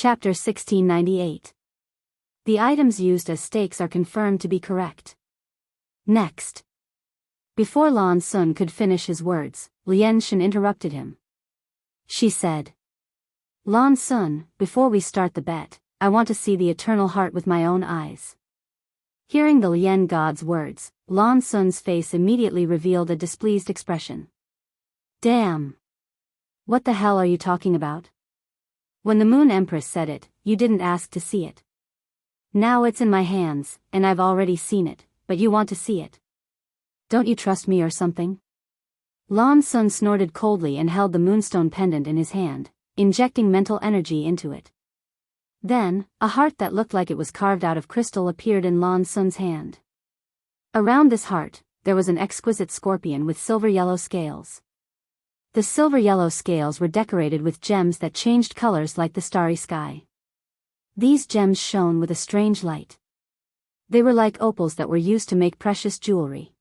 Chapter 1698. The items used as stakes are confirmed to be correct. Next. Before Lan Sun could finish his words, Lian Shen interrupted him. She said, Lan Sun, before we start the bet, I want to see the eternal heart with my own eyes. Hearing the Lian god's words, Lan Sun's face immediately revealed a displeased expression. Damn! What the hell are you talking about? When the Moon Empress said it, you didn't ask to see it. Now it's in my hands, and I've already seen it, but you want to see it. Don't you trust me or something? Lan Sun snorted coldly and held the moonstone pendant in his hand, injecting mental energy into it. Then, a heart that looked like it was carved out of crystal appeared in Lan Sun's hand. Around this heart, there was an exquisite scorpion with silver-yellow scales. The silver-yellow scales were decorated with gems that changed colors like the starry sky. These gems shone with a strange light. They were like opals that were used to make precious jewelry.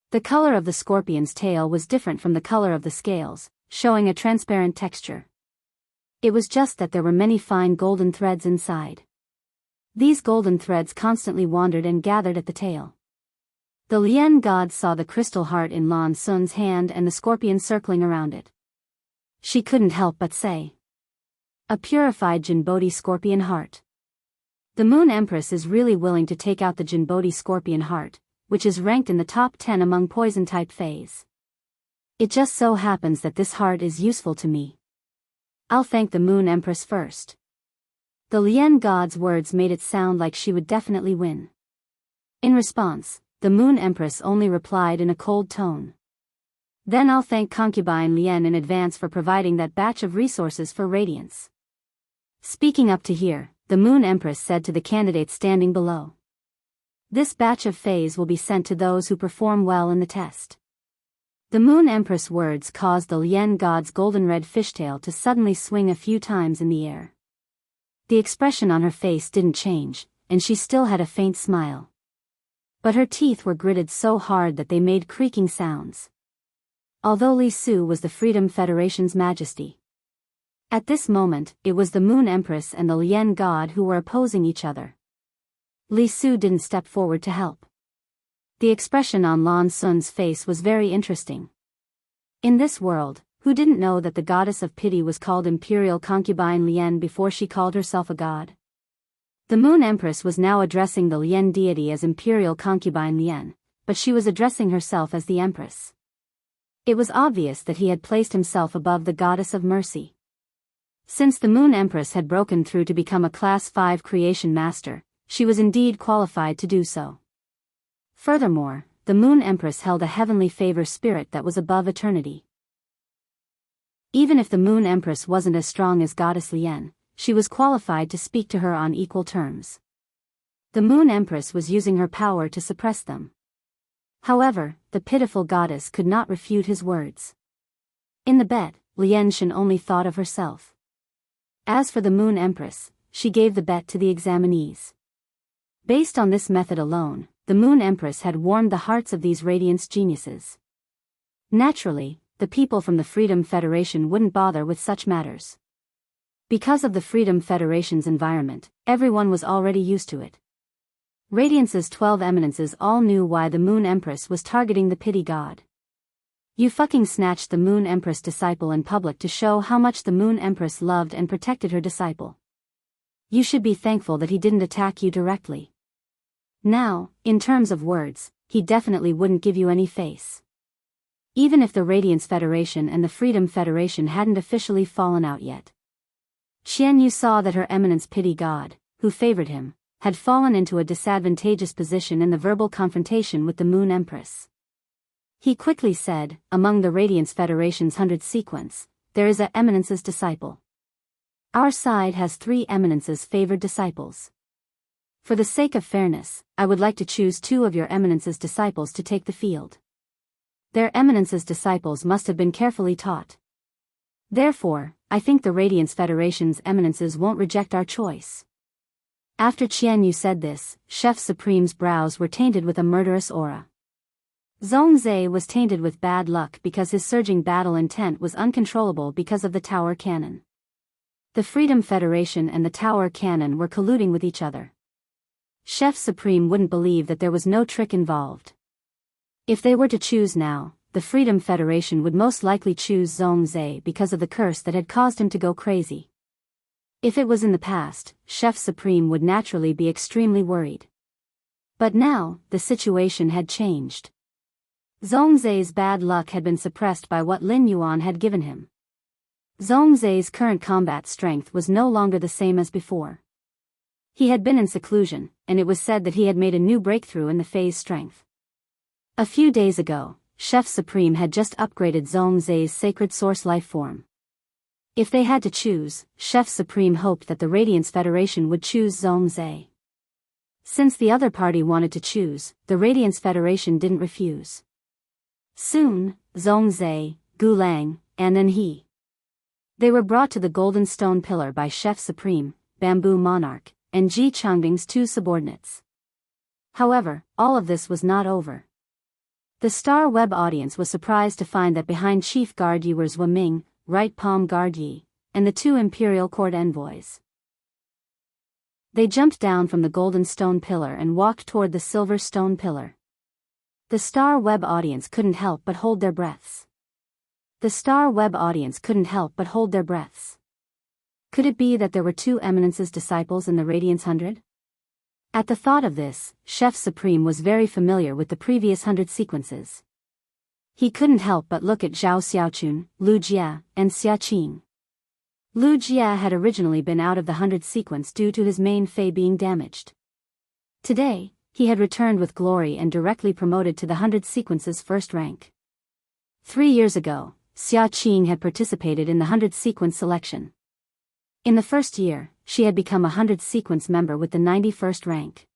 The color of the scorpion's tail was different from the color of the scales, showing a transparent texture. It was just that there were many fine golden threads inside. These golden threads constantly wandered and gathered at the tail. The Lian god saw the crystal heart in Lan Sun's hand and the scorpion circling around it. She couldn't help but say, a purified Jinbodi scorpion heart. The Moon Empress is really willing to take out the Jinbodi scorpion heart, which is ranked in the top 10 among poison-type fays. It just so happens that this heart is useful to me. I'll thank the Moon Empress first. The Lian god's words made it sound like she would definitely win. In response, the Moon Empress only replied in a cold tone. Then I'll thank concubine Lian in advance for providing that batch of resources for Radiance. Speaking up to here, the Moon Empress said to the candidates standing below. This batch of fays will be sent to those who perform well in the test. The Moon Empress' words caused the Lian god's golden-red fishtail to suddenly swing a few times in the air. The expression on her face didn't change, and she still had a faint smile. But her teeth were gritted so hard that they made creaking sounds. Although Li Su was the Freedom Federation's majesty. At this moment, it was the Moon Empress and the Lian god who were opposing each other. Li Su didn't step forward to help. The expression on Lan Sun's face was very interesting. In this world, who didn't know that the goddess of pity was called Imperial Concubine Lian before she called herself a god? The Moon Empress was now addressing the Lian deity as Imperial Concubine Lian, but she was addressing herself as the Empress. It was obvious that he had placed himself above the goddess of mercy. Since the Moon Empress had broken through to become a Class 5 creation master, she was indeed qualified to do so. Furthermore, the Moon Empress held a heavenly favor spirit that was above eternity. Even if the Moon Empress wasn't as strong as Goddess Lian, she was qualified to speak to her on equal terms. The Moon Empress was using her power to suppress them. However, the pitiful goddess could not refute his words. In the bet, Lian Shen only thought of herself. As for the Moon Empress, she gave the bet to the examinees. Based on this method alone, the Moon Empress had warmed the hearts of these Radiance geniuses. Naturally, the people from the Freedom Federation wouldn't bother with such matters. Because of the Freedom Federation's environment, everyone was already used to it. Radiance's 12 eminences all knew why the Moon Empress was targeting the pity god. You fucking snatched the Moon Empress disciple in public to show how much the Moon Empress loved and protected her disciple. You should be thankful that he didn't attack you directly. Now, in terms of words, he definitely wouldn't give you any face. Even if the Radiance Federation and the Freedom Federation hadn't officially fallen out yet. Qianyu saw that her eminence pity god, who favored him, had fallen into a disadvantageous position in the verbal confrontation with the Moon Empress. He quickly said, among the Radiance Federation's 100 sequence, there is a eminence's disciple. Our side has 3 eminence's favored disciples. For the sake of fairness, I would like to choose 2 of your eminence's disciples to take the field. Their eminence's disciples must have been carefully taught. Therefore, I think the Radiance Federation's eminences won't reject our choice. After Qianyu said this, Chef Supreme's brows were tainted with a murderous aura. Zhongzhe was tainted with bad luck because his surging battle intent was uncontrollable because of the tower cannon. The Freedom Federation and the Tower Cannon were colluding with each other. Chef Supreme wouldn't believe that there was no trick involved. If they were to choose now, the Freedom Federation would most likely choose Zhongzhe because of the curse that had caused him to go crazy. If it was in the past, Chef Supreme would naturally be extremely worried. But now, the situation had changed. Zhongzhe's bad luck had been suppressed by what Lin Yuan had given him. Zhongzhe's current combat strength was no longer the same as before. He had been in seclusion, and it was said that he had made a new breakthrough in the phase strength. A few days ago, Chef Supreme had just upgraded Zhongzhe's sacred source life form. If they had to choose, Chef Supreme hoped that the Radiance Federation would choose Zhongzhe. Since the other party wanted to choose, the Radiance Federation didn't refuse. Soon, Zhongzhe, Gulang, and Nanhe. They were brought to the Golden Stone Pillar by Chef Supreme, Bamboo Monarch, and Ji Changbing's two subordinates. However, all of this was not over. The Star Web audience was surprised to find that behind Chief Guard Yi were Zhou Ming, Right Palm Guard Yi, and the two Imperial Court envoys. They jumped down from the Golden Stone Pillar and walked toward the Silver Stone Pillar. The Star Web audience couldn't help but hold their breaths. The Star Web audience couldn't help but hold their breaths. Could it be that there were two Eminence's disciples in the Radiance 100? At the thought of this, Chef Supreme was very familiar with the previous 100 sequences. He couldn't help but look at Zhao Xiaochun, Lu Jia, and Xia Qing. Lu Jia had originally been out of the 100 sequence due to his main fei being damaged. Today, he had returned with glory and directly promoted to the 100 sequence's first rank. 3 years ago, Xia Qing had participated in the 100 sequence selection. In the first year, she had become a 100 sequence member with the 91st rank.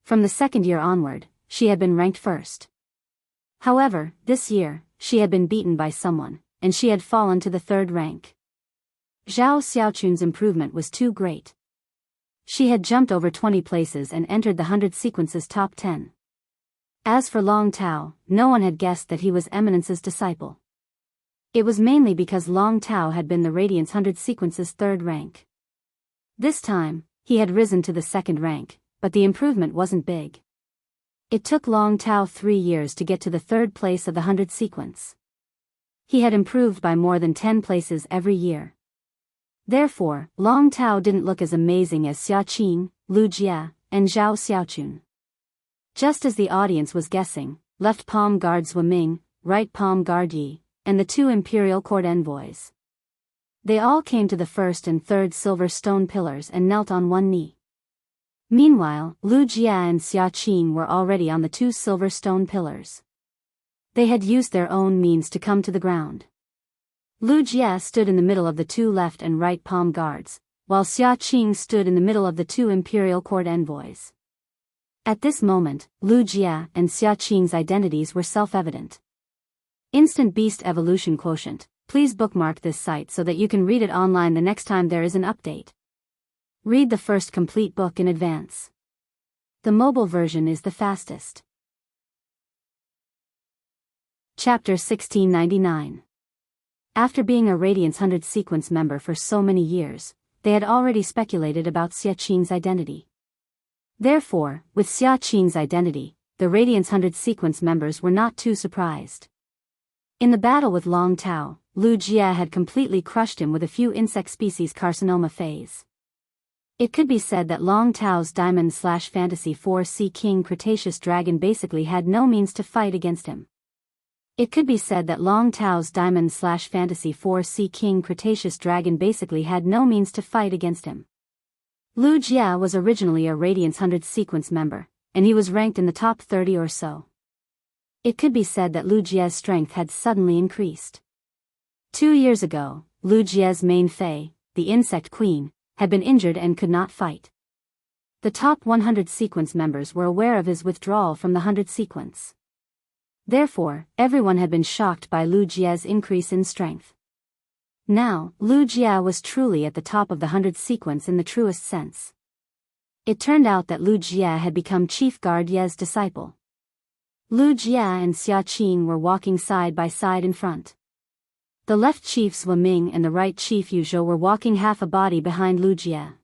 From the second year onward, she had been ranked first. However, this year, she had been beaten by someone, and she had fallen to the third rank. Zhao Xiaochun's improvement was too great. She had jumped over 20 places and entered the 100 sequence's top 10. As for Long Tao, no one had guessed that he was Eminence's disciple. It was mainly because Long Tao had been the Radiance 100 sequence's third rank. This time, he had risen to the second rank, but the improvement wasn't big. It took Long Tao 3 years to get to the third place of the 100 sequence. He had improved by more than 10 places every year. Therefore, Long Tao didn't look as amazing as Xia Qing, Lu Jia, and Zhao Xiaochun. Just as the audience was guessing, Left Palm Guard Zhou Ming, Right Palm Guard Yi, and the two Imperial Court envoys. They all came to the first and third silver stone pillars and knelt on one knee. Meanwhile, Lu Jia and Xia Qing were already on the two silver stone pillars. They had used their own means to come to the ground. Lu Jia stood in the middle of the two left and right palm guards, while Xia Qing stood in the middle of the two Imperial Court envoys. At this moment, Lu Jia and Xia Qing's identities were self-evident. Instant Beast Evolution Quotient. Please bookmark this site so that you can read it online the next time there is an update. Read the first complete book in advance. The mobile version is the fastest. Chapter 1699. After being a Radiance 100 sequence member for so many years, they had already speculated about Xia Qing's identity. Therefore, with Xia Qing's identity, the Radiance 100 sequence members were not too surprised. In the battle with Long Tao, Lu Jia had completely crushed him with a few insect species carcinoma phase. It could be said that Long Tao's Diamond/Fantasy 4 Sea King Cretaceous Dragon basically had no means to fight against him. It could be said that Long Tao's Diamond/Fantasy 4 Sea King Cretaceous Dragon basically had no means to fight against him. Lu Jia was originally a Radiance 100 sequence member, and he was ranked in the top 30 or so. It could be said that Lu Jia's strength had suddenly increased. 2 years ago, Lu Jia's main fei, the Insect Queen, had been injured and could not fight. The top 100 sequence members were aware of his withdrawal from the 100 sequence. Therefore, everyone had been shocked by Lu Jia's increase in strength. Now, Lu Jia was truly at the top of the 100 sequence in the truest sense. It turned out that Lu Jia had become Chief Guard Ye's disciple. Lu Jia and Xia Qing were walking side by side in front. The left chief Zhou Ming and the right chief Yu Zhou were walking half a body behind Lu Jie.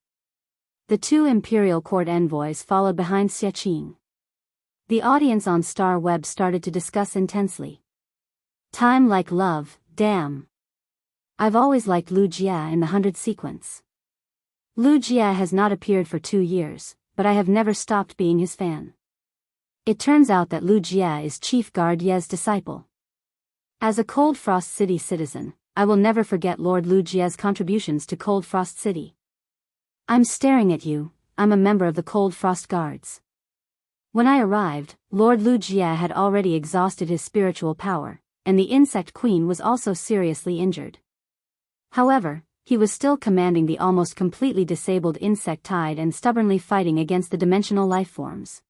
The two imperial court envoys followed behind Xia Qing. The audience on Star Web started to discuss intensely. Time like love, damn. I've always liked Lu Jie in the 100 sequence. Lu Jie has not appeared for 2 years, but I have never stopped being his fan. It turns out that Lu Jie is Chief Guard Ye's disciple. As a Cold Frost City citizen, I will never forget Lord Lu Jie's contributions to Cold Frost City. I'm staring at you, I'm a member of the Cold Frost Guards. When I arrived, Lord Lu Jie had already exhausted his spiritual power, and the Insect Queen was also seriously injured. However, he was still commanding the almost completely disabled insect tide and stubbornly fighting against the dimensional lifeforms.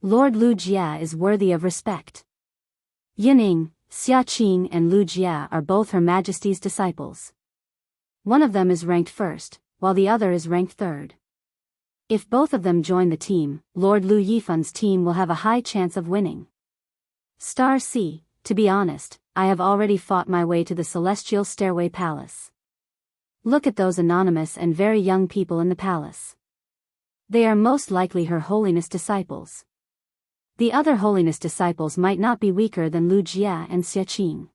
Lord Lu Jie is worthy of respect. Yining, Xia Qing and Lu Jie are both Her Majesty's disciples. One of them is ranked first, while the other is ranked third. If both of them join the team, Lord Lu Yifun's team will have a high chance of winning. Star C, to be honest, I have already fought my way to the Celestial Stairway Palace. Look at those anonymous and very young people in the palace. They are most likely Her Holiness disciples. The other Holiness disciples might not be weaker than Lu Jie and Xia Qing.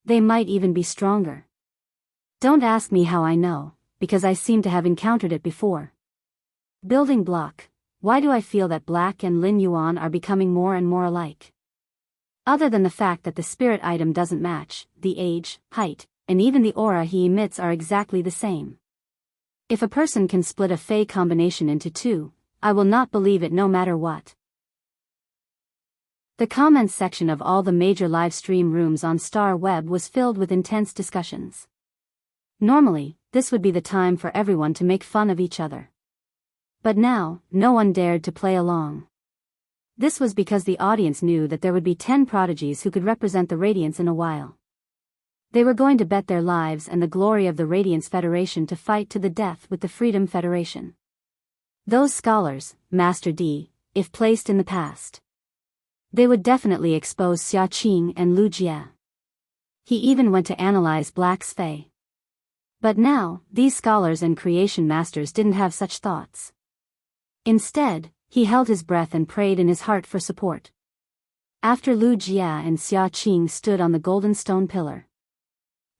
They might even be stronger. Don't ask me how I know, because I seem to have encountered it before. Building block, why do I feel that Black and Lin Yuan are becoming more and more alike? Other than the fact that the spirit item doesn't match, the age, height, and even the aura he emits are exactly the same. If a person can split a Fey combination into two, I will not believe it no matter what. The comments section of all the major live stream rooms on Star Web was filled with intense discussions. Normally, this would be the time for everyone to make fun of each other. But now, no one dared to play along. This was because the audience knew that there would be 10 prodigies who could represent the Radiance in a while. They were going to bet their lives and the glory of the Radiance Federation to fight to the death with the Freedom Federation. Those scholars, Master D, if placed in the past. They would definitely expose Xia Qing and Lu Jie. He even went to analyze Black's Fey. But now, these scholars and creation masters didn't have such thoughts. Instead, he held his breath and prayed in his heart for support. After Lu Jie and Xia Qing stood on the golden stone pillar,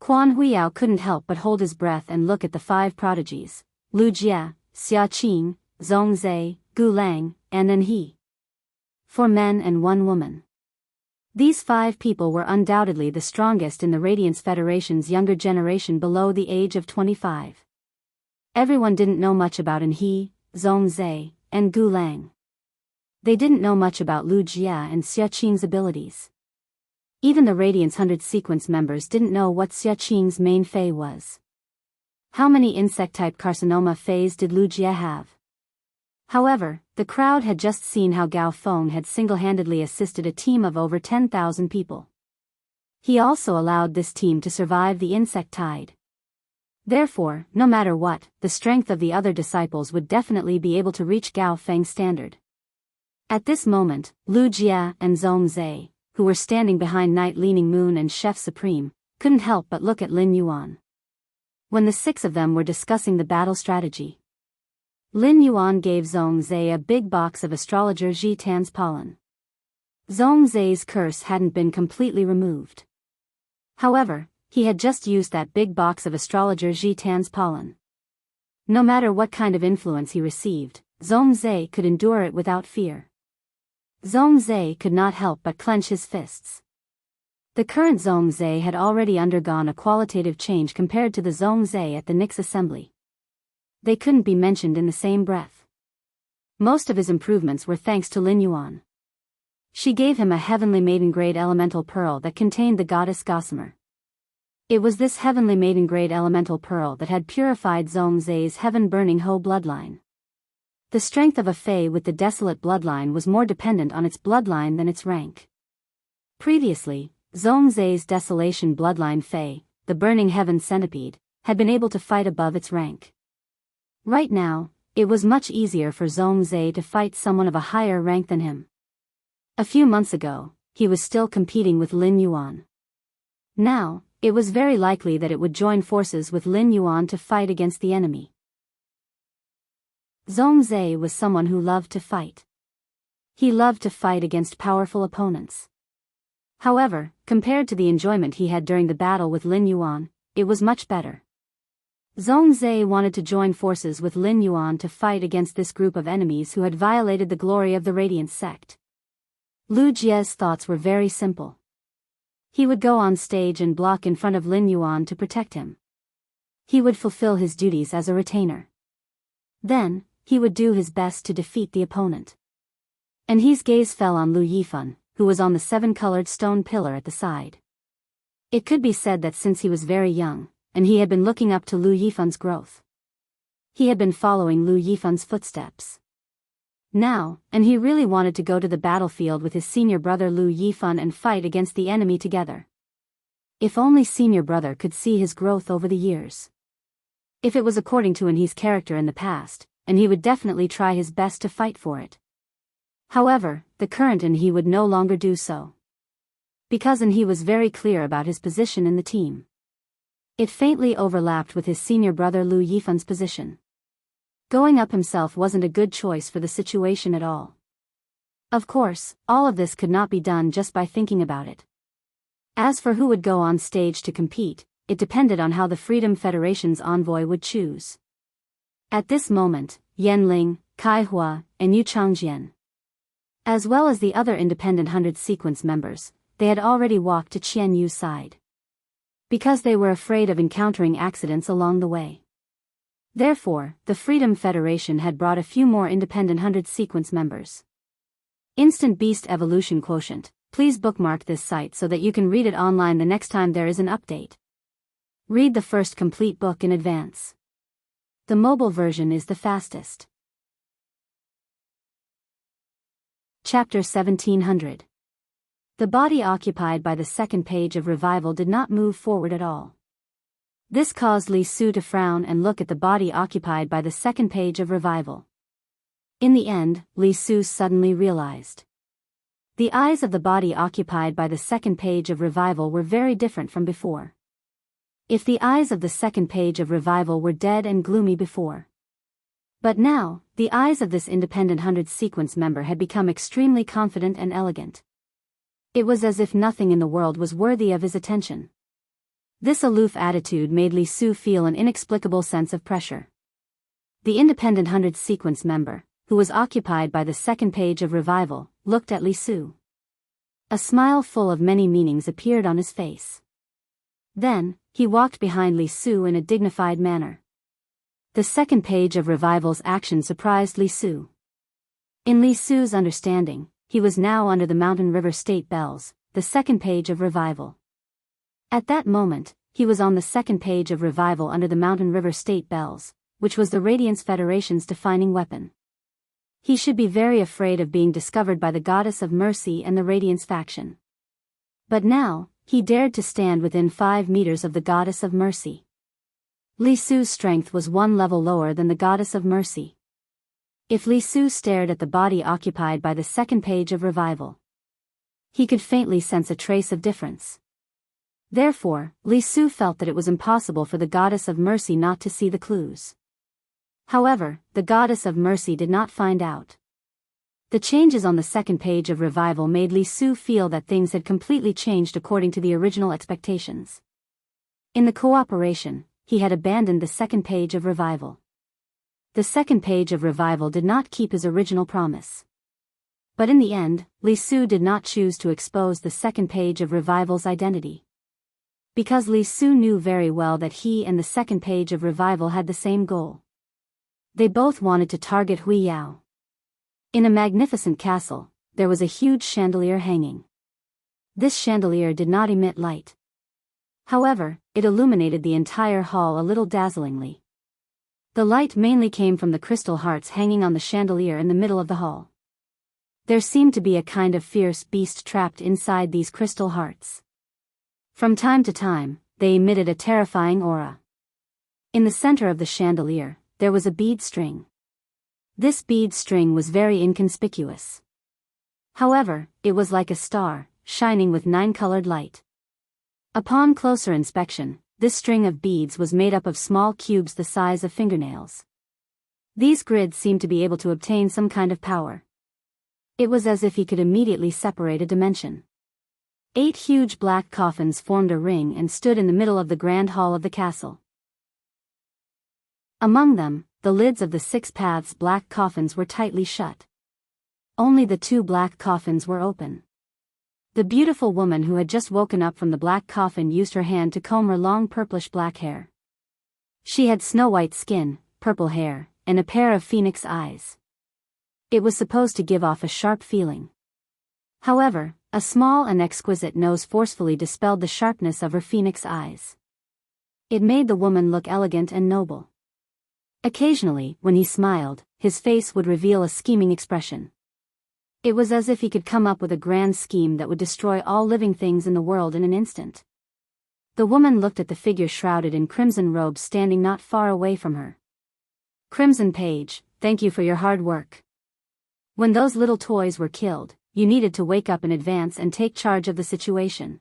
Quan Huiyao couldn't help but hold his breath and look at the 5 prodigies, Lu Jie, Xia Qing, Zhongzhe, Gu Lang, and then he. 4 men and 1 woman. These 5 people were undoubtedly the strongest in the Radiance Federation's younger generation below the age of 25. Everyone didn't know much about He, Zhongzhe, and Gu Lang. They didn't know much about Lu Jie and Xia Qing's abilities. Even the Radiance 100 sequence members didn't know what Xia Qing's main Fey was. How many insect-type carcinoma Feys did Lu Jie have? However, the crowd had just seen how Gao Feng had single-handedly assisted a team of over 10,000 people. He also allowed this team to survive the insect tide. Therefore, no matter what, the strength of the other disciples would definitely be able to reach Gao Feng's standard. At this moment, Lu Jie and Zhongzhe, who were standing behind Night Leaning Moon and Chef Supreme, couldn't help but look at Lin Yuan. When the 6 of them were discussing the battle strategy, Lin Yuan gave Zhongzhe a big box of astrologer Ji Tan's pollen. Zhongzhe's curse hadn't been completely removed. However, he had just used that big box of astrologer Ji Tan's pollen. No matter what kind of influence he received, Zhongzhe could endure it without fear. Zhongzhe could not help but clench his fists. The current Zhongzhe had already undergone a qualitative change compared to the Zhongzhe at the Nyx Assembly. They couldn't be mentioned in the same breath. Most of his improvements were thanks to Lin Yuan. She gave him a heavenly maiden-grade elemental pearl that contained the goddess Gossamer. It was this heavenly maiden-grade elemental pearl that had purified Zhongzhe's heaven-burning Ho bloodline. The strength of a Fey with the desolate bloodline was more dependent on its bloodline than its rank. Previously, Zhongzhe's desolation bloodline Fey, the burning heaven centipede, had been able to fight above its rank. Right now, it was much easier for Zhongzhe to fight someone of a higher rank than him. A few months ago, he was still competing with Lin Yuan. Now, it was very likely that it would join forces with Lin Yuan to fight against the enemy. Zhongzhe was someone who loved to fight. He loved to fight against powerful opponents. However, compared to the enjoyment he had during the battle with Lin Yuan, it was much better. Zhongzhe wanted to join forces with Lin Yuan to fight against this group of enemies who had violated the glory of the Radiant sect. Lu Jie's thoughts were very simple. He would go on stage and block in front of Lin Yuan to protect him. He would fulfill his duties as a retainer. Then, he would do his best to defeat the opponent. And his gaze fell on Lu Yifan, who was on the 7-colored stone pillar at the side. It could be said that since he was very young, and he had been looking up to Lu Yifan's growth. He had been following Lu Yifan's footsteps. Now, and he really wanted to go to the battlefield with his senior brother Lu Yifan and fight against the enemy together. If only senior brother could see his growth over the years. If it was according to his character in the past, and he would definitely try his best to fight for it. However, the current he would no longer do so. Because he was very clear about his position in the team. It faintly overlapped with his senior brother Lu Yifan's position. Going up himself wasn't a good choice for the situation at all. Of course, all of this could not be done just by thinking about it. As for who would go on stage to compete, it depended on how the Freedom Federation's envoy would choose. At this moment, Yan Ling, Kai Hua, and Yu Changjian, as well as the other independent 100 sequence members, they had already walked to Qian Yu's side. Because they were afraid of encountering accidents along the way. Therefore, the Freedom Federation had brought a few more independent 100 sequence members. Instant Beast Evolution Quotient. Please bookmark this site so that you can read it online the next time there is an update. Read the first complete book in advance. The mobile version is the fastest. Chapter 1700. The body occupied by the second page of Revival did not move forward at all. This caused Li Su to frown and look at the body occupied by the second page of Revival. In the end, Li Su suddenly realized. The eyes of the body occupied by the second page of Revival were very different from before. If the eyes of the second page of Revival were dead and gloomy before. But now, the eyes of this independent 100 sequence member had become extremely confident and elegant. It was as if nothing in the world was worthy of his attention. This aloof attitude made Li Su feel an inexplicable sense of pressure. The independent 100 sequence member, who was occupied by the second page of Revival, looked at Li Su. A smile full of many meanings appeared on his face. Then, he walked behind Li Su in a dignified manner. The second page of Revival's action surprised Li Su. In Li Su's understanding, he was now under the Mountain River State Bells, the second page of Revival. At that moment, he was on the second page of Revival under the Mountain River State Bells, which was the Radiance Federation's defining weapon. He should be very afraid of being discovered by the Goddess of Mercy and the Radiance faction. But now, he dared to stand within 5 meters of the Goddess of Mercy. Li Su's strength was 1 level lower than the Goddess of Mercy. If Li Su stared at the body occupied by the second page of Revival, he could faintly sense a trace of difference. Therefore, Li Su felt that it was impossible for the Goddess of Mercy not to see the clues. However, the Goddess of Mercy did not find out. The changes on the second page of Revival made Li Su feel that things had completely changed according to the original expectations. In the cooperation, he had abandoned the second page of Revival. The second page of Revival did not keep his original promise. But in the end, Li Su did not choose to expose the second page of Revival's identity. Because Li Su knew very well that he and the second page of Revival had the same goal. They both wanted to target Biyao. In a magnificent castle, there was a huge chandelier hanging. This chandelier did not emit light. However, it illuminated the entire hall a little dazzlingly. The light mainly came from the crystal hearts hanging on the chandelier in the middle of the hall. There seemed to be a kind of fierce beast trapped inside these crystal hearts. From time to time, they emitted a terrifying aura. In the center of the chandelier, there was a bead string. This bead string was very inconspicuous. However, it was like a star, shining with 9-colored light. Upon closer inspection, this string of beads was made up of small cubes the size of fingernails. These grids seemed to be able to obtain some kind of power. It was as if he could immediately separate a dimension. 8 huge black coffins formed a ring and stood in the middle of the grand hall of the castle. Among them, the lids of the 6 paths black coffins were tightly shut. Only the 2 black coffins were open. The beautiful woman who had just woken up from the black coffin used her hand to comb her long purplish black hair. She had snow-white skin, purple hair, and a pair of phoenix eyes. It was supposed to give off a sharp feeling. However, a small and exquisite nose forcefully dispelled the sharpness of her phoenix eyes. It made the woman look elegant and noble. Occasionally, when he smiled, his face would reveal a scheming expression. It was as if he could come up with a grand scheme that would destroy all living things in the world in an instant. The woman looked at the figure shrouded in crimson robes standing not far away from her. "Crimson Page, thank you for your hard work. When those little toys were killed, you needed to wake up in advance and take charge of the situation.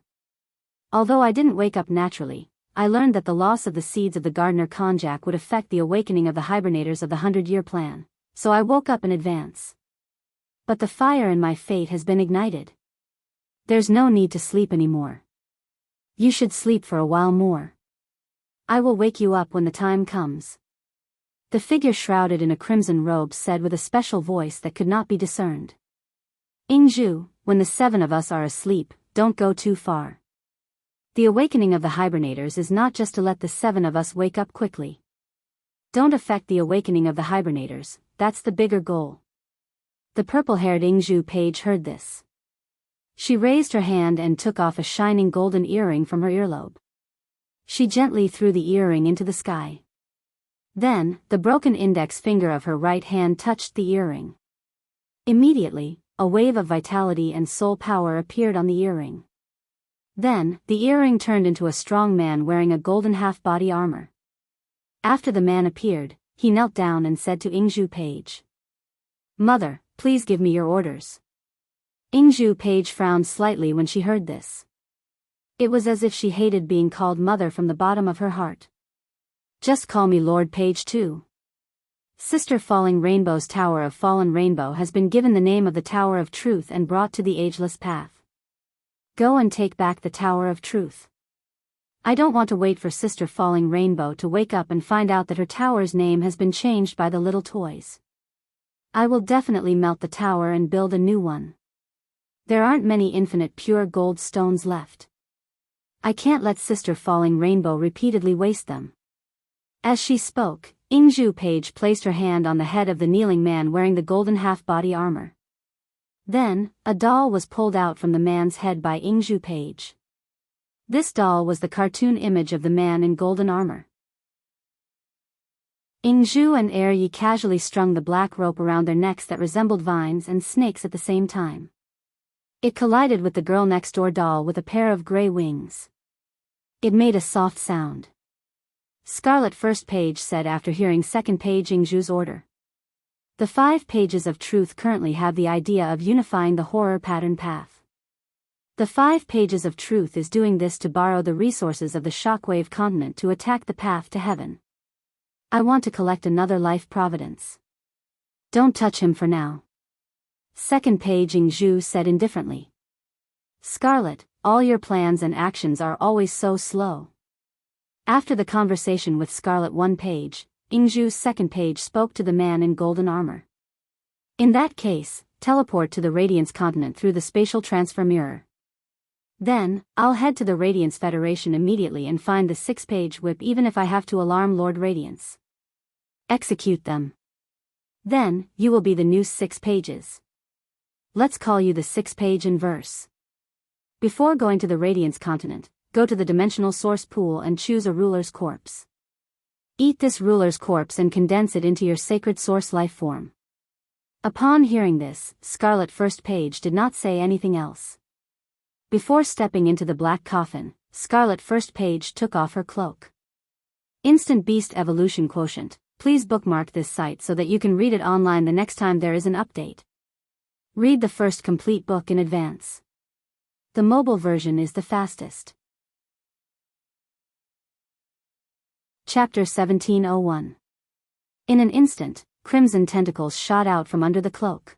Although I didn't wake up naturally, I learned that the loss of the seeds of the gardener konjac would affect the awakening of the hibernators of the 100-year plan, so I woke up in advance. But the fire in my fate has been ignited. There's no need to sleep anymore. You should sleep for a while more. I will wake you up when the time comes." The figure shrouded in a crimson robe said with a special voice that could not be discerned. "Ingzhu, when the 7 of us are asleep, don't go too far. The awakening of the hibernators is not just to let the 7 of us wake up quickly. Don't affect the awakening of the hibernators, that's the bigger goal." The purple-haired Ingzhu page heard this. She raised her hand and took off a shining golden earring from her earlobe. She gently threw the earring into the sky. Then, the broken index finger of her right hand touched the earring. Immediately, a wave of vitality and soul power appeared on the earring. Then, the earring turned into a strong man wearing a golden half-body armor. After the man appeared, he knelt down and said to Ingzhu page, "Mother, please give me your orders." Ingzhu page frowned slightly when she heard this. It was as if she hated being called mother from the bottom of her heart. "Just call me Lord Page too." Sister Falling Rainbow's Tower of Fallen Rainbow has been given the name of the Tower of Truth and brought to the Ageless Path. Go and take back the Tower of Truth. I don't want to wait for Sister Falling Rainbow to wake up and find out that her tower's name has been changed by the little toys. I will definitely melt the tower and build a new one. There aren't many infinite pure gold stones left. I can't let Sister Falling Rainbow repeatedly waste them. As she spoke, Ingzhu page placed her hand on the head of the kneeling man wearing the golden half-body armor. Then, a doll was pulled out from the man's head by Ingzhu page. This doll was the cartoon image of the man in golden armor. Ingzhu and Yi casually strung the black rope around their necks that resembled vines and snakes at the same time. It collided with the girl next door doll with a pair of gray wings. It made a soft sound. Scarlet First Page said after hearing Second Page Ingzhu's order. The 5 pages of truth currently have the idea of unifying the horror pattern path. The 5 pages of truth is doing this to borrow the resources of the shockwave continent to attack the path to heaven. I want to collect another life providence. Don't touch him for now. Second Page Ingzhu said indifferently. Scarlet, all your plans and actions are always so slow. After the conversation with Scarlet 1 Page, Ingzhu's second page spoke to the man in golden armor. In that case, teleport to the Radiance continent through the spatial transfer mirror. Then, I'll head to the Radiance Federation immediately and find the 6-page whip even if I have to alarm Lord Radiance. Execute them. Then, you will be the new 6 pages. Let's call you the 6-page in verse. Before going to the Radiance continent, go to the dimensional source pool and choose a ruler's corpse. Eat this ruler's corpse and condense it into your sacred source life form. Upon hearing this, Scarlet First Page did not say anything else. Before stepping into the black coffin, Scarlet First Page took off her cloak. Instant Beast Evolution Quotient. Please bookmark this site so that you can read it online the next time there is an update. Read the first complete book in advance. The mobile version is the fastest. Chapter 1701. In an instant, crimson tentacles shot out from under the cloak.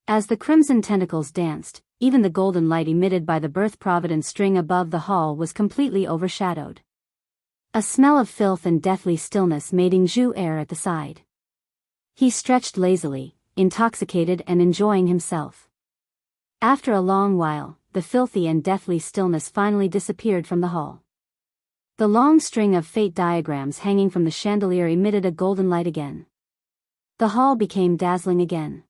As the crimson tentacles danced, even the golden light emitted by the Birth Providence string above the hall was completely overshadowed. A smell of filth and deathly stillness made Jianghu err at the side. He stretched lazily, intoxicated and enjoying himself. After a long while, the filthy and deathly stillness finally disappeared from the hall. The long string of fate diagrams hanging from the chandelier emitted a golden light again. The hall became dazzling again.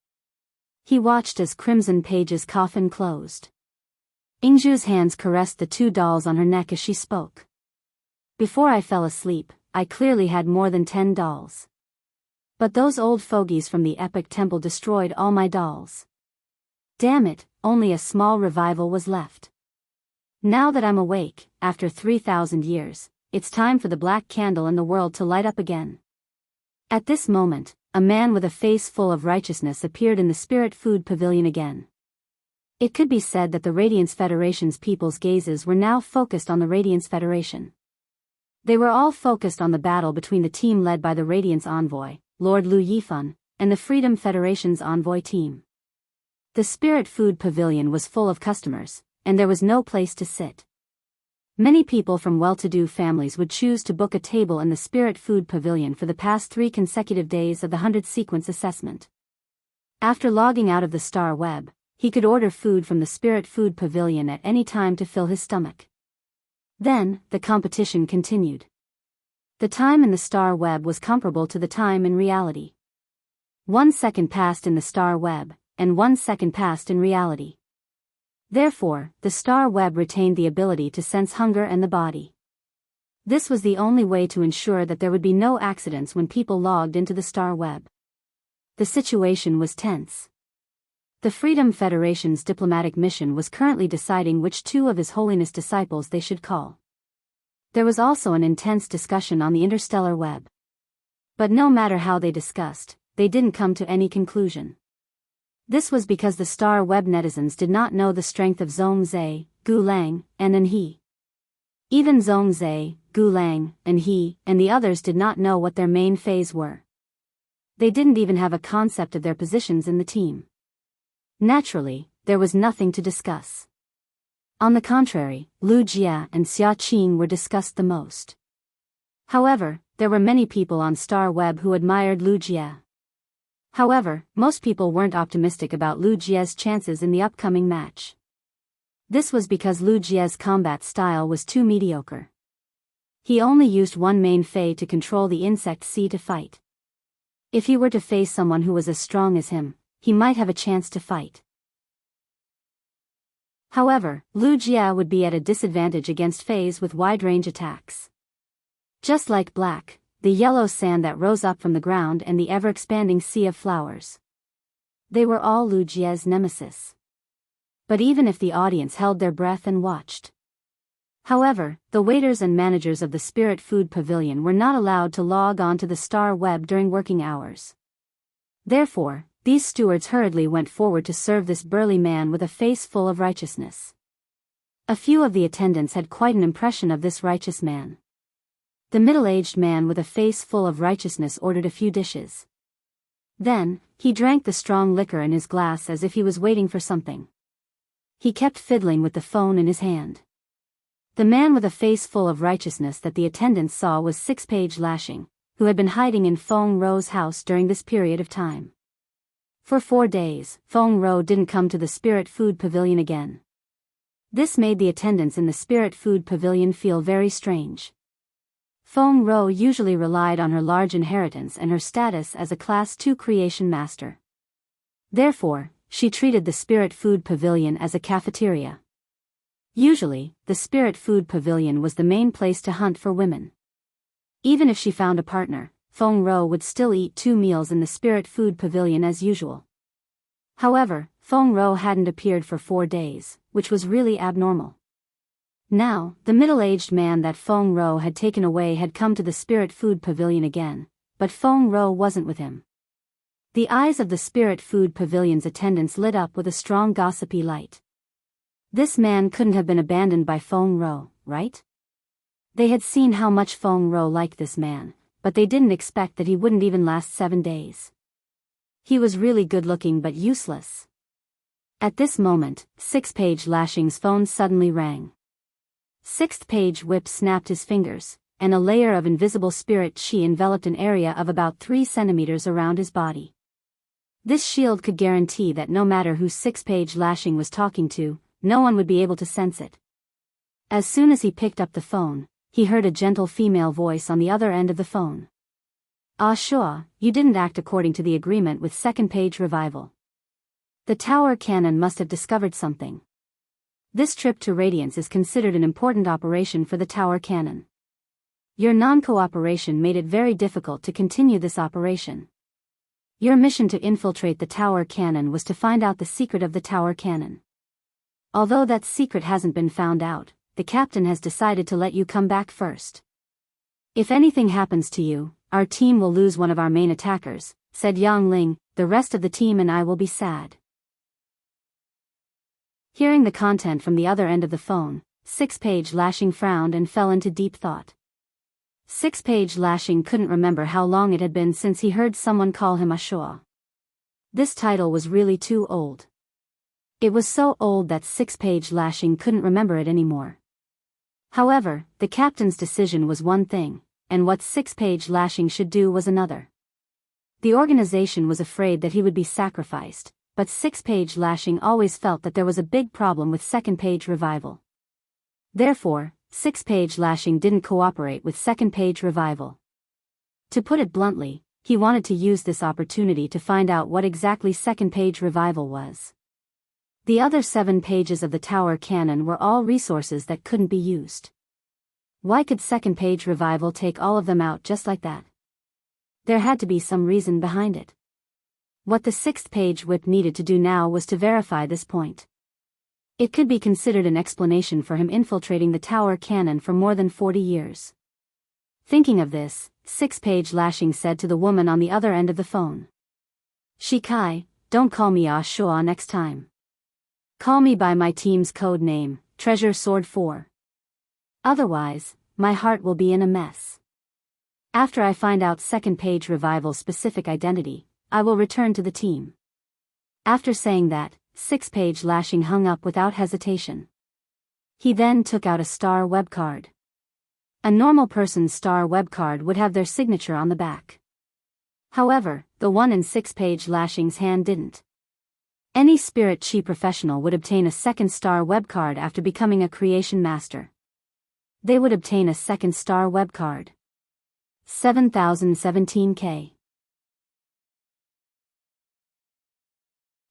He watched as Crimson Page's coffin closed. Jianghu's hands caressed the two dolls on her neck as she spoke. Before I fell asleep, I clearly had more than 10 dolls. But those old fogies from the epic temple destroyed all my dolls. Damn it, only a small revival was left. Now that I'm awake, after 3,000 years, it's time for the black candle in the world to light up again. At this moment, a man with a face full of righteousness appeared in the Spirit Food Pavilion again. It could be said that the Radiance Federation's people's gazes were now focused on the Radiance Federation. They were all focused on the battle between the team led by the Radiance Envoy, Lord Lu Yifan, and the Freedom Federation's Envoy team. The Spirit Food Pavilion was full of customers, and there was no place to sit. Many people from well-to-do families would choose to book a table in the Spirit Food Pavilion for the past 3 consecutive days of the 100-sequence assessment. After logging out of the Star Web, he could order food from the Spirit Food Pavilion at any time to fill his stomach. Then, the competition continued. The time in the Star Web was comparable to the time in reality. 1 second passed in the Star Web, and 1 second passed in reality. Therefore, the Star Web retained the ability to sense hunger and the body. This was the only way to ensure that there would be no accidents when people logged into the Star Web. The situation was tense. The Freedom Federation's diplomatic mission was currently deciding which 2 of His Holiness disciples they should call. There was also an intense discussion on the interstellar web. But no matter how they discussed, they didn't come to any conclusion. This was because the Star Web netizens did not know the strength of Zhongzhe, Gulang, and Anhe. Even Zhongzhe, Gulang, Anhe, and the others did not know what their main phase were. They didn't even have a concept of their positions in the team. Naturally, there was nothing to discuss. On the contrary, Lu Jia and Xia Qing were discussed the most. However, there were many people on Star Web who admired Lu Jia. However, most people weren't optimistic about Lu Jia's chances in the upcoming match. This was because Lu Jia's combat style was too mediocre. He only used one main fei to control the insect sea to fight. If he were to face someone who was as strong as him, he might have a chance to fight. However, Lu Jia would be at a disadvantage against feis with wide-range attacks. Just like black, the yellow sand that rose up from the ground and the ever-expanding sea of flowers. They were all Lu Jia's nemesis. But even if the audience held their breath and watched. However, the waiters and managers of the Spirit Food Pavilion were not allowed to log on to the Star Web during working hours. Therefore, these stewards hurriedly went forward to serve this burly man with a face full of righteousness. A few of the attendants had quite an impression of this righteous man. The middle-aged man with a face full of righteousness ordered a few dishes. Then, he drank the strong liquor in his glass as if he was waiting for something. He kept fiddling with the phone in his hand. The man with a face full of righteousness that the attendants saw was Six-Page Lashing, who had been hiding in Feng Ro's house during this period of time. For 4 days, Feng Ro didn't come to the Spirit Food Pavilion again. This made the attendants in the Spirit Food Pavilion feel very strange. Feng Ro usually relied on her large inheritance and her status as a Class 2 creation master. Therefore, she treated the Spirit Food Pavilion as a cafeteria. Usually, the Spirit Food Pavilion was the main place to hunt for women. Even if she found a partner, Feng Ro would still eat 2 meals in the Spirit Food Pavilion as usual. However, Feng Ro hadn't appeared for 4 days, which was really abnormal. Now, the middle-aged man that Feng Ro had taken away had come to the Spirit Food Pavilion again, but Feng Ro wasn't with him. The eyes of the Spirit Food Pavilion's attendants lit up with a strong gossipy light. This man couldn't have been abandoned by Feng Ro, right? They had seen how much Feng Rou liked this man, but they didn't expect that he wouldn't even last 7 days. He was really good-looking but useless. At this moment, 6th Page Lashing's phone suddenly rang. 6th Page Whip snapped his fingers, and a layer of invisible spirit chi enveloped an area of about 3 centimeters around his body. This shield could guarantee that no matter who 6th Page Lashing was talking to, no one would be able to sense it. As soon as he picked up the phone, he heard a gentle female voice on the other end of the phone. "Ah Shua, you didn't act according to the agreement with 2nd Page Revival. The tower cannon must have discovered something. This trip to Radiance is considered an important operation for the tower cannon. Your non-cooperation made it very difficult to continue this operation. Your mission to infiltrate the tower cannon was to find out the secret of the tower cannon. Although that secret hasn't been found out, the captain has decided to let you come back first. If anything happens to you, our team will lose one of our main attackers," said Yang Ling. "The rest of the team and I will be sad." Hearing the content from the other end of the phone, 6th Page Lashing frowned and fell into deep thought. 6th Page Lashing couldn't remember how long it had been since he heard someone call him Ashua. This title was really too old. It was so old that 6th Page Lashing couldn't remember it anymore. However, the captain's decision was one thing, and what 6th Page Lashing should do was another. The organization was afraid that he would be sacrificed, but 6th Page Lashing always felt that there was a big problem with 2nd Page Revival. Therefore, 6th Page Lashing didn't cooperate with 2nd Page Revival. To put it bluntly, he wanted to use this opportunity to find out what exactly 2nd Page Revival was. The other 7 pages of the tower cannon were all resources that couldn't be used. Why could 2nd Page Revival take all of them out just like that? There had to be some reason behind it. What the 6th Page Whip needed to do now was to verify this point. It could be considered an explanation for him infiltrating the tower cannon for more than 40 years. Thinking of this, 6th Page Lashing said to the woman on the other end of the phone. "Shikai, don't call me Ah Shua next time. Call me by my team's code name, Treasure Sword 4. Otherwise, my heart will be in a mess. After I find out 2nd Page Revival's specific identity, I will return to the team." After saying that, 6th Page Lashing hung up without hesitation. He then took out a star web card. A normal person's star web card would have their signature on the back. However, the one in 6th Page Lashing's hand didn't. Any spirit chi professional would obtain a second star web card after becoming a creation master. They would obtain a second star web card. 7017K.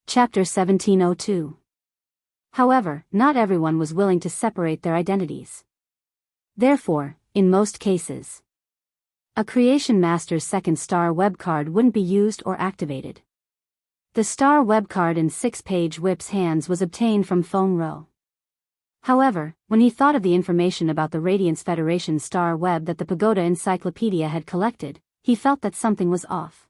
Chapter 1702. However, not everyone was willing to separate their identities. Therefore, in most cases, a creation master's second star web card wouldn't be used or activated. The star web card in 6th Page Whip's hands was obtained from Feng Rou. However, when he thought of the information about the Radiance Federation star web that the Pagoda Encyclopedia had collected, he felt that something was off.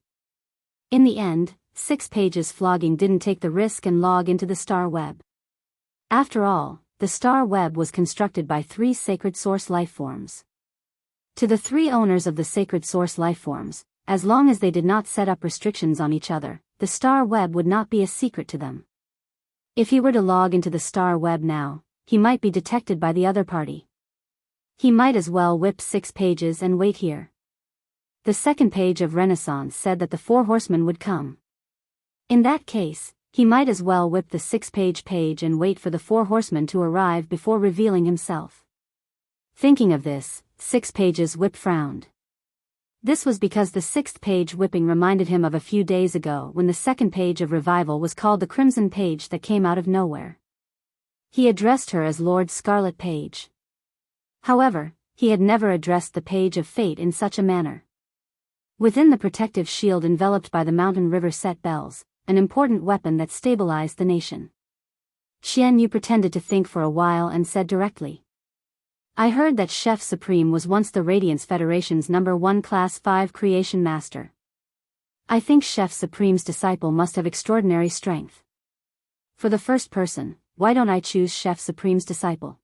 In the end, 6 Page's flogging didn't take the risk and log into the star web. After all, the star web was constructed by 3 sacred source lifeforms. To the 3 owners of the sacred source lifeforms, as long as they did not set up restrictions on each other, the star web would not be a secret to them. If he were to log into the star web now, he might be detected by the other party. He might as well whip 6 pages and wait here. The 2nd page of Renaissance said that the 4 horsemen would come. In that case, he might as well whip the 6th page and wait for the 4 horsemen to arrive before revealing himself. Thinking of this, 6 Page's Whip frowned. This was because the 6th page whipping reminded him of a few days ago when the 2nd page of Revival was called the Crimson Page that came out of nowhere. He addressed her as Lord Scarlet Page. However, he had never addressed the Page of Fate in such a manner. Within the protective shield enveloped by the Mountain River set bells, an important weapon that stabilized the nation. Xian Yu pretended to think for a while and said directly. I heard that Chef Supreme was once the Radiance Federation's #1 Class 5 Creation Master. I think Chef Supreme's disciple must have extraordinary strength. For the first person, why don't I choose Chef Supreme's disciple?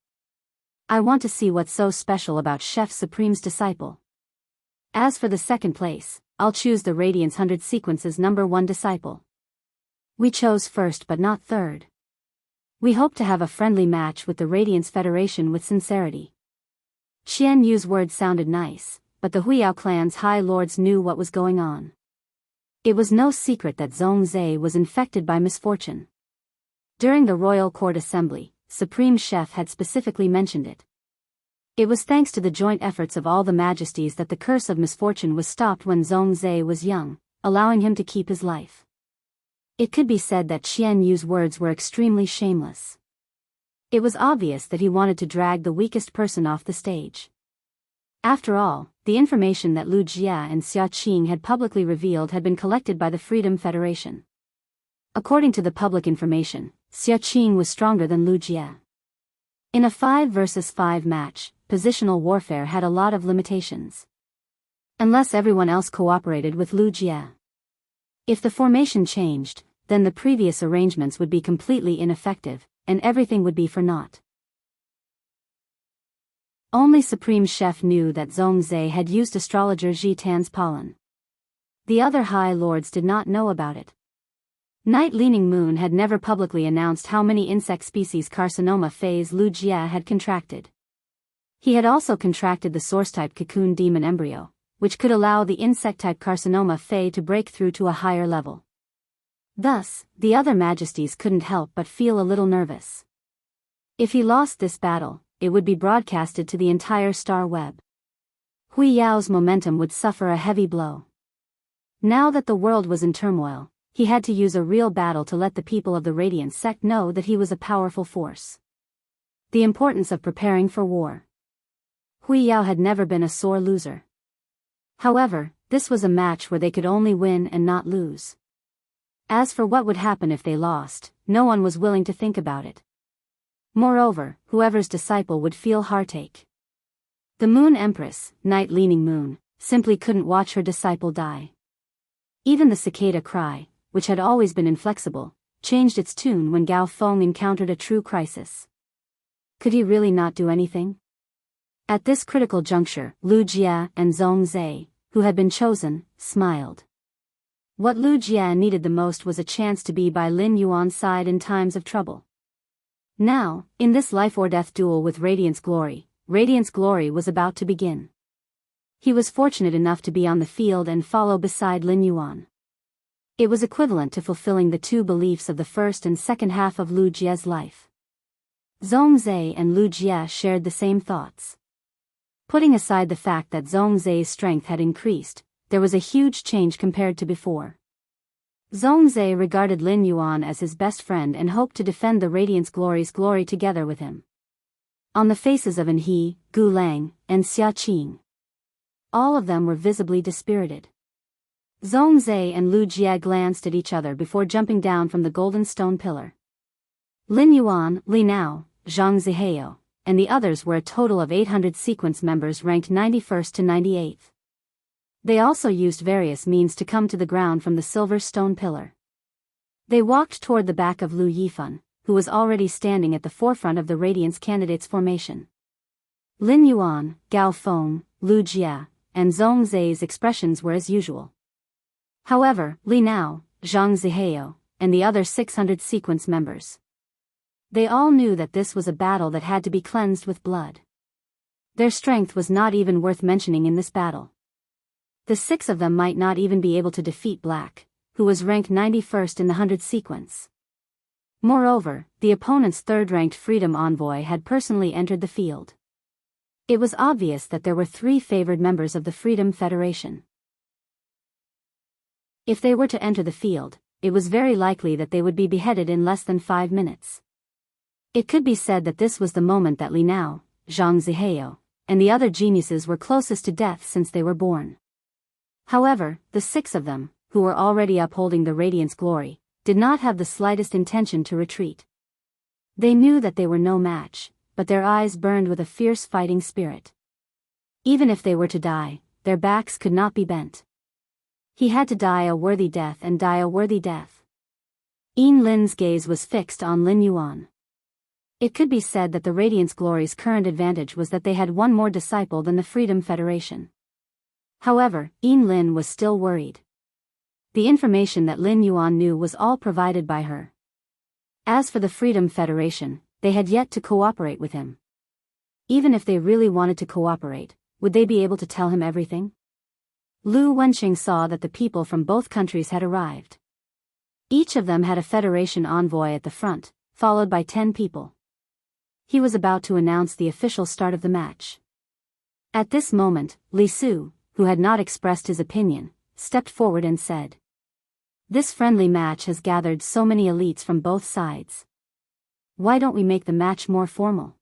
I want to see what's so special about Chef Supreme's disciple. As for the second place, I'll choose the Radiance 100 Sequences #1 disciple. We chose first but not third. We hope to have a friendly match with the Radiance Federation with sincerity. Xian Yu's words sounded nice, but the Huiyao clan's high lords knew what was going on. It was no secret that Zhongzhe was infected by misfortune. During the royal court assembly, Supreme Chef had specifically mentioned it. It was thanks to the joint efforts of all the majesties that the curse of misfortune was stopped when Zhongzhe was young, allowing him to keep his life. It could be said that Xian Yu's words were extremely shameless. It was obvious that he wanted to drag the weakest person off the stage. After all, the information that Lu Jia and Xia Qing had publicly revealed had been collected by the Freedom Federation. According to the public information, Xia Qing was stronger than Lu Jia. In a 5 versus 5 match, positional warfare had a lot of limitations. Unless everyone else cooperated with Lu Jia. If the formation changed, then the previous arrangements would be completely ineffective, and everything would be for naught. Only Supreme Chef knew that Zhongzhe had used astrologer Ji Tan's pollen. The other high lords did not know about it. Night Leaning Moon had never publicly announced how many insect species carcinoma phase Lu Jia had contracted. He had also contracted the source-type cocoon demon embryo, which could allow the insect-type carcinoma phase to break through to a higher level. Thus, the other majesties couldn't help but feel a little nervous. If he lost this battle, it would be broadcasted to the entire star web. Huiyao's momentum would suffer a heavy blow. Now that the world was in turmoil, he had to use a real battle to let the people of the Radiant sect know that he was a powerful force. The importance of preparing for war. Huiyao had never been a sore loser. However, this was a match where they could only win and not lose. As for what would happen if they lost, no one was willing to think about it. Moreover, whoever's disciple would feel heartache. The Moon Empress, Night Leaning Moon, simply couldn't watch her disciple die. Even the cicada cry, which had always been inflexible, changed its tune when Gao Feng encountered a true crisis. Could he really not do anything? At this critical juncture, Lu Jia and Zhongzhe, who had been chosen, smiled. What Lu Jia needed the most was a chance to be by Lin Yuan's side in times of trouble. Now, in this life-or-death duel with Radiance Glory was about to begin. He was fortunate enough to be on the field and follow beside Lin Yuan. It was equivalent to fulfilling the two beliefs of the first and second half of Lu Jia's life. Zhongzhe and Lu Jia shared the same thoughts. Putting aside the fact that Zhongzhe's strength had increased, there was a huge change compared to before. Zhongzhe regarded Lin Yuan as his best friend and hoped to defend the Radiance Glory's glory together with him. On the faces of Anhe, Gu Lang, and Xia Qing, all of them were visibly dispirited. Zhongzhe and Lu Jia glanced at each other before jumping down from the golden stone pillar. Lin Yuan, Li Nao, Zhang Zihao, and the others were a total of 800 sequence members ranked 91st to 98th. They also used various means to come to the ground from the silver stone pillar. They walked toward the back of Lu Yifan, who was already standing at the forefront of the Radiance candidates' formation. Lin Yuan, Gao Feng, Lu Jia, and Zhongzhe's expressions were as usual. However, Li Nao, Zhang Zihao, and the other 600 sequence members. They all knew that this was a battle that had to be cleansed with blood. Their strength was not even worth mentioning in this battle. The 6 of them might not even be able to defeat Black, who was ranked 91st in the 100 sequence. Moreover, the opponent's third-ranked Freedom Envoy had personally entered the field. It was obvious that there were 3 favored members of the Freedom Federation. If they were to enter the field, it was very likely that they would be beheaded in less than 5 minutes. It could be said that this was the moment that Li Nao, Zhang Zihao, and the other geniuses were closest to death since they were born. However, the 6 of them, who were already upholding the Radiance glory, did not have the slightest intention to retreat. They knew that they were no match, but their eyes burned with a fierce fighting spirit. Even if they were to die, their backs could not be bent. He had to die a worthy death and die a worthy death. Yin Lin's gaze was fixed on Lin Yuan. It could be said that the Radiance Glory's current advantage was that they had one more disciple than the Freedom Federation. However, Yin Lin was still worried. The information that Lin Yuan knew was all provided by her. As for the Freedom Federation, they had yet to cooperate with him. Even if they really wanted to cooperate, would they be able to tell him everything? Lu Wenqing saw that the people from both countries had arrived. Each of them had a Federation envoy at the front, followed by 10 people. He was about to announce the official start of the match. At this moment, Li Su, who had not expressed his opinion, stepped forward and said, "This friendly match has gathered so many elites from both sides. Why don't we make the match more formal?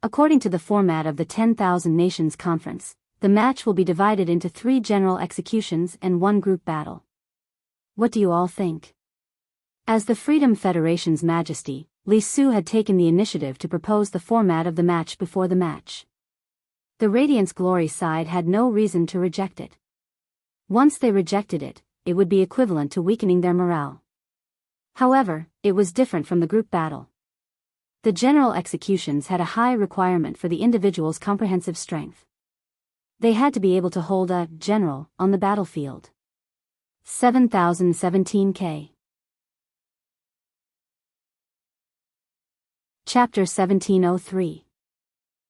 According to the format of the 10,000 Nations Conference, the match will be divided into 3 general executions and 1 group battle. What do you all think?" As the Freedom Federation's Majesty, Li Su had taken the initiative to propose the format of the match before the match. The Radiance Glory side had no reason to reject it. Once they rejected it, it would be equivalent to weakening their morale. However, it was different from the group battle. The general executions had a high requirement for the individual's comprehensive strength. They had to be able to hold a general on the battlefield. 7017K. Chapter 1703.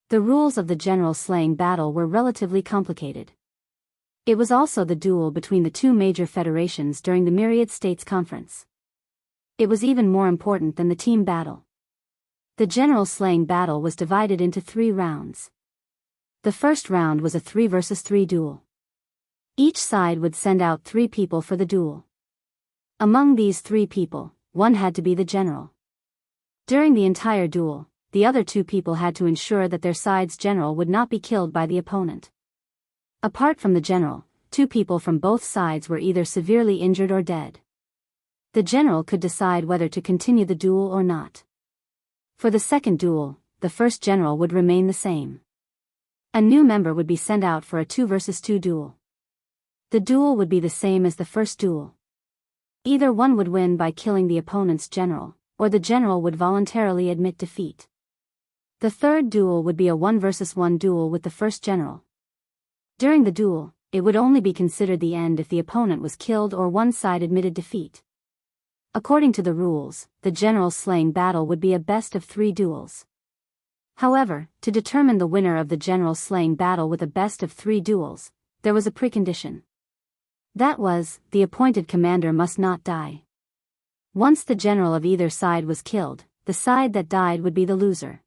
The rules of the general slaying battle were relatively complicated. It was also the duel between the 2 major federations during the Myriad States Conference. It was even more important than the team battle. The general slaying battle was divided into 3 rounds. The first round was a 3 versus 3 duel. Each side would send out 3 people for the duel. Among these 3 people, one had to be the general. During the entire duel, the other 2 people had to ensure that their side's general would not be killed by the opponent. Apart from the general, 2 people from both sides were either severely injured or dead. The general could decide whether to continue the duel or not. For the second duel, the first general would remain the same. A new member would be sent out for a 2 versus 2 duel. The duel would be the same as the first duel. Either one would win by killing the opponent's general, or the general would voluntarily admit defeat. The third duel would be a 1 versus 1 duel with the first general. During the duel, it would only be considered the end if the opponent was killed or one side admitted defeat. According to the rules, the general slaying battle would be a best of 3 duels. However, to determine the winner of the general slaying battle with a best of 3 duels, there was a precondition. That was, the appointed commander must not die. Once the general of either side was killed, the side that died would be the loser.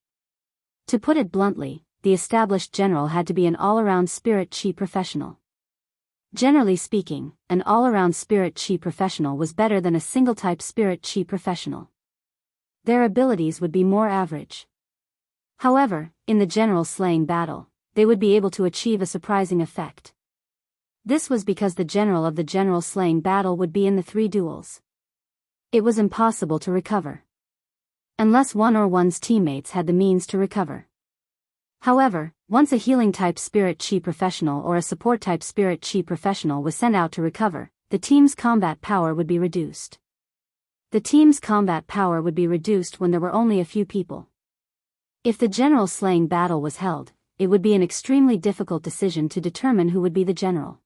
To put it bluntly, the established general had to be an all-around spirit chi professional. Generally speaking, an all-around spirit chi professional was better than a single-type spirit chi professional. Their abilities would be more average. However, in the general slaying battle, they would be able to achieve a surprising effect. This was because the general of the general slaying battle would be in the 3 duels. It was impossible to recover. Unless one or one's teammates had the means to recover. However, once a healing-type spirit chi professional or a support-type spirit chi professional was sent out to recover, the team's combat power would be reduced. The team's combat power would be reduced when there were only a few people. If the general slaying battle was held, it would be an extremely difficult decision to determine who would be the general.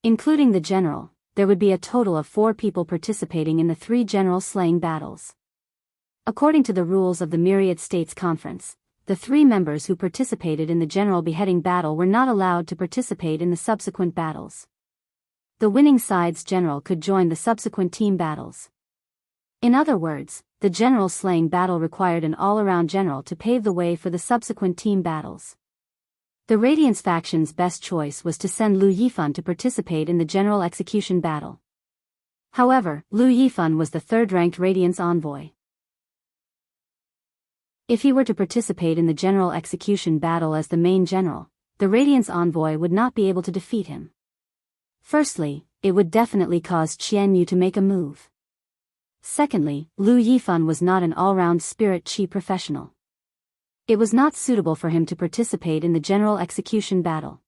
Including the general, there would be a total of 4 people participating in the 3 general slaying battles. According to the rules of the Myriad States Conference, the 3 members who participated in the general beheading battle were not allowed to participate in the subsequent battles. The winning side's general could join the subsequent team battles. In other words, the general slaying battle required an all-around general to pave the way for the subsequent team battles. The Radiance faction's best choice was to send Lu Yifan to participate in the general execution battle. However, Lu Yifan was the 3rd-ranked Radiance envoy. If he were to participate in the general execution battle as the main general, the Radiance envoy would not be able to defeat him. Firstly, it would definitely cause Qian Yu to make a move. Secondly, Lu Yifan was not an all-round spirit chi professional. It was not suitable for him to participate in the general execution battle.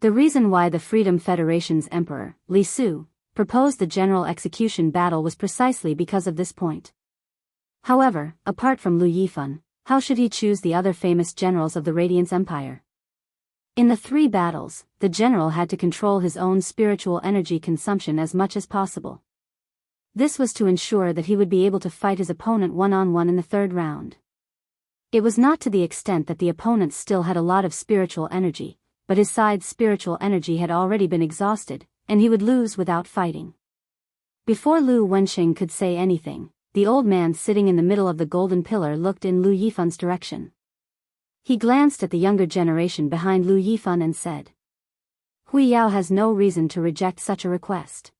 The reason why the Freedom Federation's emperor, Li Su, proposed the general execution battle was precisely because of this point. However, apart from Lu Yifan, how should he choose the other famous generals of the Radiance Empire? In the 3 battles, the general had to control his own spiritual energy consumption as much as possible. This was to ensure that he would be able to fight his opponent one-on-one in the 3rd round. It was not to the extent that the opponent still had a lot of spiritual energy, but his side's spiritual energy had already been exhausted, and he would lose without fighting. Before Lu Wenxing could say anything, the old man sitting in the middle of the golden pillar looked in Lu Yifan's direction. He glanced at the younger generation behind Lu Yifan and said, Biyao has no reason to reject such a request.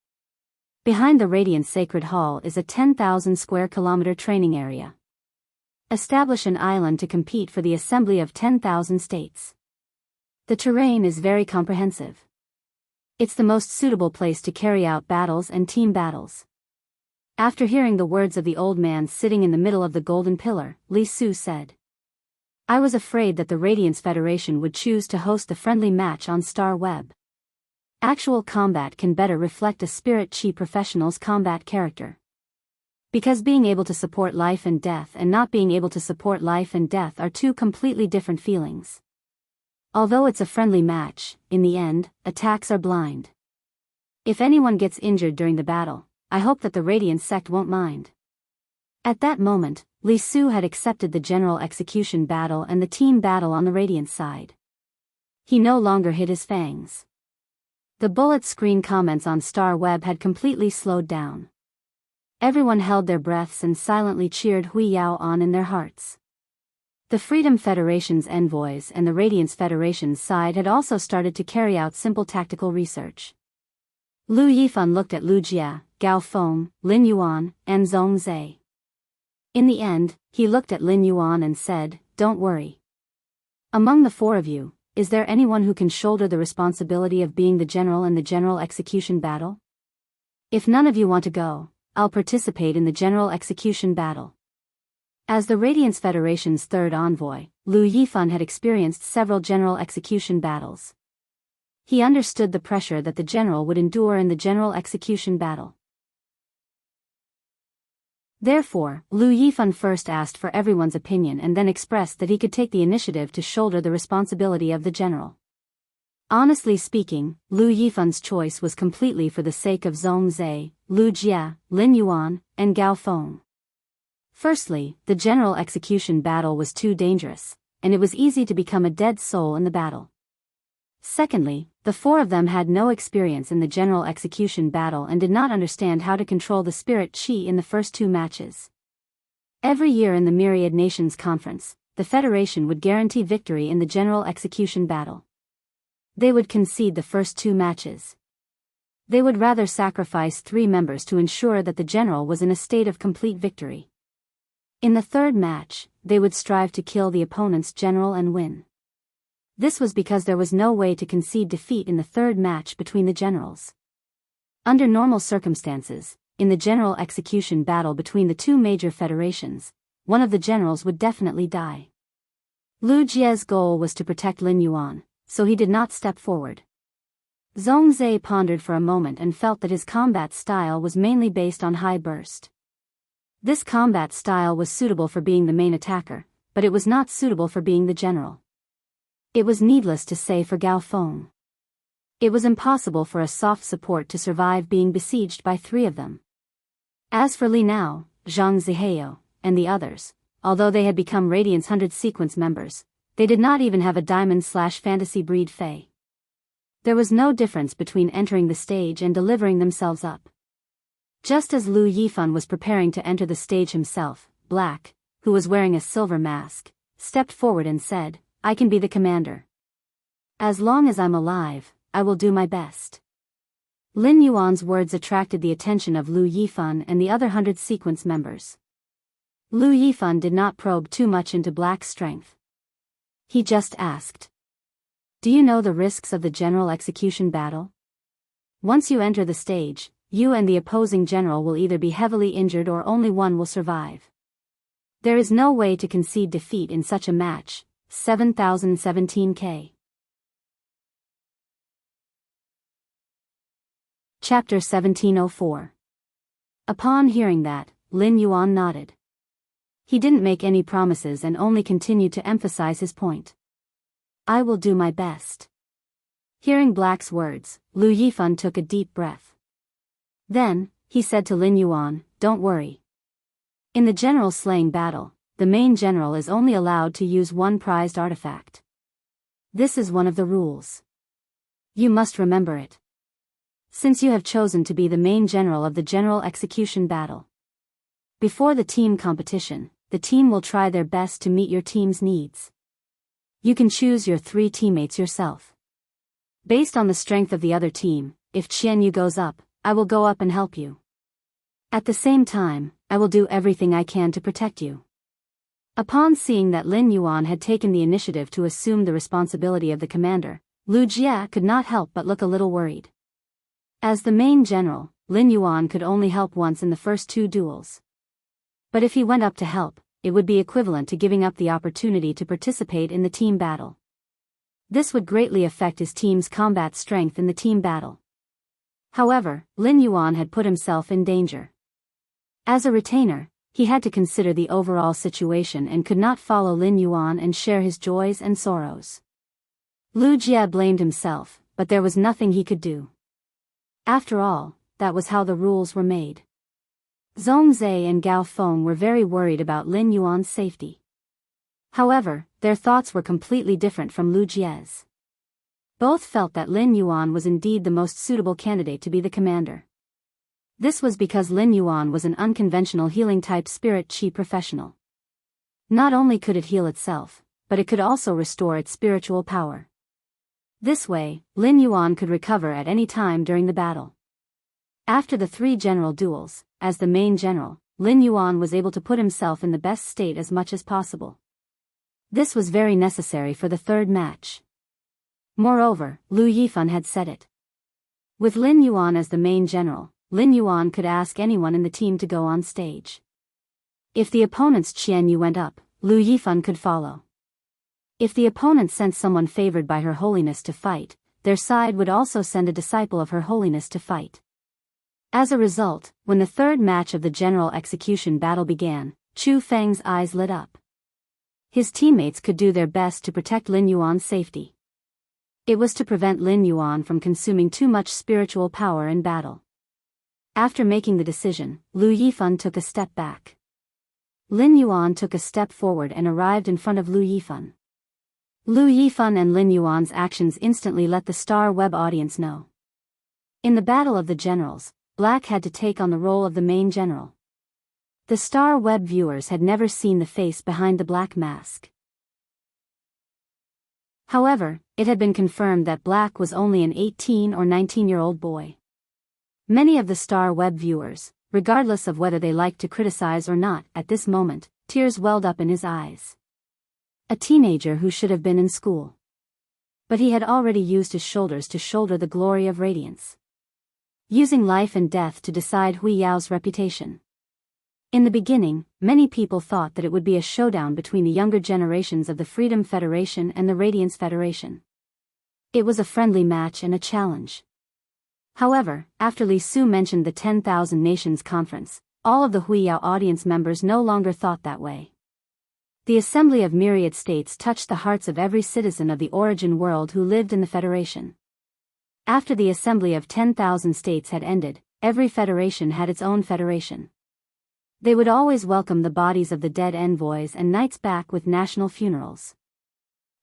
Behind the Radiant Sacred Hall is a 10,000 square kilometer training area. Establish an island to compete for the assembly of 10,000 states. The terrain is very comprehensive. It's the most suitable place to carry out battles and team battles. After hearing the words of the old man sitting in the middle of the golden pillar, Li Su said, I was afraid that the Radiance Federation would choose to host the friendly match on Star Web. Actual combat can better reflect a Spirit Chi professional's combat character. Because being able to support life and death and not being able to support life and death are 2 completely different feelings. Although it's a friendly match, in the end, attacks are blind. If anyone gets injured during the battle, I hope that the Radiance sect won't mind. At that moment, Li Su had accepted the general execution battle and the team battle on the Radiance side. He no longer hid his fangs. The bullet screen comments on Star Web had completely slowed down. Everyone held their breaths and silently cheered Biyao on in their hearts. The Freedom Federation's envoys and the Radiance Federation's side had also started to carry out simple tactical research. Lu Yifan looked at Lu Jia, Gao Feng, Lin Yuan, and Zhong Zhe. In the end, he looked at Lin Yuan and said, Don't worry. Among the 4 of you, is there anyone who can shoulder the responsibility of being the general in the general execution battle? If none of you want to go, I'll participate in the general execution battle. As the Radiance Federation's 3rd envoy, Lu Yifan had experienced several general execution battles. He understood the pressure that the general would endure in the general execution battle. Therefore, Lu Yifan first asked for everyone's opinion and then expressed that he could take the initiative to shoulder the responsibility of the general. Honestly speaking, Lu Yifan's choice was completely for the sake of Zhong Zhe, Lu Jia, Lin Yuan, and Gao Feng. Firstly, the general execution battle was too dangerous, and it was easy to become a dead soul in the battle. Secondly, the 4 of them had no experience in the general execution battle and did not understand how to control the Spirit Chi in the first 2 matches. Every year in the Myriad Nations Conference, the Federation would guarantee victory in the general execution battle. They would concede the first 2 matches. They would rather sacrifice 3 members to ensure that the general was in a state of complete victory. In the 3rd match, they would strive to kill the opponent's general and win. This was because there was no way to concede defeat in the 3rd match between the generals. Under normal circumstances, in the general execution battle between the 2 major federations, one of the generals would definitely die. Lu Jia's goal was to protect Lin Yuan, so he did not step forward. Zhong Zhe pondered for a moment and felt that his combat style was mainly based on high burst. This combat style was suitable for being the main attacker, but it was not suitable for being the general. It was needless to say for Gao Feng. It was impossible for a soft support to survive being besieged by 3 of them. As for Li Nao, Zhang Zihao, and the others, although they had become Radiance 100 sequence members, they did not even have a diamond/fantasy breed Fey. There was no difference between entering the stage and delivering themselves up. Just as Lu Yifan was preparing to enter the stage himself, Black, who was wearing a silver mask, stepped forward and said, I can be the commander. As long as I'm alive, I will do my best. Lin Yuan's words attracted the attention of Lu Yifan and the other 100 sequence members. Lu Yifan did not probe too much into Black's strength. He just asked, Do you know the risks of the general execution battle? Once you enter the stage, you and the opposing general will either be heavily injured or only one will survive. There is no way to concede defeat in such a match. 7017K. Chapter 1704. Upon hearing that, Lin Yuan nodded. He didn't make any promises and only continued to emphasize his point. I will do my best. Hearing Black's words, Lu Yifan took a deep breath. Then, he said to Lin Yuan, don't worry. In the general slaying battle, the main general is only allowed to use one prized artifact. This is one of the rules. You must remember it. Since you have chosen to be the main general of the general execution battle. Before the team competition, the team will try their best to meet your team's needs. You can choose your 3 teammates yourself. Based on the strength of the other team, if Qianyu goes up, I will go up and help you. At the same time, I will do everything I can to protect you. Upon seeing that Lin Yuan had taken the initiative to assume the responsibility of the commander, Lu Jia could not help but look a little worried. As the main general, Lin Yuan could only help once in the first 2 duels. But if he went up to help, it would be equivalent to giving up the opportunity to participate in the team battle. This would greatly affect his team's combat strength in the team battle. However, Lin Yuan had put himself in danger. As a retainer, he had to consider the overall situation and could not follow Lin Yuan and share his joys and sorrows. Lu Jia blamed himself, but there was nothing he could do. After all, that was how the rules were made. Zhongzhe and Gao Feng were very worried about Lin Yuan's safety. However, their thoughts were completely different from Lu Jia's. Both felt that Lin Yuan was indeed the most suitable candidate to be the commander. This was because Lin Yuan was an unconventional healing-type spirit qi professional. Not only could it heal itself, but it could also restore its spiritual power. This way, Lin Yuan could recover at any time during the battle. After the 3 general duels, as the main general, Lin Yuan was able to put himself in the best state as much as possible. This was very necessary for the 3rd match. Moreover, Lu Yifan had said it. With Lin Yuan as the main general, Lin Yuan could ask anyone in the team to go on stage. If the opponent's Qianyu went up, Lu Yifan could follow. If the opponent sent someone favored by Her Holiness to fight, their side would also send a disciple of Her Holiness to fight. As a result, when the 3rd match of the general execution battle began, Chu Feng's eyes lit up. His teammates could do their best to protect Lin Yuan's safety. It was to prevent Lin Yuan from consuming too much spiritual power in battle. After making the decision, Lu Yifan took a step back. Lin Yuan took a step forward and arrived in front of Lu Yifan. Lu Yifan and Lin Yuan's actions instantly let the Star Web audience know. In the Battle of the Generals, Black had to take on the role of the main general. The Star Web viewers had never seen the face behind the black mask. However, it had been confirmed that Black was only an 18 or 19-year-old boy. Many of the Star Web viewers, regardless of whether they liked to criticize or not, at this moment, tears welled up in his eyes. A teenager who should have been in school. But he had already used his shoulders to shoulder the glory of radiance. Using life and death to decide Hui Yao's reputation. In the beginning, many people thought that it would be a showdown between the younger generations of the Freedom Federation and the Radiance Federation. It was a friendly match and a challenge. However, after Li Su mentioned the 10,000 Nations Conference, all of the Hui Yao audience members no longer thought that way. The Assembly of Myriad States touched the hearts of every citizen of the origin world who lived in the Federation. After the Assembly of 10,000 States had ended, every federation had its own federation. They would always welcome the bodies of the dead envoys and knights back with national funerals.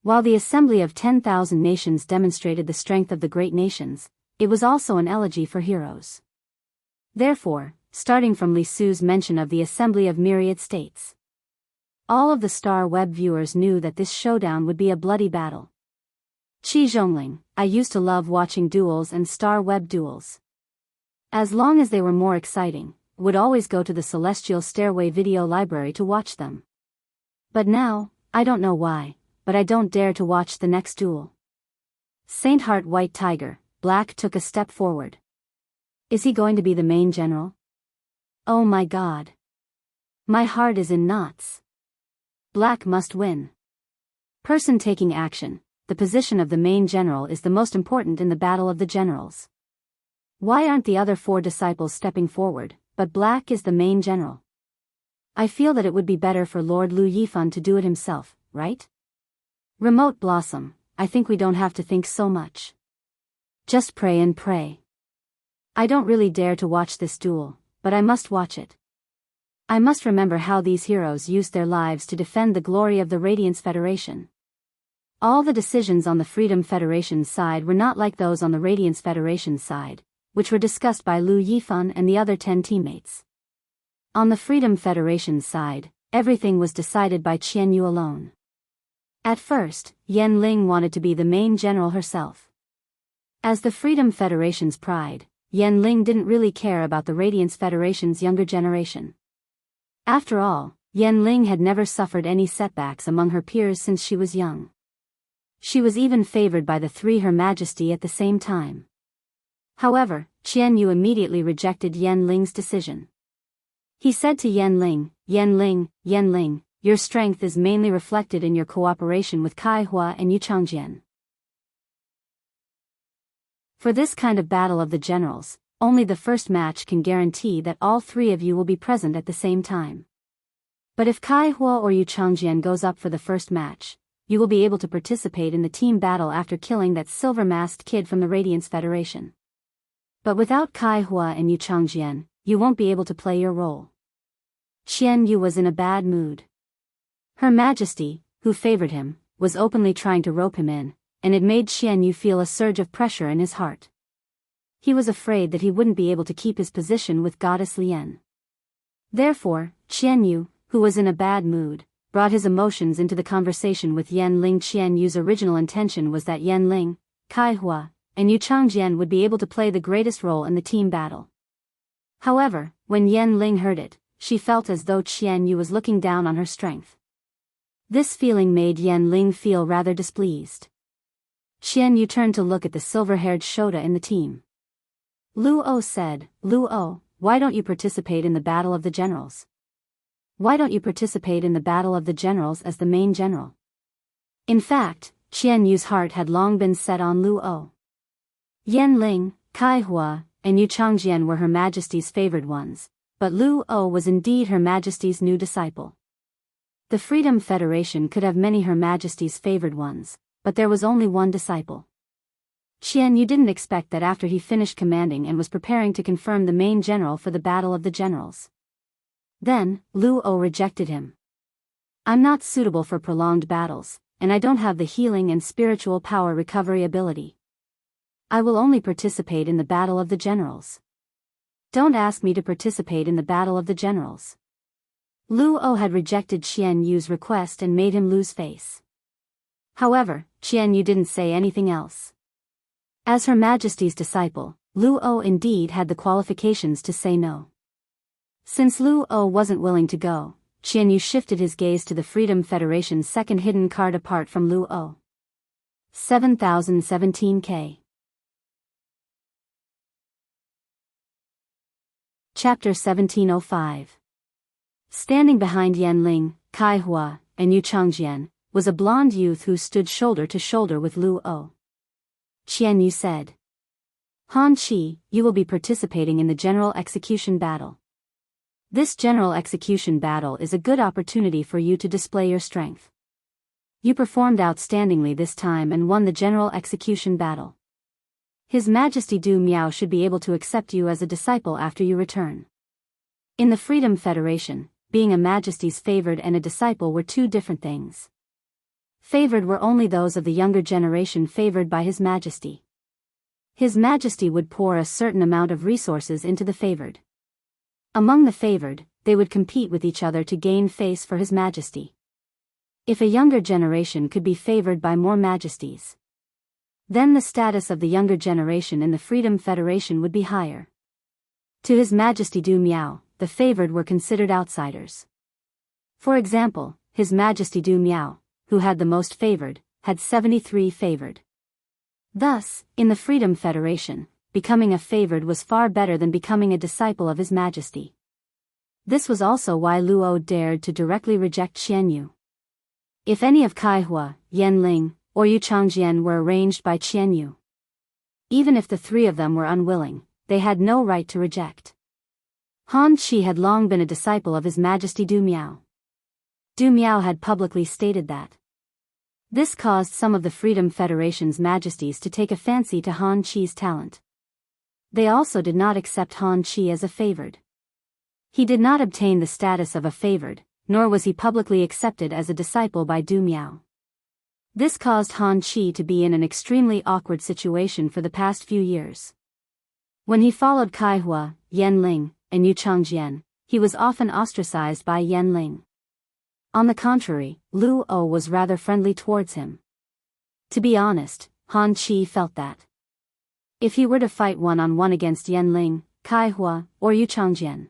While the Assembly of 10,000 Nations demonstrated the strength of the great nations, it was also an elegy for heroes. Therefore, starting from Li Su's mention of the Assembly of Myriad States, all of the Star Web viewers knew that this showdown would be a bloody battle. Qi Zhongling, I used to love watching duels and Star Web duels. As long as they were more exciting, would always go to the Celestial Stairway video library to watch them. But now, I don't know why, but I don't dare to watch the next duel. Saint Heart White Tiger, Black took a step forward. Is he going to be the main general? Oh my God. My heart is in knots. Black must win. Person taking action. The position of the main general is the most important in the Battle of the Generals. Why aren't the other 4 disciples stepping forward, but Black is the main general? I feel that it would be better for Lord Lu Yifan to do it himself, right? Remote Blossom, I think we don't have to think so much. Just pray and pray. I don't really dare to watch this duel, but I must watch it. I must remember how these heroes used their lives to defend the glory of the Radiance Federation. All the decisions on the Freedom Federation's side were not like those on the Radiance Federation's side, which were discussed by Lu Yifan and the other 10 teammates. On the Freedom Federation's side, everything was decided by Qianyu alone. At first, Yan Ling wanted to be the main general herself. As the Freedom Federation's pride, Yan Ling didn't really care about the Radiance Federation's younger generation. After all, Yan Ling had never suffered any setbacks among her peers since she was young. She was even favored by the three Her Majesty at the same time. However, Qianyu immediately rejected Yan Ling's decision. He said to Yan Ling, Yan Ling, your strength is mainly reflected in your cooperation with Kai Hua and Yu Changjian. For this kind of battle of the generals, only the first match can guarantee that all three of you will be present at the same time. But if Kai Hua or Yu Changjian goes up for the first match, you will be able to participate in the team battle after killing that silver-masked kid from the Radiance Federation. But without Kai Hua and Yu Changjian, you won't be able to play your role. Qianyu was in a bad mood. Her Majesty, who favored him, was openly trying to rope him in, and it made Qianyu feel a surge of pressure in his heart. He was afraid that he wouldn't be able to keep his position with Goddess Lian. Therefore, Qianyu, who was in a bad mood, brought his emotions into the conversation with Yan Ling. Qianyu's original intention was that Yan Ling, Kai Hua, and Yu Changjian would be able to play the greatest role in the team battle. However, when Yan Ling heard it, she felt as though Qianyu was looking down on her strength. This feeling made Yan Ling feel rather displeased. Qianyu turned to look at the silver-haired Shota in the team. Lu O said, Lu O, why don't you participate in the Battle of the Generals? Why don't you participate in the Battle of the Generals as the main general? In fact, Qianyu's heart had long been set on Lu O. Yan Ling, Kai Hua, and Yu Changjian were Her Majesty's favored ones, but Lu O was indeed Her Majesty's new disciple. The Freedom Federation could have many Her Majesty's favored ones, but there was only one disciple. Qianyu didn't expect that after he finished commanding and was preparing to confirm the main general for the Battle of the Generals. Then, Lu O rejected him. I'm not suitable for prolonged battles, and I don't have the healing and spiritual power recovery ability. I will only participate in the Battle of the Generals. Don't ask me to participate in the Battle of the Generals. Lu O had rejected Qianyu's request and made him lose face. However, Qianyu didn't say anything else. As Her Majesty's disciple, Lu O indeed had the qualifications to say no. Since Lu O wasn't willing to go, Qianyu shifted his gaze to the Freedom Federation's second hidden card apart from Lu O. 7017K. Chapter 1705. Standing behind Yan Ling, Kai Hua, and Yu Changjian, was a blonde youth who stood shoulder to shoulder with Lu O. Qianyu said, Han Qi, you will be participating in the General Execution Battle. This General Execution Battle is a good opportunity for you to display your strength. You performed outstandingly this time and won the General Execution Battle. His Majesty Du Miao should be able to accept you as a disciple after you return. In the Freedom Federation, being a Majesty's favored and a disciple were two different things. Favored were only those of the younger generation favored by His Majesty. His Majesty would pour a certain amount of resources into the favored. Among the favored, they would compete with each other to gain face for His Majesty. If a younger generation could be favored by more majesties, then the status of the younger generation in the Freedom Federation would be higher. To His Majesty Du Miao, the favored were considered outsiders. For example, His Majesty Du Miao, who had the most favored, had 73 favored. Thus, in the Freedom Federation, becoming a favored was far better than becoming a disciple of His Majesty. This was also why Lu O dared to directly reject Qianyu. If any of Kai Hua, Yan Ling, or Yu Changjian were arranged by Qianyu, even if the three of them were unwilling, they had no right to reject. Han Qi had long been a disciple of His Majesty Du Miao. Du Miao had publicly stated that. This caused some of the Freedom Federation's majesties to take a fancy to Han Qi's talent. They also did not accept Han Qi as a favored. He did not obtain the status of a favored, nor was he publicly accepted as a disciple by Du Miao. This caused Han Qi to be in an extremely awkward situation for the past few years. When he followed Kai Hua, Yan Ling, and Yu Changjian, he was often ostracized by Yan Ling. On the contrary, Lu O was rather friendly towards him. To be honest, Han Qi felt that if he were to fight one-on-one against Yan Ling, Kai Hua, or Yu Changjian,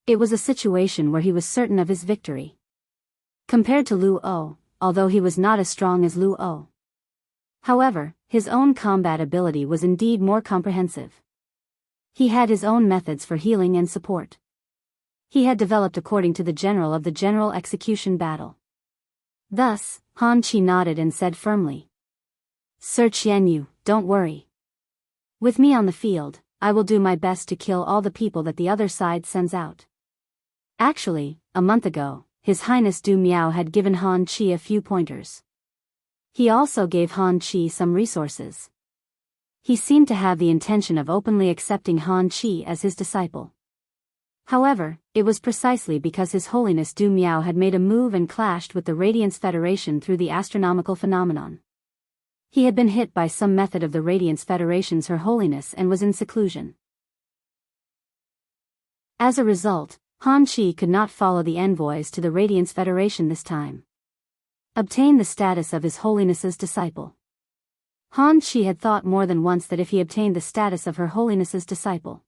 it was a situation where he was certain of his victory. Compared to Lu O, although he was not as strong as Lu O. However, his own combat ability was indeed more comprehensive. He had his own methods for healing and support. He had developed according to the general of the general execution battle. Thus, Han Qi nodded and said firmly, "Sir Qianyu, don't worry. With me on the field, I will do my best to kill all the people that the other side sends out." Actually, a month ago, His Highness Du Miao had given Han Qi a few pointers. He also gave Han Qi some resources. He seemed to have the intention of openly accepting Han Qi as his disciple. However, it was precisely because His Holiness Du Miao had made a move and clashed with the Radiance Federation through the astronomical phenomenon. He had been hit by some method of the Radiance Federation's Her Holiness and was in seclusion. As a result, Han Qi could not follow the envoys to the Radiance Federation this time. Obtain the status of His Holiness's disciple. Han Qi had thought more than once that if he obtained the status of Her Holiness's disciple,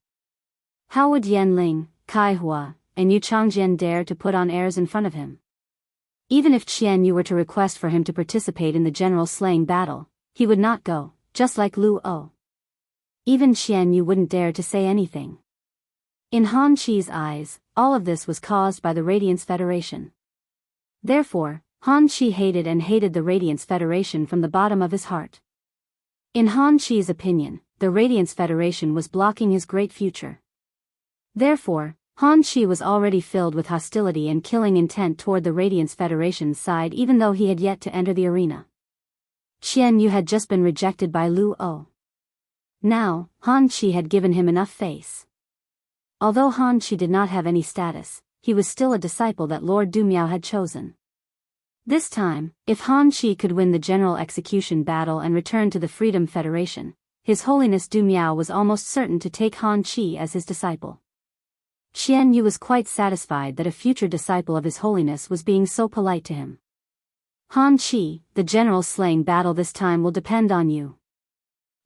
how would Yan Ling, Kai Hua, and Yu Changjian dare to put on airs in front of him? Even if Qian Yu were to request for him to participate in the general slaying battle, he would not go, just like Lu O. Even Qian Yu wouldn't dare to say anything. In Han Qi's eyes, all of this was caused by the Radiance Federation. Therefore, Han Qi hated the Radiance Federation from the bottom of his heart. In Han Qi's opinion, the Radiance Federation was blocking his great future. Therefore, Han Qi was already filled with hostility and killing intent toward the Radiance Federation's side even though he had yet to enter the arena. Qian Yu had just been rejected by Lu O. Now, Han Qi had given him enough face. Although Han Qi did not have any status, he was still a disciple that Lord Du Miao had chosen. This time, if Han Qi could win the general execution battle and return to the Freedom Federation, His Holiness Du Miao was almost certain to take Han Qi as his disciple. Qian Yu was quite satisfied that a future disciple of His Holiness was being so polite to him. Han Qi, the general slaying battle this time will depend on you.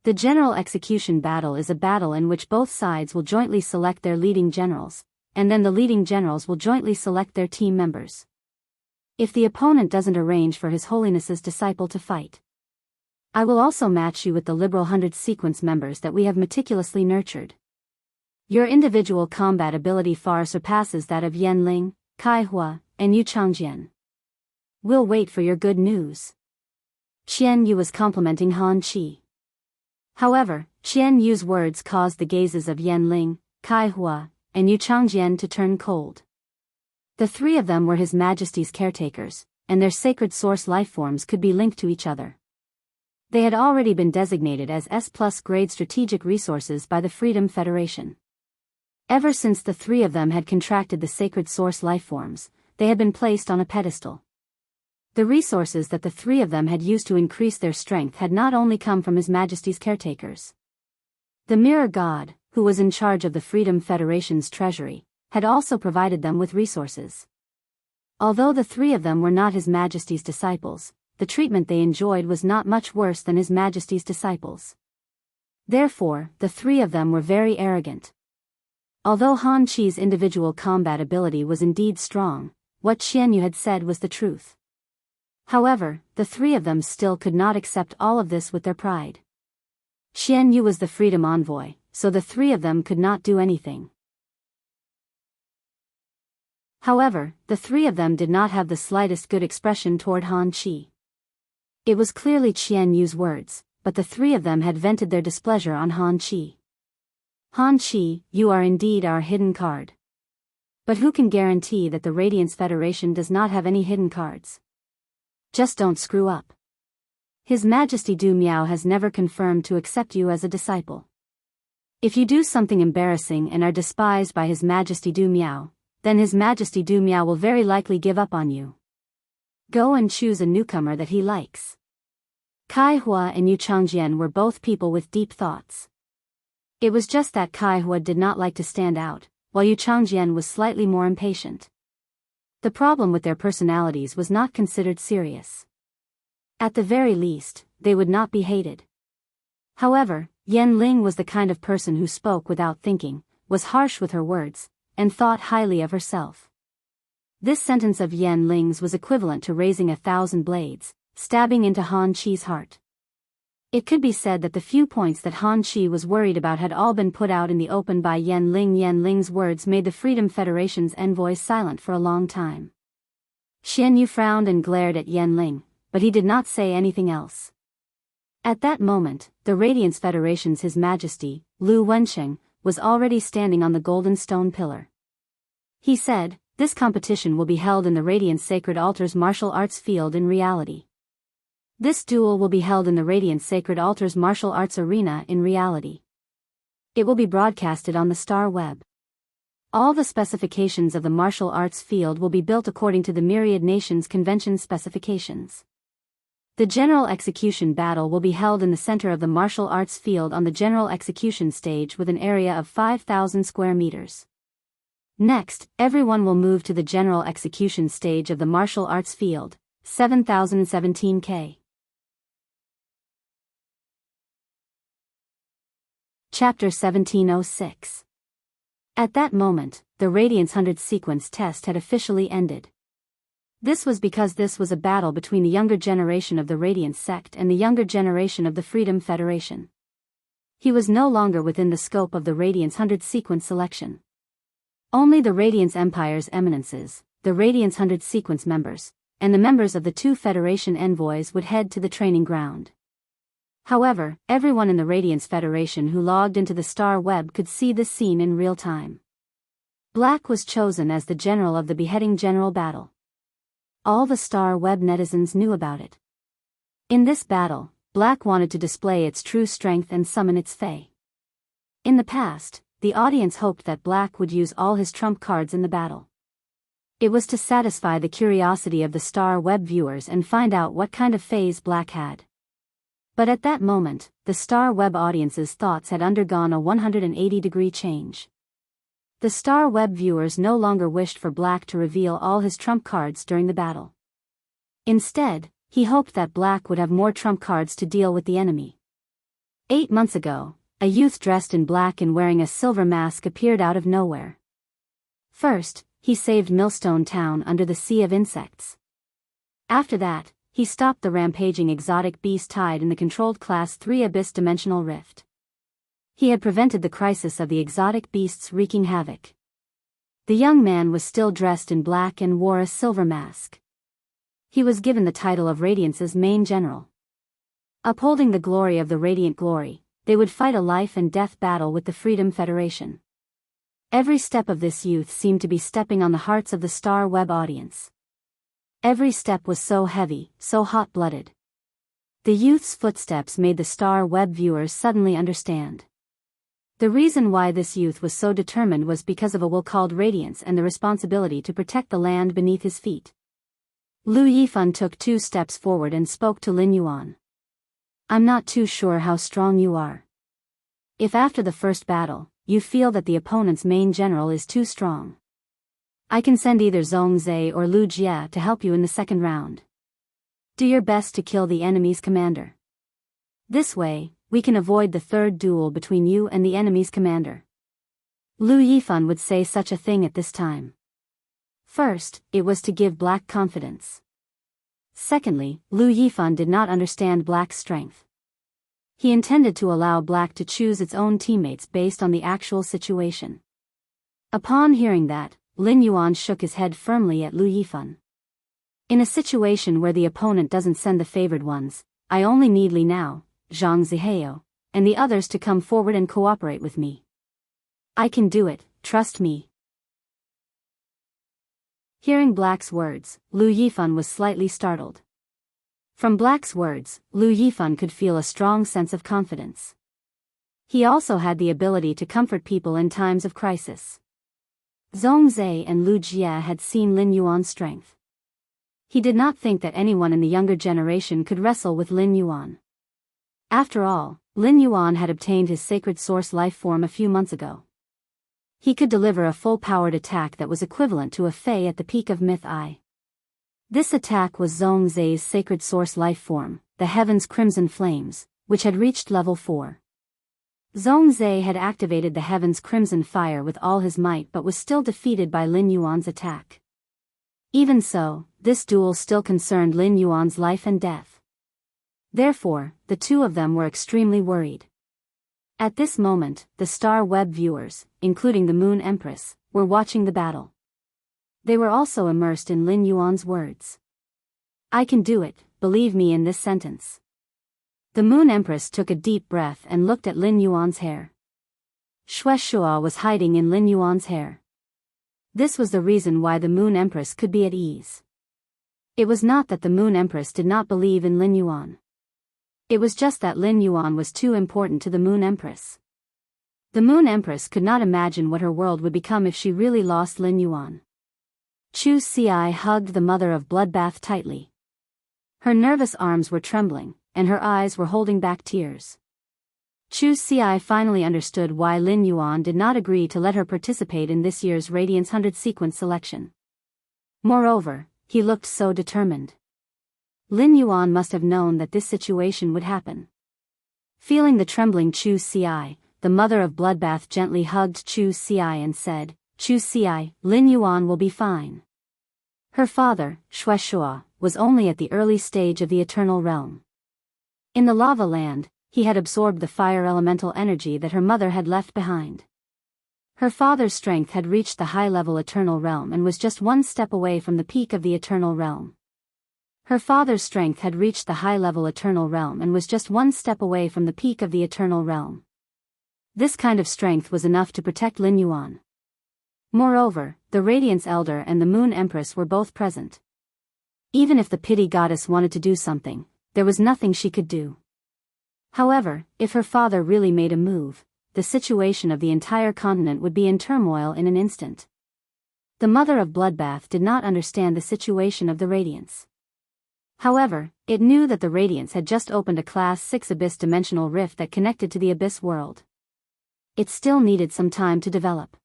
The general execution battle is a battle in which both sides will jointly select their leading generals, and then the leading generals will jointly select their team members. If the opponent doesn't arrange for His Holiness's disciple to fight, I will also match you with the liberal 100 sequence members that we have meticulously nurtured. Your individual combat ability far surpasses that of Yan Ling, Kai Hua, and Yu Changjian. We'll wait for your good news. Qian Yu was complimenting Han Qi. However, Qian Yu's words caused the gazes of Yan Ling, Kai Hua, and Yu Changjian to turn cold. The three of them were His Majesty's caretakers, and their sacred source lifeforms could be linked to each other. They had already been designated as S+ grade strategic resources by the Freedom Federation. Ever since the three of them had contracted the sacred source lifeforms, they had been placed on a pedestal. The resources that the three of them had used to increase their strength had not only come from His Majesty's caretakers. The Mirror God, who was in charge of the Freedom Federation's treasury, had also provided them with resources. Although the three of them were not His Majesty's disciples, the treatment they enjoyed was not much worse than His Majesty's disciples. Therefore, the three of them were very arrogant. Although Han Qi's individual combat ability was indeed strong, what Qian Yu had said was the truth. However, the three of them still could not accept all of this with their pride. Qian Yu was the freedom envoy, so the three of them could not do anything. However, the three of them did not have the slightest good expression toward Han Qi. It was clearly Qian Yu's words, but the three of them had vented their displeasure on Han Qi. Han Qi, you are indeed our hidden card. But who can guarantee that the Radiance Federation does not have any hidden cards? Just don't screw up. His Majesty Du Miao has never confirmed to accept you as a disciple. If you do something embarrassing and are despised by His Majesty Du Miao, then His Majesty Du Miao will very likely give up on you. Go and choose a newcomer that he likes. Kai Hua and Yu Changjian were both people with deep thoughts. It was just that Kai Hua did not like to stand out, while Yu Changjian was slightly more impatient. The problem with their personalities was not considered serious. At the very least, they would not be hated. However, Yan Ling was the kind of person who spoke without thinking, was harsh with her words, and thought highly of herself. This sentence of Yan Ling's was equivalent to raising 1,000 blades, stabbing into Han Qi's heart. It could be said that the few points that Han Qi was worried about had all been put out in the open by Yan Ling. Yan Ling's words made the Freedom Federation's envoys silent for a long time. Xian Yu frowned and glared at Yan Ling, but he did not say anything else. At that moment, the Radiance Federation's His Majesty, Lu Wensheng, was already standing on the golden stone pillar. He said, "This competition will be held in the Radiance Sacred Altars martial arts field in reality. This duel will be held in the Radiance Sacred Altars martial arts arena in reality. It will be broadcasted on the Star Web. All the specifications of the martial arts field will be built according to the Myriad Nations Convention specifications. The general execution battle will be held in the center of the martial arts field on the general execution stage with an area of 5,000 square meters. Next, everyone will move to the general execution stage of the martial arts field, 7,017 K. Chapter 1706. At that moment, the Radiance 100 sequence test had officially ended. This was because this was a battle between the younger generation of the Radiance sect and the younger generation of the Freedom Federation. He was no longer within the scope of the Radiance 100 sequence selection. Only the Radiance Empire's eminences, the Radiance 100 sequence members, and the members of the two Federation envoys would head to the training ground. However, everyone in the Radiance Federation who logged into the Star Web could see this scene in real time. Black was chosen as the general of the beheading general battle. All the Star Web netizens knew about it. In this battle, Black wanted to display its true strength and summon its Fae. In the past, the audience hoped that Black would use all his trump cards in the battle. It was to satisfy the curiosity of the Star Web viewers and find out what kind of Faes Black had. But at that moment, the Star Web audience's thoughts had undergone a 180-degree change. The Star Web viewers no longer wished for Black to reveal all his trump cards during the battle. Instead, he hoped that Black would have more trump cards to deal with the enemy. 8 months ago, a youth dressed in black and wearing a silver mask appeared out of nowhere. First, he saved Millstone Town under the Sea of Insects. After that, he stopped the rampaging exotic beast tied in the controlled Class 3 Abyss Dimensional Rift. He had prevented the crisis of the exotic beasts wreaking havoc. The young man was still dressed in black and wore a silver mask. He was given the title of Radiance's main general. Upholding the glory of the Radiant Glory, they would fight a life and death battle with the Freedom Federation. Every step of this youth seemed to be stepping on the hearts of the Star Web audience. Every step was so heavy, so hot-blooded. The youth's footsteps made the Star Web viewers suddenly understand. The reason why this youth was so determined was because of a will called Radiance and the responsibility to protect the land beneath his feet. Lu Yifan took 2 steps forward and spoke to Lin Yuan. "I'm not too sure how strong you are. If after the first battle, you feel that the opponent's main general is too strong, I can send either Zhongzhe or Lu Jie to help you in the second round. Do your best to kill the enemy's commander. This way, we can avoid the third duel between you and the enemy's commander." Lu Yifan would say such a thing at this time. First, it was to give Black confidence. Secondly, Lu Yifan did not understand Black's strength. He intended to allow Black to choose its own teammates based on the actual situation. Upon hearing that, Lin Yuan shook his head firmly at Lu Yifan. "In a situation where the opponent doesn't send the favored ones, I only need Li Nao, Zhang Zihao, and the others to come forward and cooperate with me. I can do it, trust me. Hearing Black's words, Lu Yifan was slightly startled. From Black's words, Lu Yifan could feel a strong sense of confidence. He also had the ability to comfort people in times of crisis. Zhongzhe and Lu Jie had seen Lin Yuan's strength. He did not think that anyone in the younger generation could wrestle with Lin Yuan. After all, Lin Yuan had obtained his sacred source life form a few months ago. He could deliver a full-powered attack that was equivalent to a Fei at the peak of Myth I. This attack was Zhongzhe's sacred source life form, the Heaven's Crimson Flames, which had reached level 4. Zhongzhe had activated the Heaven's Crimson Fire with all his might but was still defeated by Lin Yuan's attack. Even so, this duel still concerned Lin Yuan's life and death. Therefore, the two of them were extremely worried. At this moment, the Star Web viewers, including the Moon Empress, were watching the battle. They were also immersed in Lin Yuan's words. I can do it, believe me in this sentence. The Moon Empress took a deep breath and looked at Lin Yuan's hair. Shueshua was hiding in Lin Yuan's hair. This was the reason why the Moon Empress could be at ease. It was not that the Moon Empress did not believe in Lin Yuan. It was just that Lin Yuan was too important to the Moon Empress. The Moon Empress could not imagine what her world would become if she really lost Lin Yuan. Chu Xi hugged the mother of Bloodbath tightly. Her nervous arms were trembling, and her eyes were holding back tears. Chu Xi finally understood why Lin Yuan did not agree to let her participate in this year's Radiance 100 sequence selection. Moreover, he looked so determined. Lin Yuan must have known that this situation would happen. Feeling the trembling Chu Xi, the mother of Bloodbath gently hugged Chu Xi and said, Chu Xi, Lin Yuan will be fine. Her father, Shueshua, was only at the early stage of the Eternal Realm. In the Lava Land, he had absorbed the fire elemental energy that her mother had left behind. Her father's strength had reached the high-level Eternal Realm and was just one step away from the peak of the Eternal Realm. Her father's strength had reached the high-level Eternal Realm and was just one step away from the peak of the Eternal Realm. This kind of strength was enough to protect Lin Yuan. Moreover, the Radiance Elder and the Moon Empress were both present. Even if the Pity Goddess wanted to do something, there was nothing she could do. However, if her father really made a move, the situation of the entire continent would be in turmoil in an instant. The mother of Bloodbath did not understand the situation of the Radiance. However, it knew that the Radiance had just opened a Class 6 Abyss dimensional rift that connected to the Abyss world. It still needed some time to develop.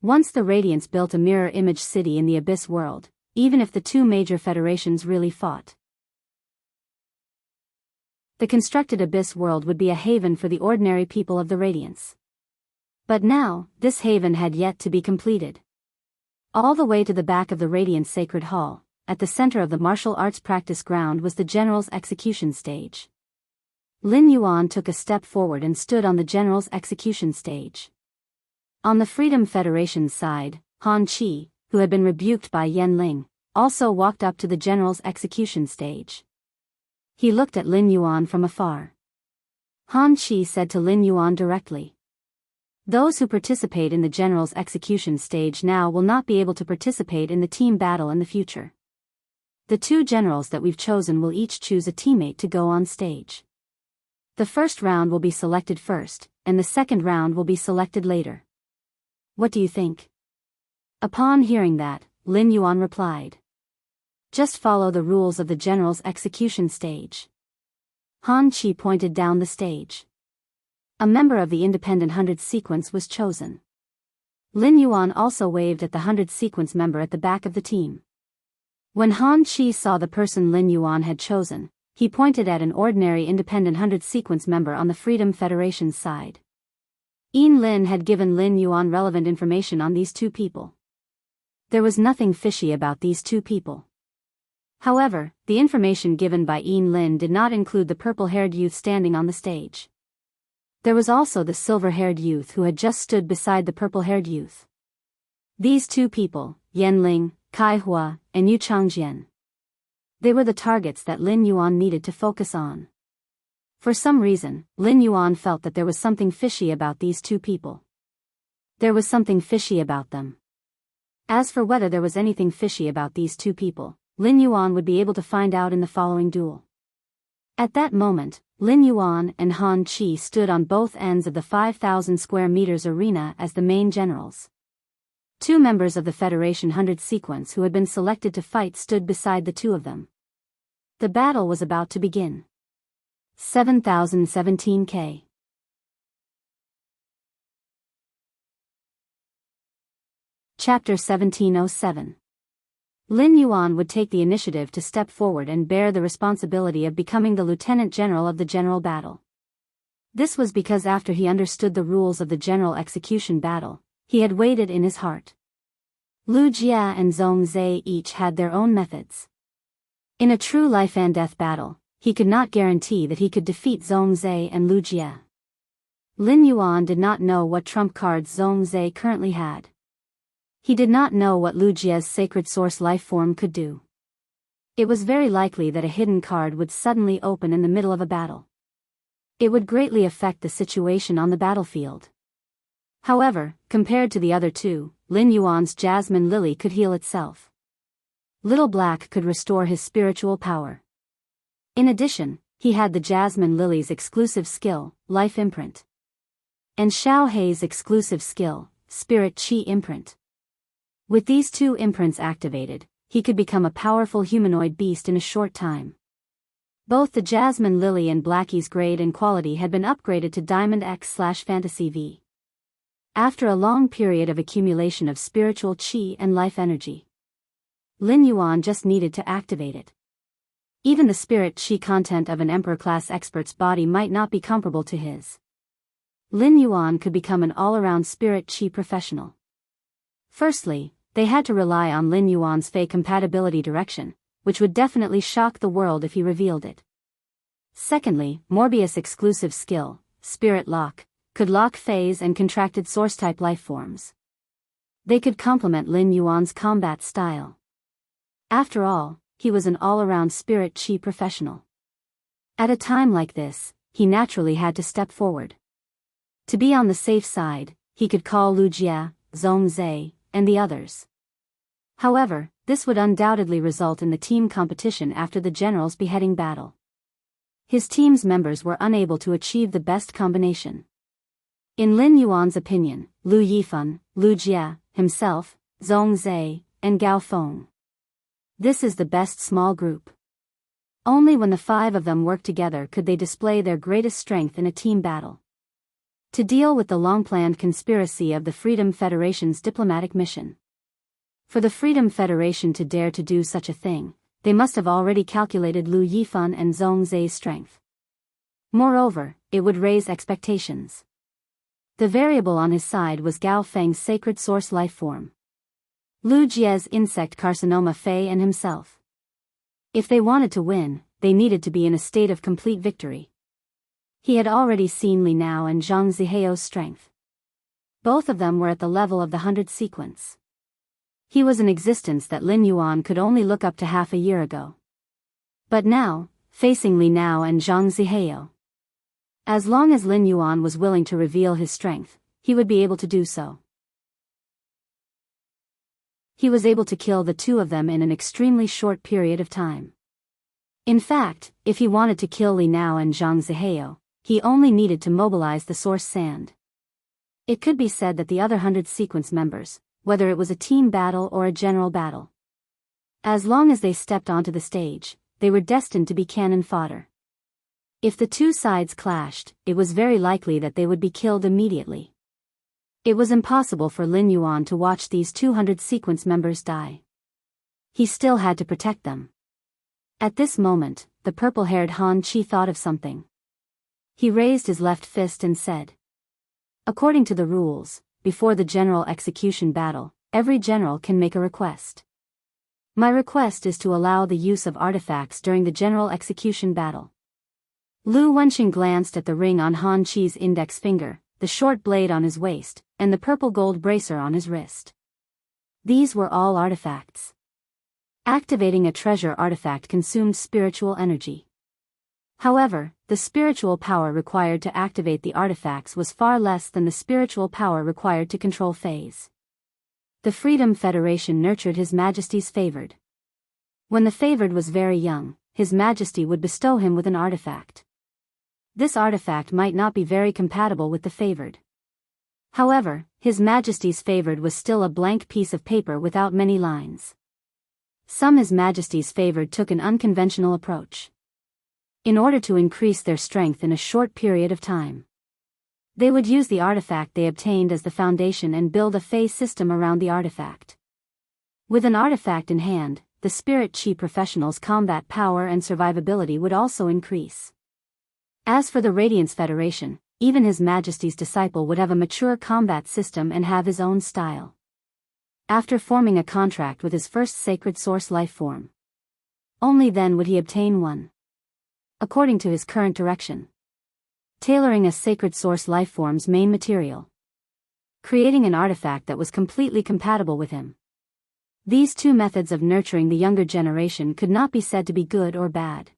Once the Radiance built a mirror image city in the Abyss world, even if the two major federations really fought, the constructed Abyss world would be a haven for the ordinary people of the Radiance. But now, this haven had yet to be completed. All the way to the back of the Radiance Sacred Hall, at the center of the martial arts practice ground was the general's execution stage. Lin Yuan took a step forward and stood on the general's execution stage. On the Freedom Federation's side, Han Qi, who had been rebuked by Yan Ling, also walked up to the general's execution stage. He looked at Lin Yuan from afar. Han Qi said to Lin Yuan directly, "Those who participate in the general's execution stage now will not be able to participate in the team battle in the future. The two generals that we've chosen will each choose a teammate to go on stage. The first round will be selected first, and the second round will be selected later. What do you think?" Upon hearing that, Lin Yuan replied, "Just follow the rules of the general's execution stage." Han Qi pointed down the stage. A member of the Independent 100 sequence was chosen. Lin Yuan also waved at the 100 sequence member at the back of the team. When Han Qi saw the person Lin Yuan had chosen, he pointed at an ordinary Independent 100 sequence member on the Freedom Federation's side. Yin Lin had given Lin Yuan relevant information on these two people. There was nothing fishy about these two people. However, the information given by Yin Lin did not include the purple-haired youth standing on the stage. There was also the silver-haired youth who had just stood beside the purple-haired youth. These two people, Yan Ling, Kai Hua, and Yu Changjian. They were the targets that Lin Yuan needed to focus on. For some reason, Lin Yuan felt that there was something fishy about these two people. There was something fishy about them. As for whether there was anything fishy about these two people, Lin Yuan would be able to find out in the following duel. At that moment, Lin Yuan and Han Qi stood on both ends of the 5,000 square meters arena as the main generals. Two members of the Federation 100 sequence who had been selected to fight stood beside the two of them. The battle was about to begin. 7017K. Chapter 1707. Lin Yuan would take the initiative to step forward and bear the responsibility of becoming the lieutenant general of the general battle. This was because after he understood the rules of the general execution battle, he had weighed it in his heart. Lu Jia and Zhong Zhe each had their own methods. In a true life-and-death battle, he could not guarantee that he could defeat Zhong Zhe and Lu Jia. Lin Yuan did not know what trump cards Zhong Zhe currently had. He did not know what Lu Jia's sacred source life form could do. It was very likely that a hidden card would suddenly open in the middle of a battle. It would greatly affect the situation on the battlefield. However, compared to the other two, Lin Yuan's Jasmine Lily could heal itself. Little Black could restore his spiritual power. In addition, he had the Jasmine Lily's exclusive skill, Life Imprint. And Xiao Hei's exclusive skill, Spirit Qi Imprint. With these two imprints activated, he could become a powerful humanoid beast in a short time. Both the Jasmine Lily and Blackie's grade and quality had been upgraded to Diamond X/Fantasy V. After a long period of accumulation of spiritual qi and life energy, Lin Yuan just needed to activate it. Even the spirit qi content of an Emperor-class expert's body might not be comparable to his. Lin Yuan could become an all-around spirit qi professional. Firstly, they had to rely on Lin Yuan's Fey compatibility direction, which would definitely shock the world if he revealed it. Secondly, Morbius' exclusive skill, Spirit Lock, could lock Feys and contracted source-type life forms. They could complement Lin Yuan's combat style. After all, he was an all-around spirit qi professional. At a time like this, he naturally had to step forward. To be on the safe side, he could call Lu Jia, Zhong Zhe, and the others. However, this would undoubtedly result in the team competition after the general's beheading battle. His team's members were unable to achieve the best combination. In Lin Yuan's opinion, Lu Yifan, Lu Jia, himself, Zhong Zhe, and Gao Feng. This is the best small group. Only when the five of them work together could they display their greatest strength in a team battle. To deal with the long-planned conspiracy of the Freedom Federation's diplomatic mission. For the Freedom Federation to dare to do such a thing, they must have already calculated Lu Yifan and Zhong Zhe's strength. Moreover, it would raise expectations. The variable on his side was Gao Feng's sacred source life form, Lu Jia's insect carcinoma Fei, and himself. If they wanted to win, they needed to be in a state of complete victory. He had already seen Li Nao and Zhang Ziheo's strength. Both of them were at the level of the 100 sequence. He was an existence that Lin Yuan could only look up to half a year ago. But now, facing Li Nao and Zhang Ziheo. As long as Lin Yuan was willing to reveal his strength, he would be able to do so. He was able to kill the two of them in an extremely short period of time. In fact, if he wanted to kill Li Nao and Zhang Ziheo, he only needed to mobilize the source sand. It could be said that the other 100 sequence members, whether it was a team battle or a general battle, as long as they stepped onto the stage, they were destined to be cannon fodder. If the two sides clashed, it was very likely that they would be killed immediately. It was impossible for Lin Yuan to watch these 200 sequence members die. He still had to protect them. At this moment, the purple-haired Han Qi thought of something. He raised his left fist and said, "According to the rules, before the general execution battle, every general can make a request. My request is to allow the use of artifacts during the general execution battle." Lu Wenxing glanced at the ring on Han Qi's index finger, the short blade on his waist, and the purple gold bracer on his wrist. These were all artifacts. Activating a treasure artifact consumed spiritual energy. However, the spiritual power required to activate the artifacts was far less than the spiritual power required to control phase. The Freedom Federation nurtured His Majesty's favored. When the favored was very young, His Majesty would bestow him with an artifact. This artifact might not be very compatible with the favored. However, His Majesty's favored was still a blank piece of paper without many lines. Some His Majesty's favored took an unconventional approach. In order to increase their strength in a short period of time, they would use the artifact they obtained as the foundation and build a phase system around the artifact. With an artifact in hand, the Spirit Chi professionals' combat power and survivability would also increase. As for the Radiance Federation, even His Majesty's disciple would have a mature combat system and have his own style. After forming a contract with his first sacred source life form, only then would he obtain one. According to his current direction, tailoring a sacred source life form's main material, creating an artifact that was completely compatible with him. These two methods of nurturing the younger generation could not be said to be good or bad.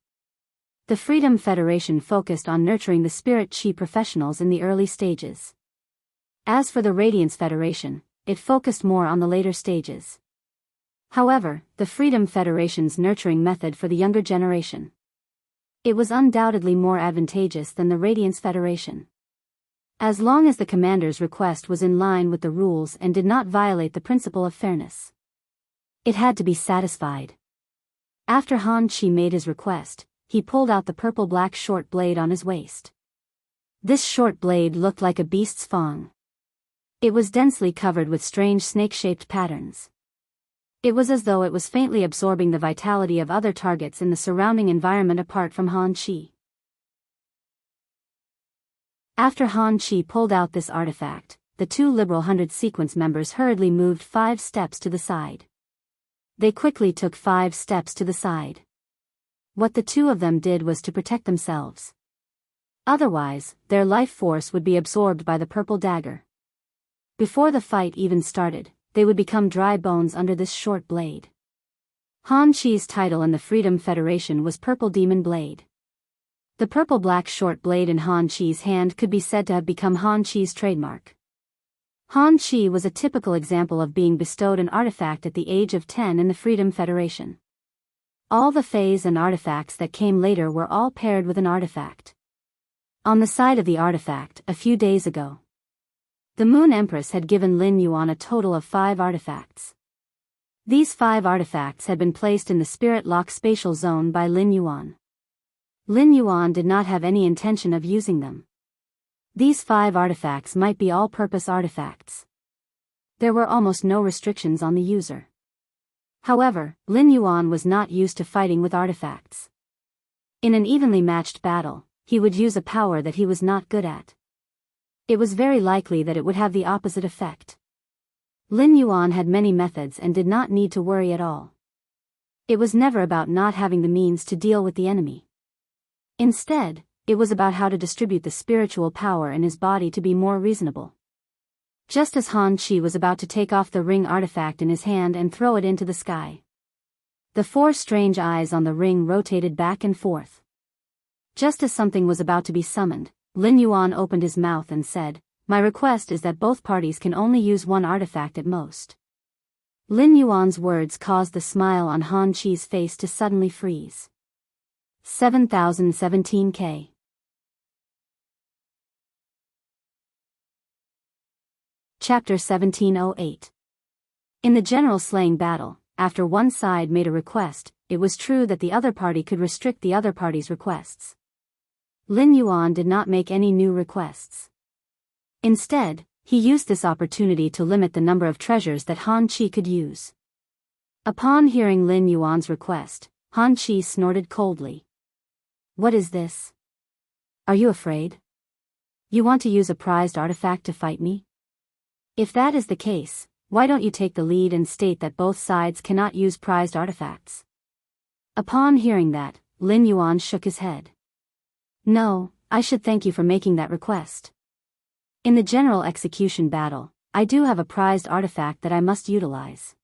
The Freedom Federation focused on nurturing the Spirit Chi professionals in the early stages. As for the Radiance Federation, it focused more on the later stages. However, the Freedom Federation's nurturing method for the younger generation, it was undoubtedly more advantageous than the Radiance Federation. As long as the commander's request was in line with the rules and did not violate the principle of fairness, it had to be satisfied. After Han Chi made his request, he pulled out the purple-black short blade on his waist. This short blade looked like a beast's fang. It was densely covered with strange snake-shaped patterns. It was as though it was faintly absorbing the vitality of other targets in the surrounding environment apart from Han Chi. After Han Chi pulled out this artifact, the two Liberal 100 sequence members hurriedly moved 5 steps to the side. They quickly took 5 steps to the side. What the two of them did was to protect themselves. Otherwise, their life force would be absorbed by the purple dagger. Before the fight even started, they would become dry bones under this short blade. Han Chi's title in the Freedom Federation was Purple Demon Blade. The purple-black short blade in Han Chi's hand could be said to have become Han Chi's trademark. Han Chi was a typical example of being bestowed an artifact at the age of 10 in the Freedom Federation. All the phase and artifacts that came later were all paired with an artifact. On the side of the artifact, a few days ago, the Moon Empress had given Lin Yuan a total of 5 artifacts. These 5 artifacts had been placed in the Spirit Lock spatial zone by Lin Yuan. Lin Yuan did not have any intention of using them. These 5 artifacts might be all-purpose artifacts. There were almost no restrictions on the user. However, Lin Yuan was not used to fighting with artifacts. In an evenly matched battle, he would use a power that he was not good at. It was very likely that it would have the opposite effect. Lin Yuan had many methods and did not need to worry at all. It was never about not having the means to deal with the enemy. Instead, it was about how to distribute the spiritual power in his body to be more reasonable. Just as Han Chi was about to take off the ring artifact in his hand and throw it into the sky, the 4 strange eyes on the ring rotated back and forth. Just as something was about to be summoned, Lin Yuan opened his mouth and said, "My request is that both parties can only use 1 artifact at most." Lin Yuan's words caused the smile on Han Chi's face to suddenly freeze. 7017K. Chapter 1708. In the general slaying battle, after one side made a request, it was true that the other party could restrict the other party's requests. Lin Yuan did not make any new requests. Instead, he used this opportunity to limit the number of treasures that Han Chi could use. Upon hearing Lin Yuan's request, Han Chi snorted coldly. "What is this? Are you afraid? You want to use a prized artifact to fight me? If that is the case, why don't you take the lead and state that both sides cannot use prized artifacts?" Upon hearing that, Lin Yuan shook his head. "No, I should thank you for making that request. In the general execution battle, I do have a prized artifact that I must utilize."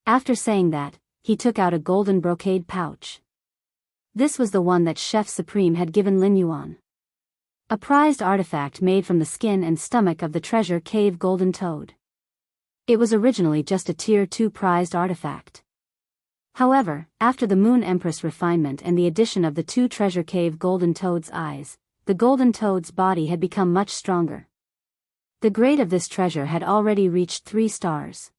After saying that, he took out a golden brocade pouch. This was the one that Chef Supreme had given Lin Yuan. A prized artifact made from the skin and stomach of the treasure cave golden toad. It was originally just a Tier 2 prized artifact. However, after the Moon Empress refinement and the addition of the 2 treasure cave golden toad's eyes, the golden toad's body had become much stronger. The grade of this treasure had already reached 3 stars.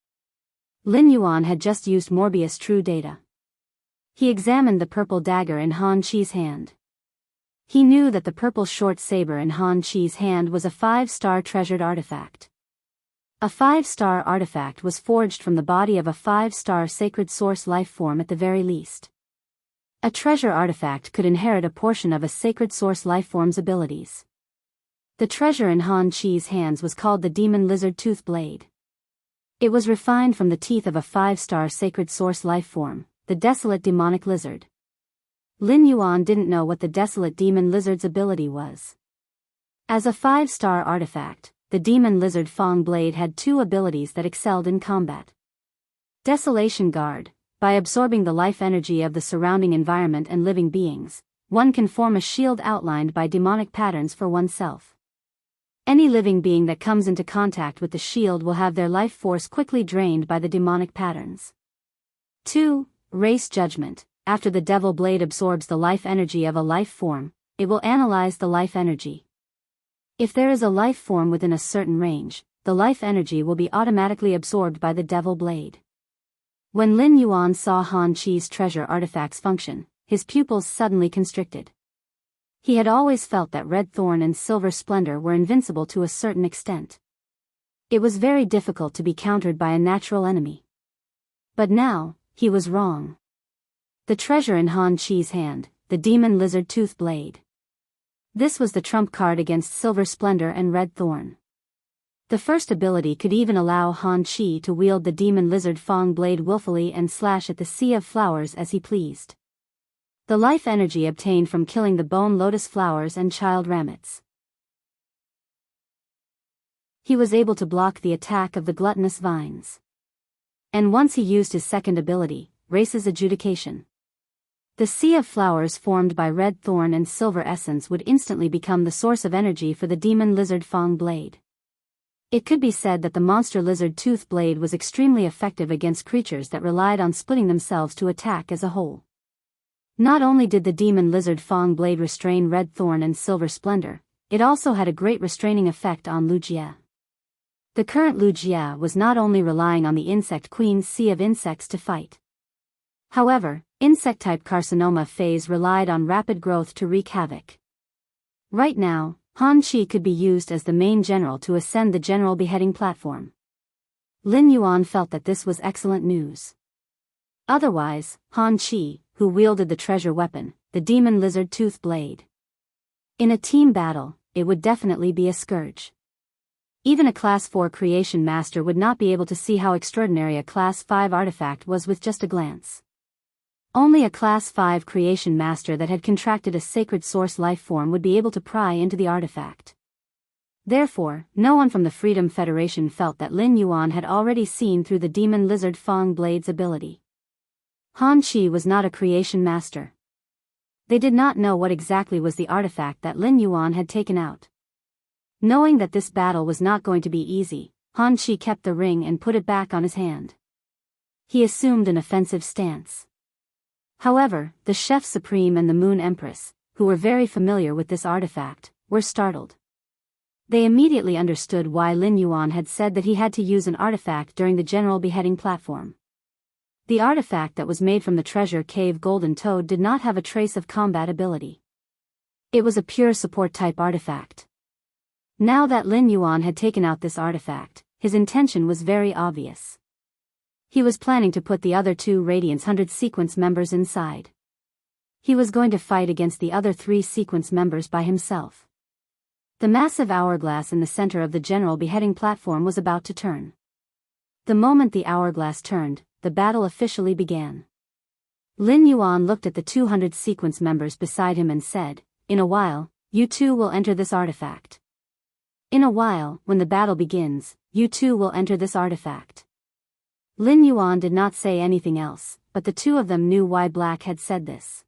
Lin Yuan had just used Morbius True Data. He examined the purple dagger in Han Chi's hand. He knew that the purple short saber in Han Chi's hand was a 5-star treasured artifact. A 5-star artifact was forged from the body of a 5-star sacred source life form at the very least. A treasure artifact could inherit a portion of a sacred source life form's abilities. The treasure in Han Chi's hands was called the Demon Lizard Tooth Blade. It was refined from the teeth of a 5-star sacred source life form, the Desolate Demonic Lizard. Lin Yuan didn't know what the Desolate Demon Lizard's ability was. As a 5-star artifact, the Demon Lizard Fang Blade had 2 abilities that excelled in combat. Desolation Guard. By absorbing the life energy of the surrounding environment and living beings, one can form a shield outlined by demonic patterns for oneself. Any living being that comes into contact with the shield will have their life force quickly drained by the demonic patterns. 2. Race Judgment. After the Devil Blade absorbs the life energy of a life form, it will analyze the life energy. If there is a life form within a certain range, the life energy will be automatically absorbed by the Devil Blade. When Lin Yuan saw Han Chi's treasure artifact's function, his pupils suddenly constricted. He had always felt that Red Thorn and Silver Splendor were invincible to a certain extent. It was very difficult to be countered by a natural enemy. But now, he was wrong. The treasure in Han Chi's hand, the Demon Lizard Tooth Blade. This was the trump card against Silver Splendor and Red Thorn. The first ability could even allow Han Chi to wield the Demon Lizard Fang Blade willfully and slash at the Sea of Flowers as he pleased. The life energy obtained from killing the Bone Lotus Flowers and Child Ramets. He was able to block the attack of the Gluttonous Vines. And once he used his second ability, Race's Adjudication. The Sea of Flowers formed by Red Thorn and Silver Essence would instantly become the source of energy for the Demon Lizard Fang Blade. It could be said that the Monster Lizard Tooth Blade was extremely effective against creatures that relied on splitting themselves to attack as a whole. Not only did the Demon Lizard Fang Blade restrain Red Thorn and Silver Splendor, it also had a great restraining effect on Lu Jie. The current Lu Jie was not only relying on the Insect Queen's Sea of Insects to fight. However, Insect-type Carcinoma phase relied on rapid growth to wreak havoc. Right now, Han Chi could be used as the main general to ascend the general beheading platform. Lin Yuan felt that this was excellent news. Otherwise, Han Chi, who wielded the treasure weapon, the Demon Lizard Tooth Blade. In a team battle, it would definitely be a scourge. Even a Class 4 Creation Master would not be able to see how extraordinary a Class 5 artifact was with just a glance. Only a Class 5 Creation Master that had contracted a sacred source life form would be able to pry into the artifact. Therefore, no one from the Freedom Federation felt that Lin Yuan had already seen through the Demon Lizard Fang Blade's ability. Han Chi was not a Creation Master. They did not know what exactly was the artifact that Lin Yuan had taken out. Knowing that this battle was not going to be easy, Han Chi kept the ring and put it back on his hand. He assumed an offensive stance. However, the Chef Supreme and the Moon Empress, who were very familiar with this artifact, were startled. They immediately understood why Lin Yuan had said that he had to use an artifact during the general beheading platform. The artifact that was made from the treasure cave Golden Toad did not have a trace of combat ability. It was a pure support-type artifact. Now that Lin Yuan had taken out this artifact, his intention was very obvious. He was planning to put the other 2 Radiance 100 sequence members inside. He was going to fight against the other 3 sequence members by himself. The massive hourglass in the center of the general beheading platform was about to turn. The moment the hourglass turned, the battle officially began. Lin Yuan looked at the 200 sequence members beside him and said, "In a while, you 2 will enter this artifact. In a while, when the battle begins, you 2 will enter this artifact." Lin Yuan did not say anything else, but the 2 of them knew why Black had said this.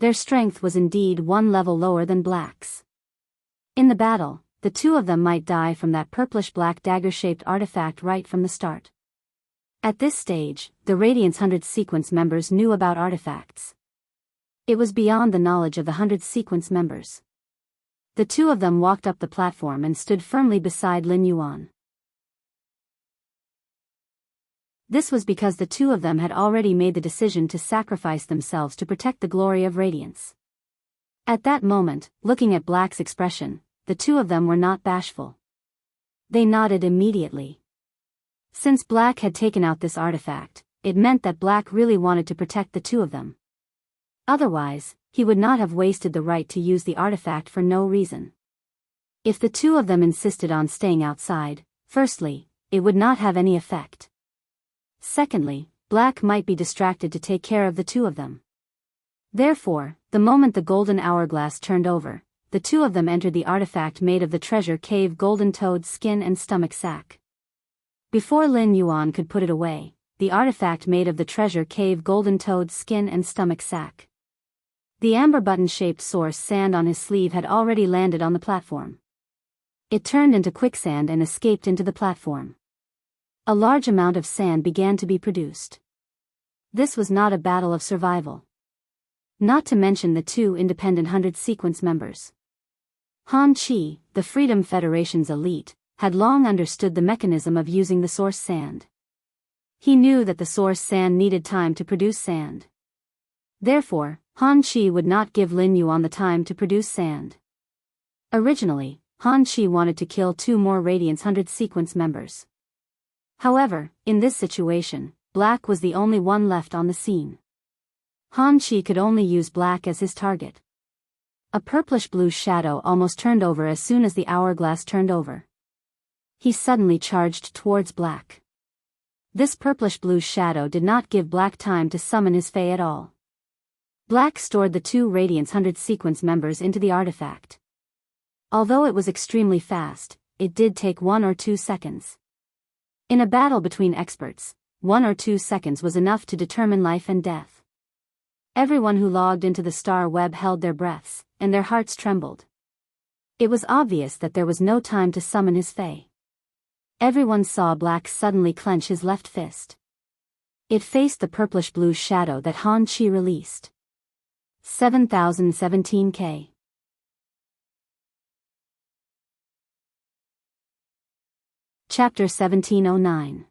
Their strength was indeed one level lower than Black's. In the battle, the two of them might die from that purplish-black dagger-shaped artifact right from the start. At this stage, the Radiant's 100 Sequence members knew about artifacts. It was beyond the knowledge of the 100 Sequence members. The two of them walked up the platform and stood firmly beside Lin Yuan. This was because the two of them had already made the decision to sacrifice themselves to protect the glory of Radiance. At that moment, looking at Black's expression, the two of them were not bashful. They nodded immediately. Since Black had taken out this artifact, it meant that Black really wanted to protect the two of them. Otherwise, he would not have wasted the right to use the artifact for no reason. If the two of them insisted on staying outside, firstly, it would not have any effect. Secondly, Black might be distracted to take care of the two of them. Therefore, the moment the golden hourglass turned over, the two of them entered the artifact made of the treasure cave golden toad skin and stomach sac. Before Lin Yuan could put it away, the artifact made of the treasure cave golden toad skin and stomach sac. The amber button-shaped source sand on his sleeve had already landed on the platform. It turned into quicksand and escaped into the platform. A large amount of sand began to be produced. This was not a battle of survival. Not to mention the two independent 100 Sequence members. Han Chi, the Freedom Federation's elite, had long understood the mechanism of using the source sand. He knew that the source sand needed time to produce sand. Therefore, Han Chi would not give Lin Yuan the time to produce sand. Originally, Han Chi wanted to kill two more Radiance 100 Sequence members. However, in this situation, Black was the only one left on the scene. Han Chi could only use Black as his target. A purplish-blue shadow almost turned over as soon as the hourglass turned over. He suddenly charged towards Black. This purplish-blue shadow did not give Black time to summon his Fae at all. Black stored the two Radiance 100 Sequence members into the artifact. Although it was extremely fast, it did take 1 or 2 seconds. In a battle between experts, 1 or 2 seconds was enough to determine life and death. Everyone who logged into the star web held their breaths, and their hearts trembled. It was obvious that there was no time to summon his Fae. Everyone saw Black suddenly clench his left fist. It faced the purplish-blue shadow that Han Chi released. 7017K. Chapter 1709.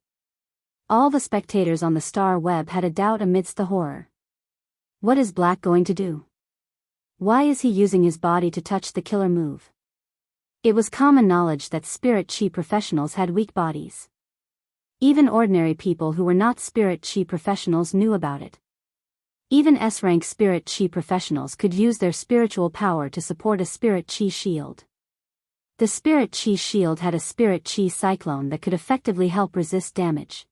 All the spectators on the star web had a doubt amidst the horror. What is Black going to do? Why is he using his body to touch the killer move? It was common knowledge that spirit chi professionals had weak bodies. Even ordinary people who were not spirit chi professionals knew about it. Even S-rank spirit chi professionals could use their spiritual power to support a spirit chi shield. The spirit chi shield had a spirit chi cyclone that could effectively help resist damage.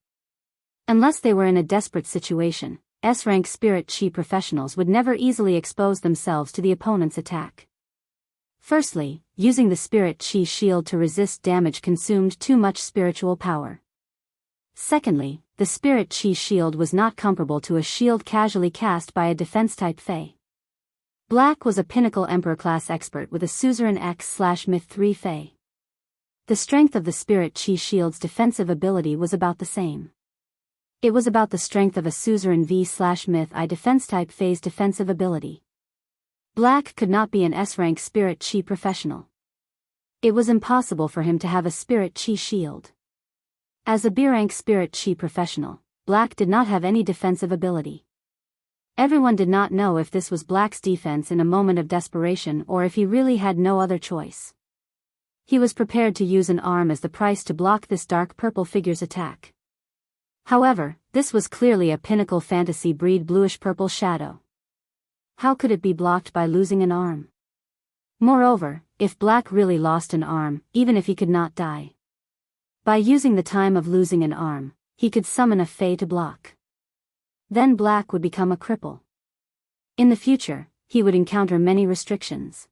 Unless they were in a desperate situation, S-rank spirit chi professionals would never easily expose themselves to the opponent's attack. Firstly, using the spirit chi shield to resist damage consumed too much spiritual power. Secondly, the spirit chi shield was not comparable to a shield casually cast by a defense-type Fae. Black was a pinnacle Emperor-class expert with a Suzerain X/Myth 3 Fae. The strength of the spirit chi shield's defensive ability was about the same. It was about the strength of a Suzerain V/Myth I defense-type Fae's defensive ability. Black could not be an S-rank spirit chi professional. It was impossible for him to have a spirit chi shield. As a B-rank spirit chi professional, Black did not have any defensive ability. Everyone did not know if this was Black's defense in a moment of desperation or if he really had no other choice. He was prepared to use an arm as the price to block this dark purple figure's attack. However, this was clearly a pinnacle fantasy breed bluish-purple shadow. How could it be blocked by losing an arm? Moreover, if Black really lost an arm, even if he could not die, by using the time of losing an arm, he could summon a Fae to block. Then Black would become a cripple. In the future, he would encounter many restrictions.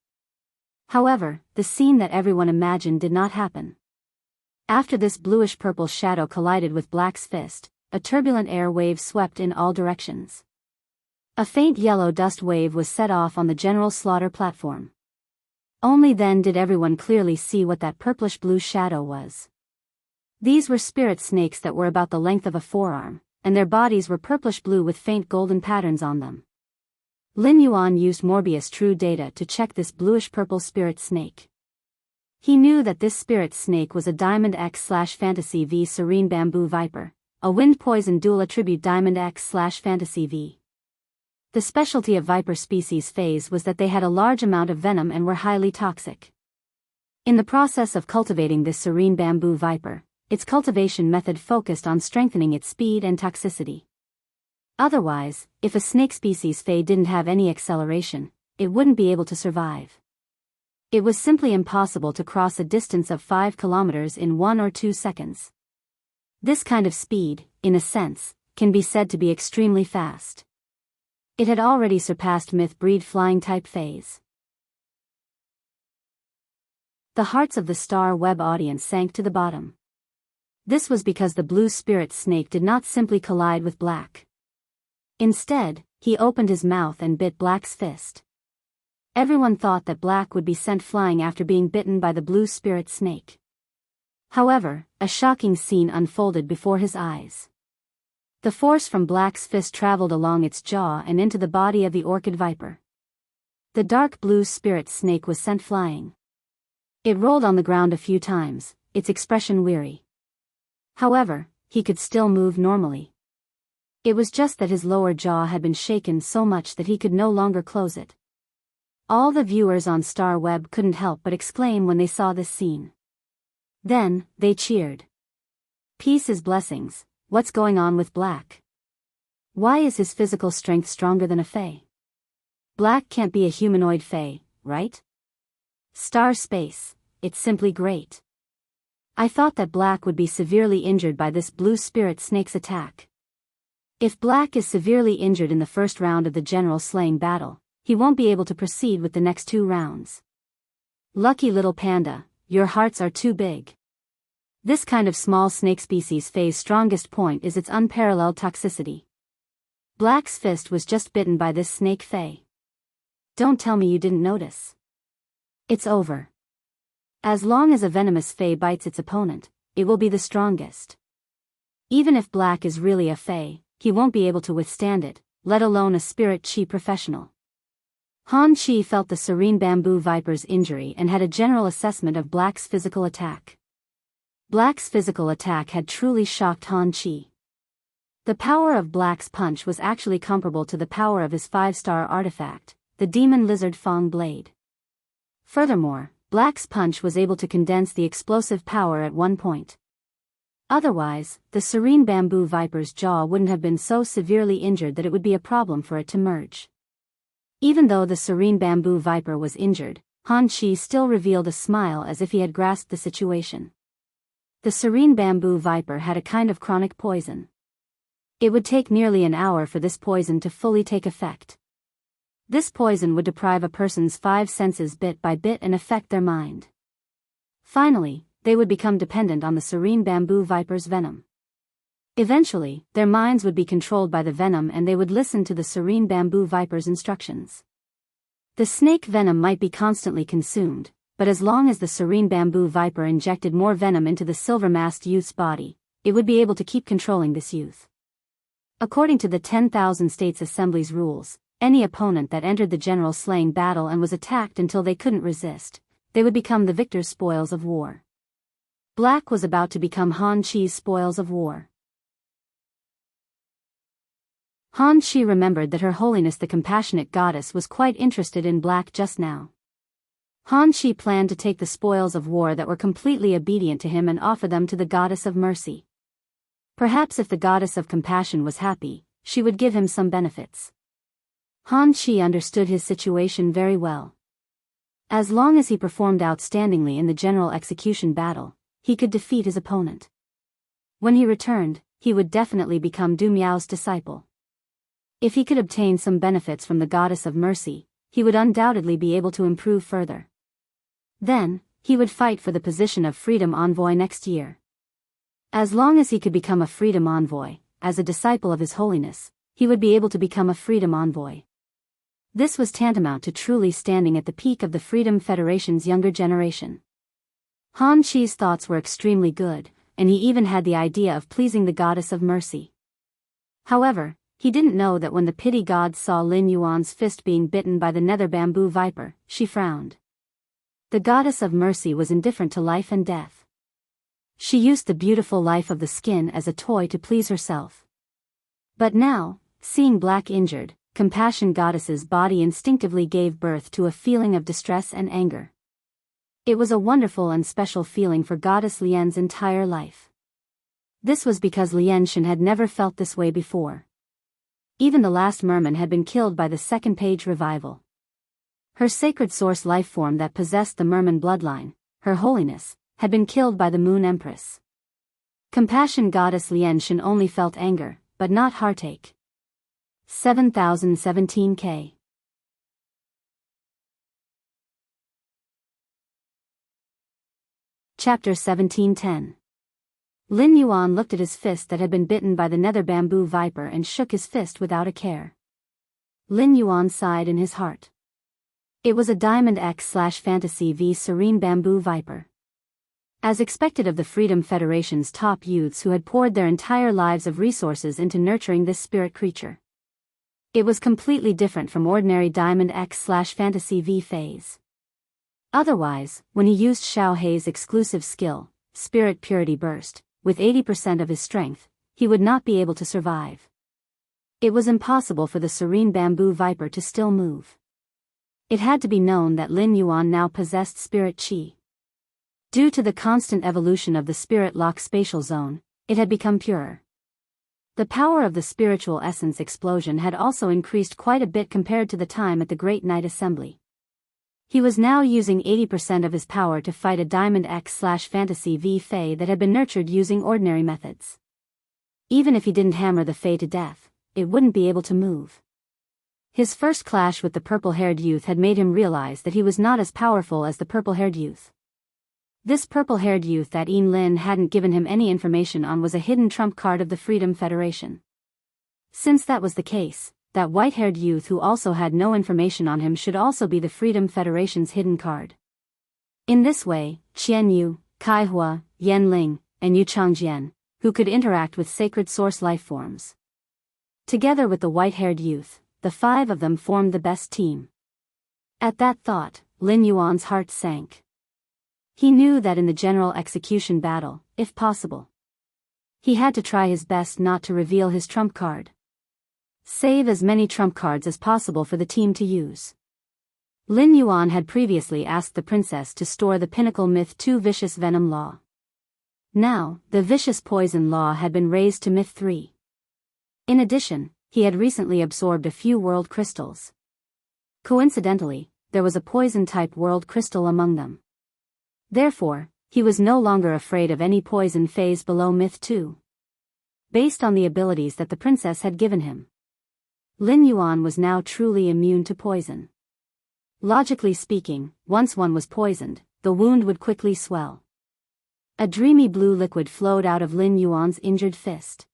However, the scene that everyone imagined did not happen. After this bluish-purple shadow collided with Black's fist, a turbulent air wave swept in all directions. A faint yellow dust wave was set off on the general slaughter platform. Only then did everyone clearly see what that purplish-blue shadow was. These were spirit snakes that were about the length of a forearm, and their bodies were purplish-blue with faint golden patterns on them. Lin Yuan used Morbius True Data to check this bluish-purple spirit snake. He knew that this spirit snake was a Diamond X/Fantasy V Serene Bamboo Viper, a wind poison dual attribute Diamond X/Fantasy V. The specialty of viper species phase was that they had a large amount of venom and were highly toxic. In the process of cultivating this serene bamboo viper, its cultivation method focused on strengthening its speed and toxicity. Otherwise, if a snake species phase didn't have any acceleration, it wouldn't be able to survive. It was simply impossible to cross a distance of 5 kilometers in 1 or 2 seconds. This kind of speed, in a sense, can be said to be extremely fast. It had already surpassed myth-breed flying-type phase. The hearts of the Star Web audience sank to the bottom. This was because the blue spirit snake did not simply collide with Black. Instead, he opened his mouth and bit Black's fist. Everyone thought that Black would be sent flying after being bitten by the blue spirit snake. However, a shocking scene unfolded before his eyes. The force from Black's fist traveled along its jaw and into the body of the orchid viper. The dark blue spirit snake was sent flying. It rolled on the ground a few times, its expression weary. However, he could still move normally. It was just that his lower jaw had been shaken so much that he could no longer close it. All the viewers on Star Web couldn't help but exclaim when they saw this scene. Then, they cheered. Peace is blessings. What's going on with Black? Why is his physical strength stronger than a Fae? Black can't be a humanoid Fae, right? Star Space, it's simply great. I thought that Black would be severely injured by this blue spirit snake's attack. If Black is severely injured in the first round of the general slaying battle, he won't be able to proceed with the next 2 rounds. Lucky little panda, your hearts are too big. This kind of small snake species Fae's strongest point is its unparalleled toxicity. Black's fist was just bitten by this snake Fae. Don't tell me you didn't notice. It's over. As long as a venomous Fae bites its opponent, it will be the strongest. Even if Black is really a Fae, he won't be able to withstand it, let alone a spirit chi professional. Han Chi felt the serene bamboo viper's injury and had a general assessment of Black's physical attack. Black's physical attack had truly shocked Han Chi. The power of Black's punch was actually comparable to the power of his 5-star artifact, the Demon Lizard Fang Blade. Furthermore, Black's punch was able to condense the explosive power at one point. Otherwise, the serene bamboo viper's jaw wouldn't have been so severely injured that it would be a problem for it to merge. Even though the serene bamboo viper was injured, Han Chi still revealed a smile as if he had grasped the situation. The serene bamboo viper had a kind of chronic poison. It would take nearly an hour for this poison to fully take effect. This poison would deprive a person's 5 senses bit by bit and affect their mind. Finally, they would become dependent on the serene bamboo viper's venom. Eventually, their minds would be controlled by the venom and they would listen to the serene bamboo viper's instructions. The snake venom might be constantly consumed, but as long as the serene bamboo viper injected more venom into the silver-masked youth's body, it would be able to keep controlling this youth. According to the 10,000 States Assembly's rules, any opponent that entered the general slaying battle and was attacked until they couldn't resist, they would become the victor's spoils of war. Black was about to become Han Chi's spoils of war. Han Chi remembered that Her Holiness the Compassionate Goddess was quite interested in Black just now. Han Chi planned to take the spoils of war that were completely obedient to him and offer them to the Goddess of Mercy. Perhaps if the Goddess of Compassion was happy, she would give him some benefits. Han Chi understood his situation very well. As long as he performed outstandingly in the general execution battle, he could defeat his opponent. When he returned, he would definitely become Du Miao's disciple. If he could obtain some benefits from the Goddess of Mercy, he would undoubtedly be able to improve further. Then, he would fight for the position of Freedom Envoy next year. As long as he could become a Freedom Envoy, as a disciple of His Holiness, he would be able to become a freedom envoy. This was tantamount to truly standing at the peak of the Freedom Federation's younger generation. Han Chi's thoughts were extremely good, and he even had the idea of pleasing the goddess of mercy. However, he didn't know that when the pity god saw Lin Yuan's fist being bitten by the nether bamboo viper, she frowned. The goddess of mercy was indifferent to life and death. She used the beautiful life of the skin as a toy to please herself. But now, seeing Black injured, Compassion Goddess's body instinctively gave birth to a feeling of distress and anger. It was a wonderful and special feeling for Goddess Lian's entire life. This was because Lianshan had never felt this way before. Even the last merman had been killed by the second page revival. Her sacred source life form that possessed the merman bloodline, her holiness, had been killed by the Moon Empress. Compassion Goddess Lianshan only felt anger, but not heartache. 7017K. Chapter 1710. Lin Yuan looked at his fist that had been bitten by the nether bamboo viper and shook his fist without a care. Lin Yuan sighed in his heart. It was a Diamond X/Fantasy V Serene Bamboo Viper. As expected of the Freedom Federation's top youths who had poured their entire lives of resources into nurturing this spirit creature. It was completely different from ordinary Diamond X/Fantasy V phase. Otherwise, when he used Xiao Hei's exclusive skill, Spirit Purity Burst, with 80% of his strength, he would not be able to survive. It was impossible for the Serene Bamboo Viper to still move. It had to be known that Lin Yuan now possessed Spirit Qi. Due to the constant evolution of the Spirit Lock spatial zone, it had become purer. The power of the spiritual essence explosion had also increased quite a bit compared to the time at the Great Night Assembly. He was now using 80% of his power to fight a Diamond X/Fantasy V Fae that had been nurtured using ordinary methods. Even if he didn't hammer the Fae to death, it wouldn't be able to move. His first clash with the purple-haired youth had made him realize that he was not as powerful as the purple-haired youth. This purple-haired youth that Yin Lin hadn't given him any information on was a hidden trump card of the Freedom Federation. Since that was the case, that white-haired youth who also had no information on him should also be the Freedom Federation's hidden card. In this way, Qian Yu, Kai Hua, Yan Ling, and Yu Changjian, who could interact with sacred source life forms. Together with the white-haired youth, the five of them formed the best team. At that thought, Lin Yuan's heart sank. He knew that in the general execution battle, if possible, he had to try his best not to reveal his trump card. Save as many trump cards as possible for the team to use. Lin Yuan had previously asked the princess to store the Pinnacle Myth 2 Vicious Venom Law. Now, the Vicious Poison Law had been raised to Myth 3. In addition, he had recently absorbed a few world crystals. Coincidentally, there was a poison-type world crystal among them. Therefore, he was no longer afraid of any poison phase below Myth 2. Based on the abilities that the princess had given him, Lin Yuan was now truly immune to poison. Logically speaking, once one was poisoned, the wound would quickly swell. A dreamy blue liquid flowed out of Lin Yuan's injured fist.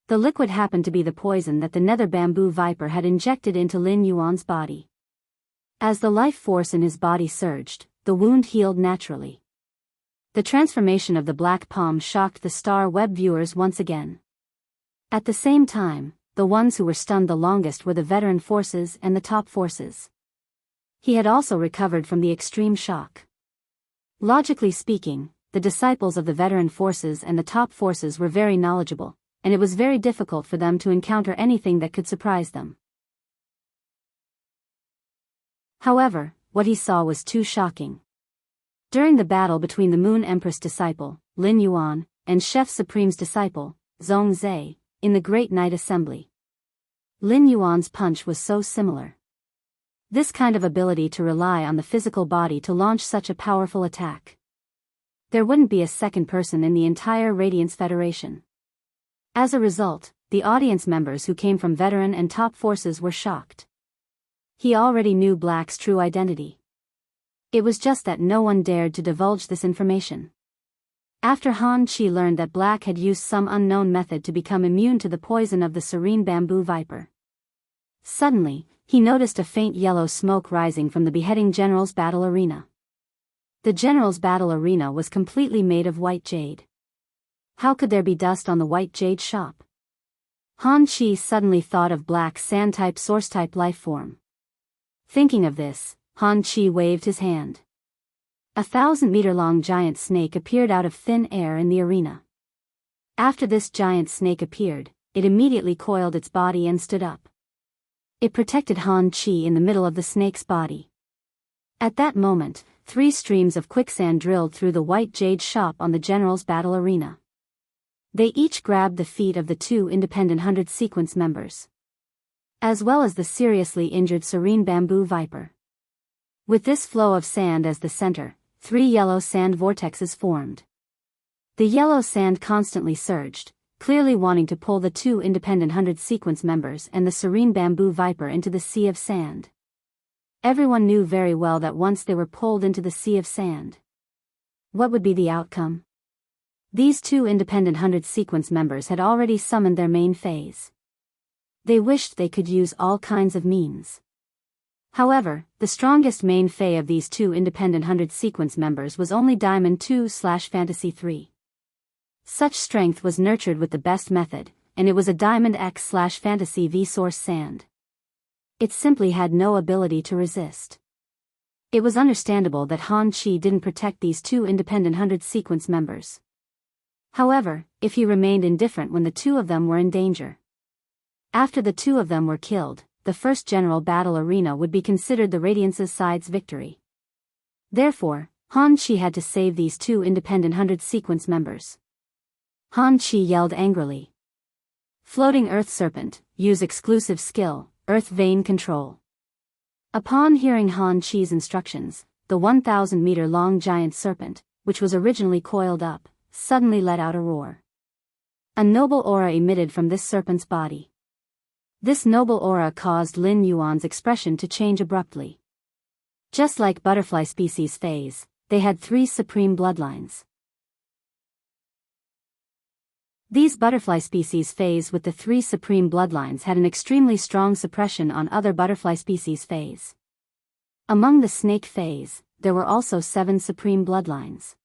The liquid happened to be the poison that the nether bamboo viper had injected into Lin Yuan's body. As the life force in his body surged, the wound healed naturally. The transformation of the black palm shocked the Star Web viewers once again. At the same time, the ones who were stunned the longest were the veteran forces and the top forces. He had also recovered from the extreme shock. Logically speaking, the disciples of the veteran forces and the top forces were very knowledgeable, and it was very difficult for them to encounter anything that could surprise them. However, what he saw was too shocking. During the battle between the Moon Empress disciple, Lin Yuan, and Chef Supreme's disciple, Zhong Zhe, in the Great Night Assembly, Lin Yuan's punch was so similar. This kind of ability to rely on the physical body to launch such a powerful attack. There wouldn't be a second person in the entire Radiance Federation. As a result, the audience members who came from veteran and top forces were shocked. He already knew Black's true identity. It was just that no one dared to divulge this information. After Han Chi learned that Black had used some unknown method to become immune to the poison of the serene bamboo viper. Suddenly, he noticed a faint yellow smoke rising from the beheading general's battle arena. The general's battle arena was completely made of white jade. How could there be dust on the white jade shop? Han Chi suddenly thought of Black's sand-type source-type life form. Thinking of this, Han Chi waved his hand. A 1,000-meter-long giant snake appeared out of thin air in the arena. After this giant snake appeared, it immediately coiled its body and stood up. It protected Han Chi in the middle of the snake's body. At that moment, 3 streams of quicksand drilled through the white jade shop on the general's battle arena. They each grabbed the feet of the 2 independent 100 sequence members, as well as the seriously injured serene bamboo viper. With this flow of sand as the center, 3 yellow sand vortexes formed. The yellow sand constantly surged, clearly wanting to pull the 2 independent 100 sequence members and the serene bamboo viper into the sea of sand. Everyone knew very well that once they were pulled into the sea of sand, what would be the outcome? These 2 independent 100 sequence members had already summoned their main phase. They wished they could use all kinds of means. However, the strongest main phase of these 2 independent 100 sequence members was only Diamond 2/Fantasy 3. Such strength was nurtured with the best method, and it was a Diamond X/Fantasy V source sand. It simply had no ability to resist. It was understandable that Han Chi didn't protect these 2 independent 100 sequence members. However, if he remained indifferent when the 2 of them were in danger. After the 2 of them were killed, the first general battle arena would be considered the Radiance's side's victory. Therefore, Han Chi had to save these 2 independent 100 sequence members. Han Chi yelled angrily. Floating Earth Serpent, use exclusive skill, Earth Vein Control. Upon hearing Han Chi's instructions, the 1,000-meter-long giant serpent, which was originally coiled up, suddenly let out a roar. A noble aura emitted from this serpent's body. This noble aura caused Lin Yuan's expression to change abruptly. Just like butterfly species phase, they had 3 supreme bloodlines. These butterfly species phase with the 3 supreme bloodlines had an extremely strong suppression on other butterfly species phase. Among the snake phase, there were also 7 supreme bloodlines.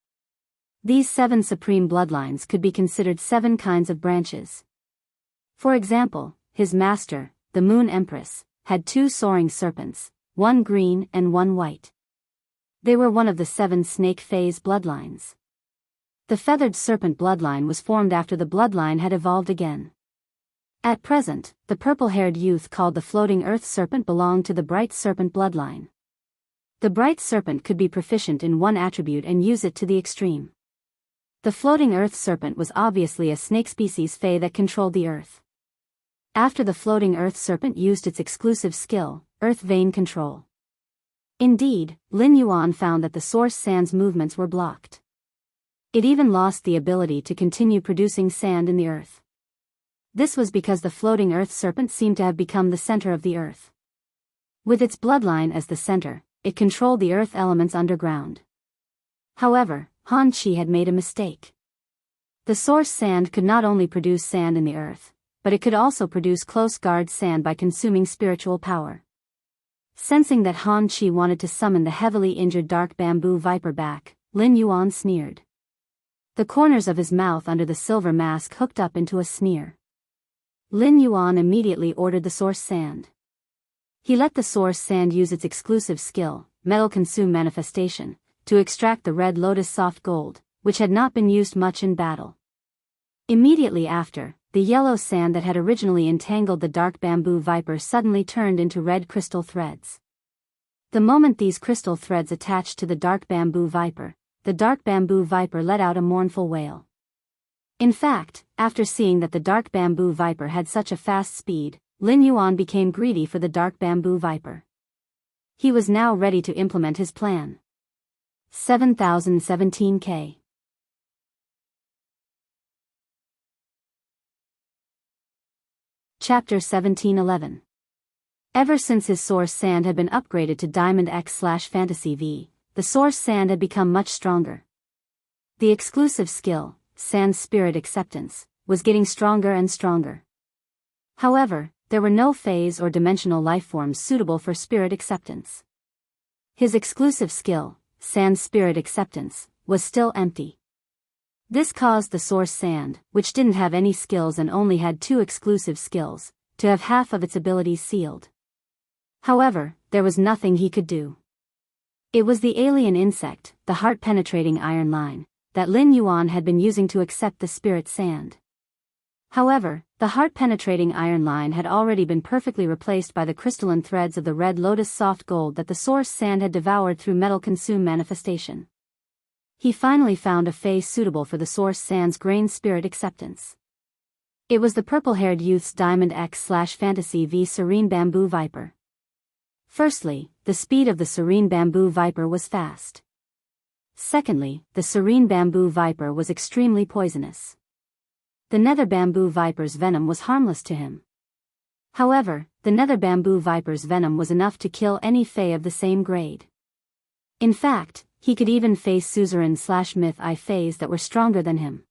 These 7 supreme bloodlines could be considered 7 kinds of branches. For example, his master, the Moon Empress, had 2 soaring serpents, 1 green and 1 white. They were one of the 7 snake phase bloodlines. The feathered serpent bloodline was formed after the bloodline had evolved again. At present, the purple-haired youth called the floating earth serpent belonged to the bright serpent bloodline. The bright serpent could be proficient in one attribute and use it to the extreme. The floating earth serpent was obviously a snake species fae that controlled the earth. After the floating earth serpent used its exclusive skill, Earth Vein Control. Indeed, Lin Yuan found that the source sand's movements were blocked. It even lost the ability to continue producing sand in the earth. This was because the floating earth serpent seemed to have become the center of the earth. With its bloodline as the center, it controlled the earth elements underground. However, Han Chi had made a mistake. The source sand could not only produce sand in the earth, but it could also produce close guard sand by consuming spiritual power. Sensing that Han Chi wanted to summon the heavily injured dark bamboo viper back, Lin Yuan sneered. The corners of his mouth under the silver mask hooked up into a sneer. Lin Yuan immediately ordered the source sand. He let the source sand use its exclusive skill, Metal Consume Manifestation, to extract the red lotus soft gold, which had not been used much in battle. Immediately after, the yellow sand that had originally entangled the dark bamboo viper suddenly turned into red crystal threads. The moment these crystal threads attached to the dark bamboo viper let out a mournful wail. In fact, after seeing that the dark bamboo viper had such a fast speed, Lin Yuan became greedy for the dark bamboo viper. He was now ready to implement his plan. 7017K. Chapter 1711. Ever since his source sand had been upgraded to Diamond X/Fantasy V, the source sand had become much stronger. The exclusive skill, Sand Spirit Acceptance, was getting stronger and stronger. However, there were no phase or dimensional lifeforms suitable for spirit acceptance. His exclusive skill, Sand Spirit Acceptance, was still empty. This caused the source sand, which didn't have any skills and only had 2 exclusive skills, to have half of its abilities sealed. However, there was nothing he could do. It was the alien insect, the heart-penetrating iron line, that Lin Yuan had been using to accept the spirit sand. However, the heart-penetrating iron line had already been perfectly replaced by the crystalline threads of the red lotus soft gold that the source sand had devoured through metal-consumed manifestation. He finally found a phase suitable for the source sand's grain spirit acceptance. It was the purple-haired youth's Diamond X/Fantasy V Serene Bamboo Viper. Firstly, the speed of the Serene Bamboo Viper was fast. Secondly, the Serene Bamboo Viper was extremely poisonous. The Nether Bamboo Viper's venom was harmless to him. However, the Nether Bamboo Viper's venom was enough to kill any Fae of the same grade. In fact, he could even face Suzerain/Myth I Faes that were stronger than him.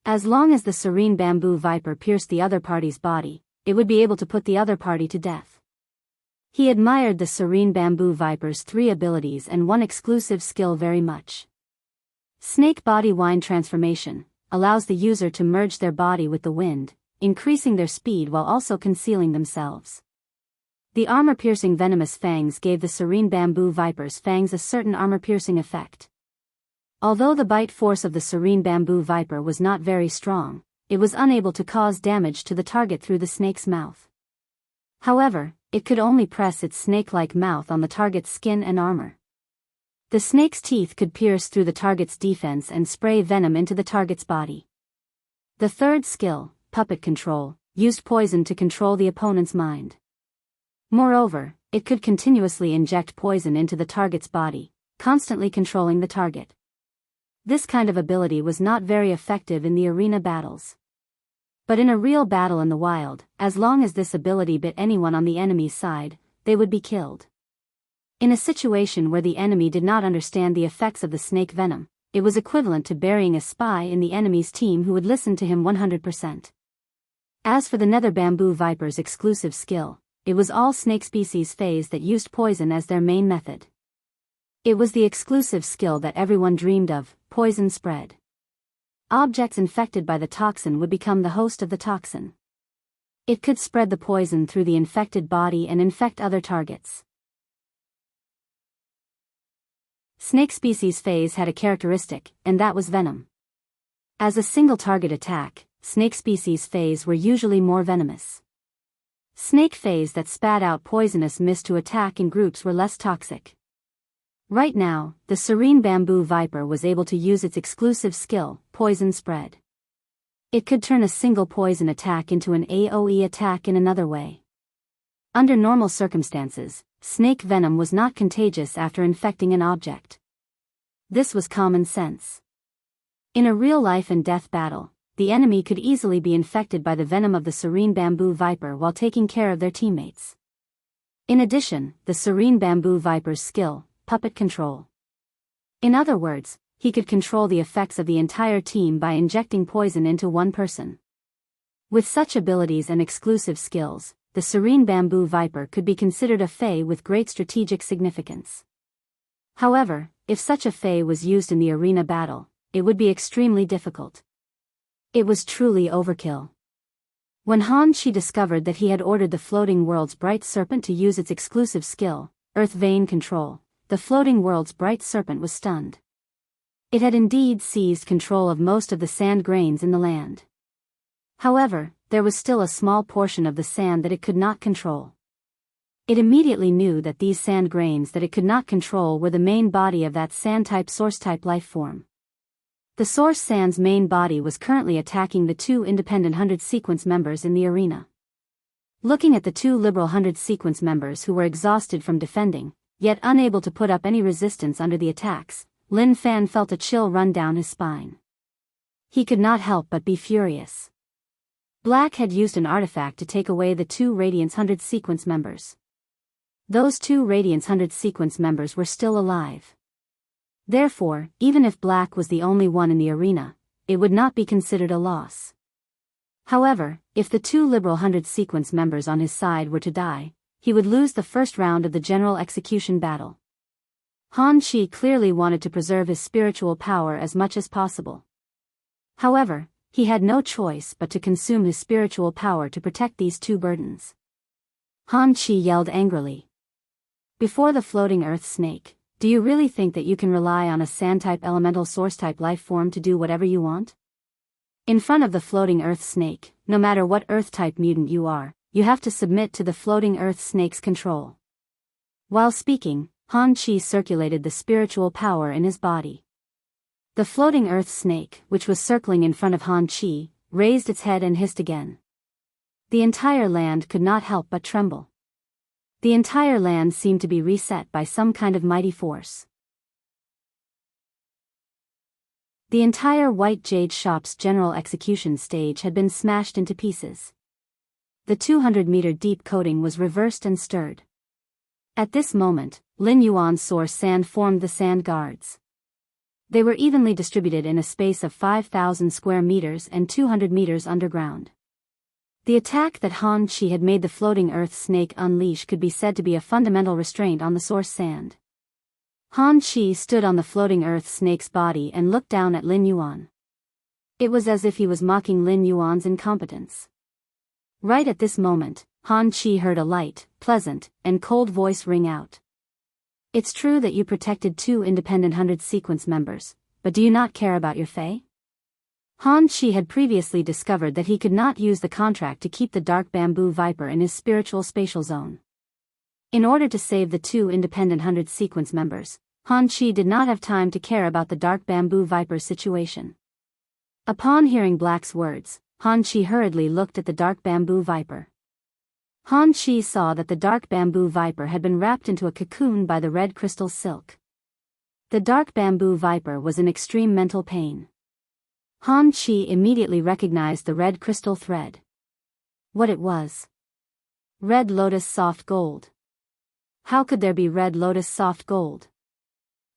As long as the Serene Bamboo Viper pierced the other party's body, it would be able to put the other party to death. He admired the Serene Bamboo Viper's 3 abilities and 1 exclusive skill very much. Snake Body Wind Transformation allows the user to merge their body with the wind, increasing their speed while also concealing themselves. The armor-piercing venomous fangs gave the Serene Bamboo Viper's fangs a certain armor-piercing effect. Although the bite force of the Serene Bamboo Viper was not very strong, it was unable to cause damage to the target through the snake's mouth. However, it could only press its snake-like mouth on the target's skin and armor. The snake's teeth could pierce through the target's defense and spray venom into the target's body. The third skill, Puppet Control, used poison to control the opponent's mind. Moreover, it could continuously inject poison into the target's body, constantly controlling the target. This kind of ability was not very effective in the arena battles. But in a real battle in the wild, as long as this ability bit anyone on the enemy's side, they would be killed. In a situation where the enemy did not understand the effects of the snake venom, it was equivalent to burying a spy in the enemy's team who would listen to him 100%. As for the Nether Bamboo Viper's exclusive skill, it was all snake species phase that used poison as their main method. It was the exclusive skill that everyone dreamed of, poison spread. Objects infected by the toxin would become the host of the toxin. It could spread the poison through the infected body and infect other targets. Snake species phase had a characteristic, and that was venom. As a single target attack, snake species phase were usually more venomous. Snake phase that spat out poisonous mist to attack in groups were less toxic. Right now, the Serene Bamboo Viper was able to use its exclusive skill, Poison Spread. It could turn a single poison attack into an AoE attack in another way. Under normal circumstances, snake venom was not contagious after infecting an object. This was common sense. In a real life and death battle, the enemy could easily be infected by the venom of the Serene Bamboo Viper while taking care of their teammates. In addition, the Serene Bamboo Viper's skill, Puppet Control. In other words, he could control the effects of the entire team by injecting poison into one person. With such abilities and exclusive skills, the Serene Bamboo Viper could be considered a Fae with great strategic significance. However, if such a Fae was used in the arena battle, it would be extremely difficult. It was truly overkill. When Han Chi discovered that he had ordered the Floating World's Bright Serpent to use its exclusive skill, Earth Vein Control, the Floating World's Bright Serpent was stunned. It had indeed seized control of most of the sand grains in the land. However, there was still a small portion of the sand that it could not control. It immediately knew that these sand grains that it could not control were the main body of that sand-type source-type life form. The source sand's main body was currently attacking the 2 independent 100 sequence members in the arena. Looking at the 2 liberal 100 sequence members who were exhausted from defending, yet unable to put up any resistance under the attacks, Lin Fan felt a chill run down his spine. He could not help but be furious. Black had used an artifact to take away the 2 Radiance 100 sequence members. Those 2 Radiance 100 sequence members were still alive. Therefore, even if black was the only one in the arena, it would not be considered a loss. However, if the 2 liberal 100 sequence members on his side were to die, he would lose the first round of the general execution battle. Han Chi clearly wanted to preserve his spiritual power as much as possible. However, he had no choice but to consume his spiritual power to protect these 2 burdens. Han Chi yelled angrily. Before the floating earth snake, do you really think that you can rely on a sand-type elemental source-type life form to do whatever you want? In front of the floating earth snake, no matter what earth-type mutant you are, you have to submit to the floating earth snake's control. While speaking, Han Chi circulated the spiritual power in his body. The floating earth snake, which was circling in front of Han Chi, raised its head and hissed again. The entire land could not help but tremble. The entire land seemed to be reset by some kind of mighty force. The entire White Jade Shop's general execution stage had been smashed into pieces. The 200-meter deep coating was reversed and stirred. At this moment, Lin Yuan's source sand formed the sand guards. They were evenly distributed in a space of 5,000 square meters and 200 meters underground. The attack that Han Chi had made the floating earth snake unleash could be said to be a fundamental restraint on the source sand. Han Chi stood on the floating earth snake's body and looked down at Lin Yuan. It was as if he was mocking Lin Yuan's incompetence. Right at this moment, Han Chi heard a light, pleasant, and cold voice ring out. It's true that you protected 2 independent 100 sequence members, but do you not care about your fate? Han Chi had previously discovered that he could not use the contract to keep the dark bamboo viper in his spiritual spatial zone. In order to save the 2 independent 100 sequence members, Han Chi did not have time to care about the dark bamboo viper's situation. Upon hearing Black's words, Han Chi hurriedly looked at the dark bamboo viper. Han Chi saw that the dark bamboo viper had been wrapped into a cocoon by the red crystal silk. The dark bamboo viper was in extreme mental pain. Han Chi immediately recognized the red crystal thread. What it was? Red lotus soft gold. How could there be red lotus soft gold?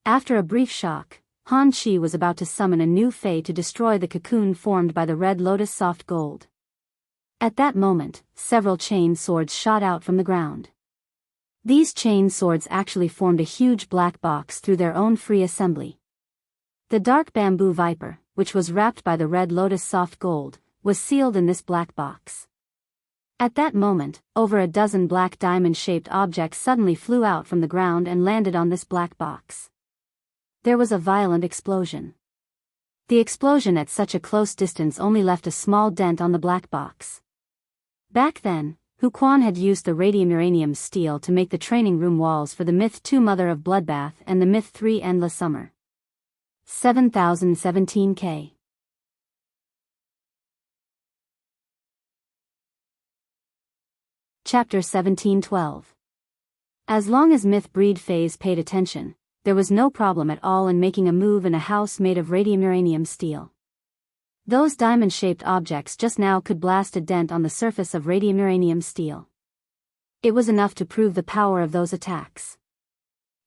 After a brief shock, Han Chi was about to summon a new fey to destroy the cocoon formed by the red lotus soft gold. At that moment, several chain swords shot out from the ground. These chain swords actually formed a huge black box through their own free assembly. The dark bamboo viper, which was wrapped by the red lotus soft gold, was sealed in this black box. At that moment, over a dozen black diamond-shaped objects suddenly flew out from the ground and landed on this black box. There was a violent explosion. The explosion at such a close distance only left a small dent on the black box. Back then, Hu Quan had used the radium uranium steel to make the training room walls for the Myth 2 Mother of Bloodbath and the Myth 3 Endless Summer. 7017K. Chapter 1712. As long as Myth Breed Phase paid attention, there was no problem at all in making a move in a house made of radium uranium steel. Those diamond-shaped objects just now could blast a dent on the surface of radium uranium steel. It was enough to prove the power of those attacks.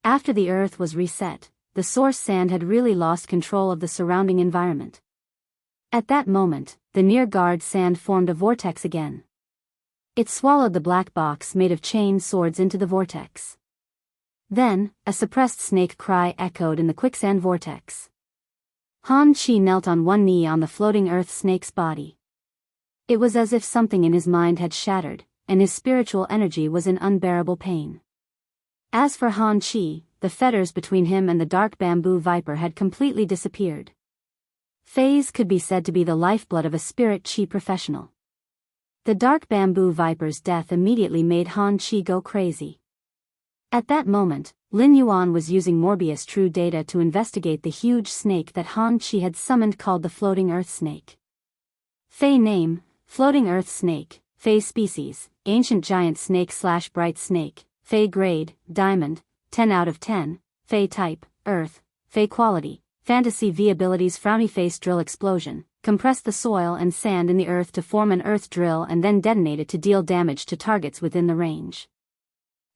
After the Earth was reset, the source sand had really lost control of the surrounding environment. At that moment, the near-guard sand formed a vortex again. It swallowed the black box made of chain swords into the vortex. Then, a suppressed snake cry echoed in the quicksand vortex. Han Chi knelt on one knee on the floating earth snake's body. It was as if something in his mind had shattered, and his spiritual energy was in unbearable pain. As for Han Chi, the fetters between him and the dark bamboo viper had completely disappeared. Phase could be said to be the lifeblood of a spirit chi professional. The dark bamboo viper's death immediately made Han Chi go crazy. At that moment, Lin Yuan was using Morbius True Data to investigate the huge snake that Han Chi had summoned called the Floating Earth Snake. Fey name, Floating Earth Snake, Fey species, Ancient Giant Snake / Bright Snake, Fey grade, Diamond, 10 out of 10, Fey type, Earth, Fey quality, Fantasy V abilities Frowny Face Drill Explosion, compress the soil and sand in the earth to form an earth drill and then detonate it to deal damage to targets within the range.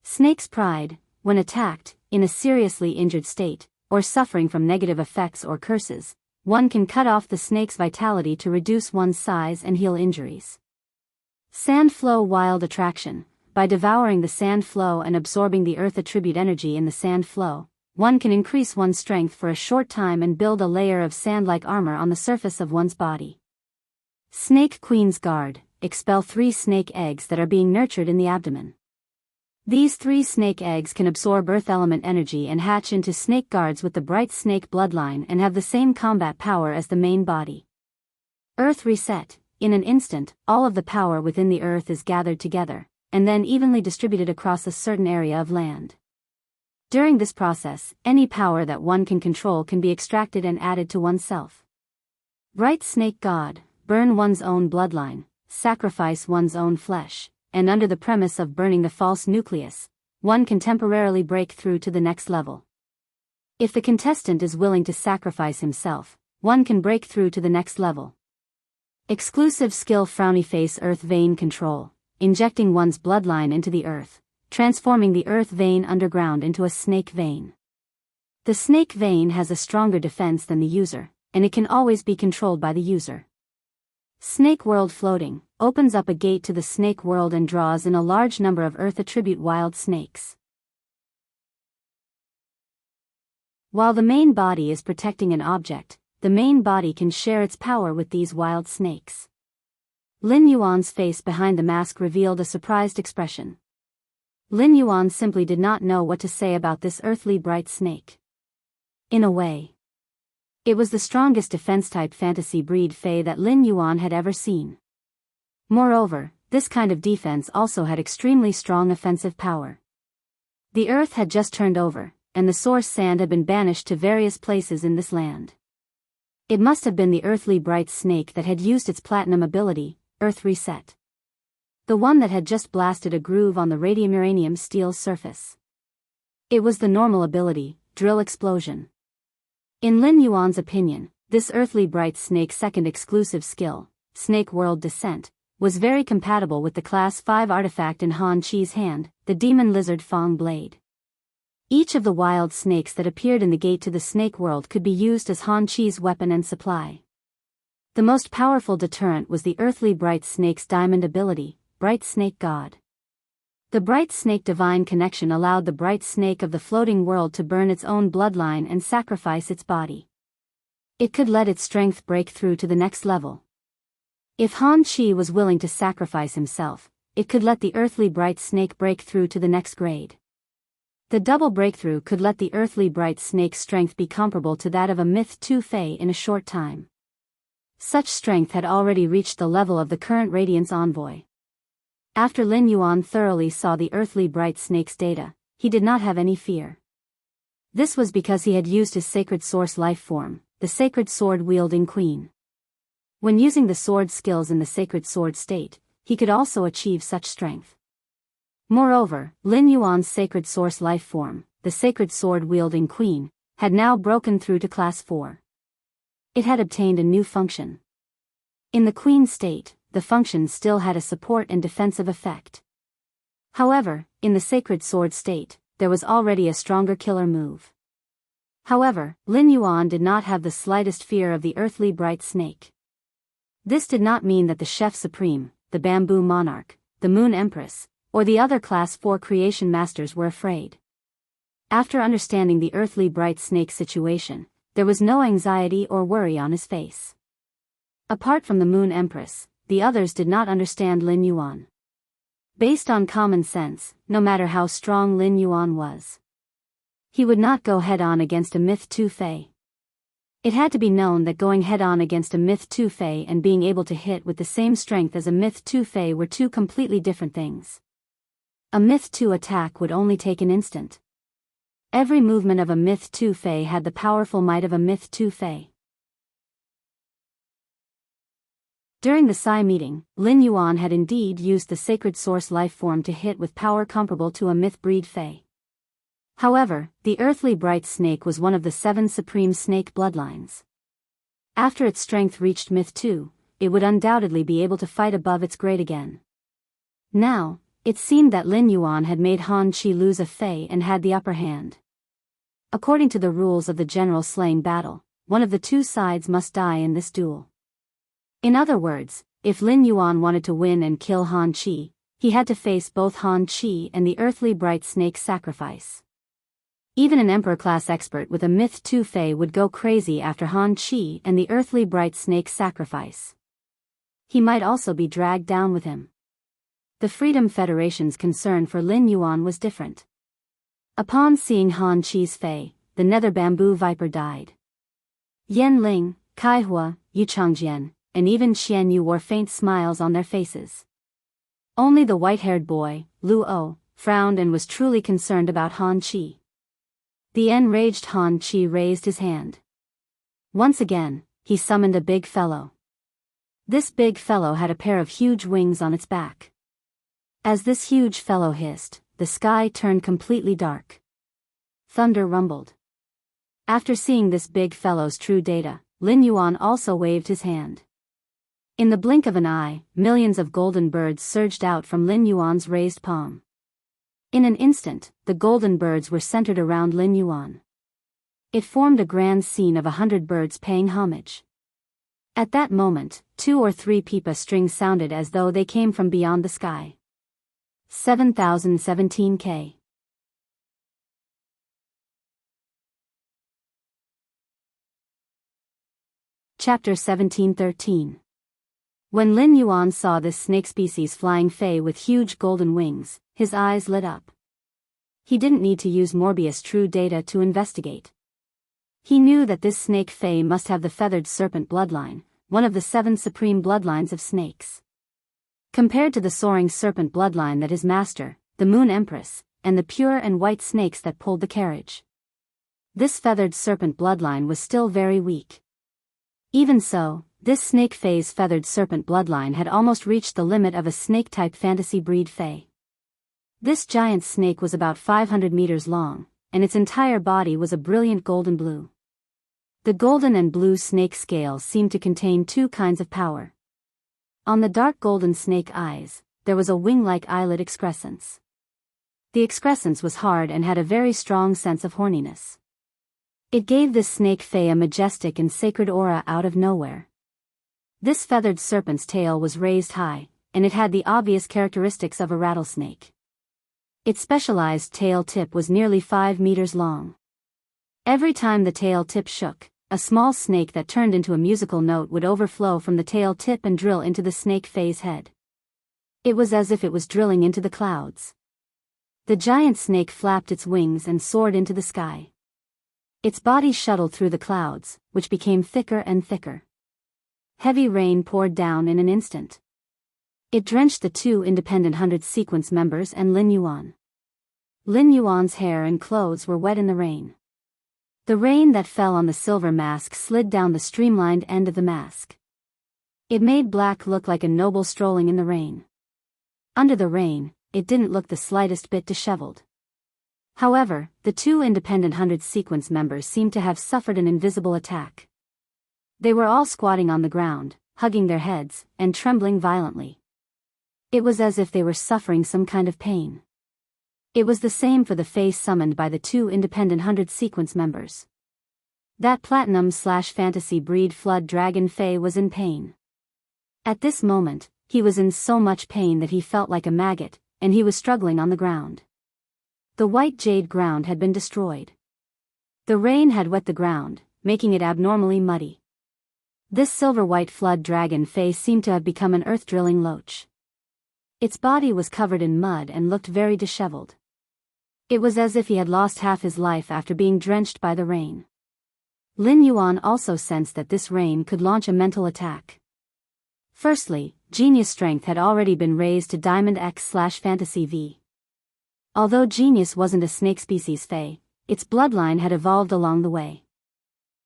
Snake's Pride, when attacked, in a seriously injured state, or suffering from negative effects or curses, one can cut off the snake's vitality to reduce one's size and heal injuries. Sand flow wild attraction. By devouring the sand flow and absorbing the earth attribute energy in the sand flow, one can increase one's strength for a short time and build a layer of sand-like armor on the surface of one's body. Snake Queen's Guard. Expel 3 snake eggs that are being nurtured in the abdomen. These 3 snake eggs can absorb earth element energy and hatch into snake guards with the bright snake bloodline and have the same combat power as the main body. Earth Reset. In an instant, all of the power within the earth is gathered together, and then evenly distributed across a certain area of land. During this process, any power that one can control can be extracted and added to oneself. Bright Snake God. Burn one's own bloodline, sacrifice one's own flesh, and under the premise of burning the false nucleus, one can temporarily break through to the next level. If the contestant is willing to sacrifice himself, one can break through to the next level. Exclusive skill Frowny Face Earth Vein Control. Injecting one's bloodline into the earth, transforming the earth vein underground into a snake vein. The snake vein has a stronger defense than the user, and it can always be controlled by the user. Snake World Floating. Opens up a gate to the snake world and draws in a large number of earth attribute wild snakes. While the main body is protecting an object, the main body can share its power with these wild snakes. Lin Yuan's face behind the mask revealed a surprised expression. Lin Yuan simply did not know what to say about this earthly bright snake. In a way, it was the strongest defense-type fantasy breed Fae that Lin Yuan had ever seen. Moreover, this kind of defense also had extremely strong offensive power. The earth had just turned over, and the source sand had been banished to various places in this land. It must have been the earthly bright snake that had used its platinum ability, Earth Reset. The one that had just blasted a groove on the radium uranium steel surface. It was the normal ability, Drill Explosion. In Lin Yuan's opinion, this earthly bright snake's second exclusive skill, Snake World Descent, was very compatible with the Class 5 artifact in Han Chi's hand, the Demon Lizard Fang Blade. Each of the wild snakes that appeared in the gate to the snake world could be used as Han Chi's weapon and supply. The most powerful deterrent was the earthly bright snake's diamond ability, Bright Snake God. The bright snake divine connection allowed the bright snake of the floating world to burn its own bloodline and sacrifice its body. It could let its strength break through to the next level. If Han Chi was willing to sacrifice himself, it could let the earthly bright snake break through to the next grade. The double breakthrough could let the earthly bright snake's strength be comparable to that of a Myth 2 Fae in a short time. Such strength had already reached the level of the current Radiance Envoy. After Lin Yuan thoroughly saw the earthly bright snake's data, he did not have any fear. This was because he had used his sacred source life form, the sacred sword-wielding queen. When using the sword skills in the sacred sword state, he could also achieve such strength. Moreover, Lin Yuan's sacred source life form, the sacred sword-wielding queen, had now broken through to Class 4. It had obtained a new function. In the queen state, the function still had a support and defensive effect. However, in the sacred sword state, there was already a stronger killer move. However, Lin Yuan did not have the slightest fear of the earthly bright snake. This did not mean that the Chef Supreme, the Bamboo Monarch, the Moon Empress, or the other Class 4 creation masters were afraid. After understanding the earthly bright snake situation, there was no anxiety or worry on his face. Apart from the Moon Empress, the others did not understand Lin Yuan. Based on common sense, no matter how strong Lin Yuan was, he would not go head-on against a Myth 2 Fae. It had to be known that going head-on against a Myth 2 Fae and being able to hit with the same strength as a Myth 2 Fae were two completely different things. A Myth 2 attack would only take an instant. Every movement of a Myth 2 Fae had the powerful might of a Myth 2 Fae. During the Psi meeting, Lin Yuan had indeed used the sacred source life form to hit with power comparable to a Myth breed Fae. However, the earthly bright snake was one of the 7 supreme snake bloodlines. After its strength reached Myth 2, it would undoubtedly be able to fight above its grade again. Now, it seemed that Lin Yuan had made Han Chi lose a Fae and had the upper hand. According to the rules of the general slaying battle, one of the two sides must die in this duel. In other words, if Lin Yuan wanted to win and kill Han Qi, he had to face both Han Qi and the earthly bright snake sacrifice. Even an emperor-class expert with a myth 2 Fei would go crazy after Han Qi and the earthly bright snake sacrifice. He might also be dragged down with him. The Freedom Federation's concern for Lin Yuan was different. Upon seeing Han Qi's Fei, the nether bamboo viper died. Yan Ling, Kai Hua, Yu Changjian, and even Xian Yu wore faint smiles on their faces. Only the white-haired boy, Lu O, frowned and was truly concerned about Han Qi. The enraged Han Qi raised his hand. Once again, he summoned a big fellow. This big fellow had a pair of huge wings on its back. As this huge fellow hissed, the sky turned completely dark. Thunder rumbled. After seeing this big fellow's true data, Lin Yuan also waved his hand. In the blink of an eye, millions of golden birds surged out from Lin Yuan's raised palm. In an instant, the golden birds were centered around Lin Yuan. It formed a grand scene of 100 birds paying homage. At that moment, 2 or 3 pipa strings sounded as though they came from beyond the sky. 7017 K. Chapter 1713. When Lin Yuan saw this snake species flying fei with huge golden wings, his eyes lit up. He didn't need to use Morbius true data to investigate. He knew that this snake fei must have the feathered serpent bloodline, one of the 7 supreme bloodlines of snakes. Compared to the soaring serpent bloodline that his master, the Moon Empress, and the pure and white snakes that pulled the carriage, this feathered serpent bloodline was still very weak. Even so, this snake fei's feathered serpent bloodline had almost reached the limit of a snake-type fantasy breed fei. This giant snake was about 500 meters long, and its entire body was a brilliant golden blue. The golden and blue snake scales seemed to contain 2 kinds of power. On the dark golden snake eyes, there was a wing-like eyelid excrescence. The excrescence was hard and had a very strong sense of horniness. It gave this snake fei a majestic and sacred aura out of nowhere. This feathered serpent's tail was raised high, and it had the obvious characteristics of a rattlesnake. Its specialized tail tip was nearly 5 meters long. Every time the tail tip shook, a small snake that turned into a musical note would overflow from the tail tip and drill into the snake fei's head. It was as if it was drilling into the clouds. The giant snake flapped its wings and soared into the sky. Its body shuttled through the clouds, which became thicker and thicker. Heavy rain poured down in an instant. It drenched the 2 independent 100 sequence members and Lin Yuan. Lin Yuan's hair and clothes were wet in the rain. The rain that fell on the silver mask slid down the streamlined end of the mask. It made black look like a noble strolling in the rain. Under the rain, it didn't look the slightest bit disheveled. However, the 2 independent 100 sequence members seemed to have suffered an invisible attack. They were all squatting on the ground, hugging their heads, and trembling violently. It was as if they were suffering some kind of pain. It was the same for the face summoned by the 2 independent 100 sequence members. That platinum/fantasy breed flood dragon fei was in pain. At this moment, he was in so much pain that he felt like a maggot, and he was struggling on the ground. The white jade ground had been destroyed. The rain had wet the ground, making it abnormally muddy. This silver-white flood dragon fei seemed to have become an earth-drilling loach. Its body was covered in mud and looked very disheveled. It was as if he had lost half his life after being drenched by the rain. Lin Yuan also sensed that this rain could launch a mental attack. Firstly, genius strength had already been raised to Diamond X/Fantasy V. Although genius wasn't a snake species fei, its bloodline had evolved along the way.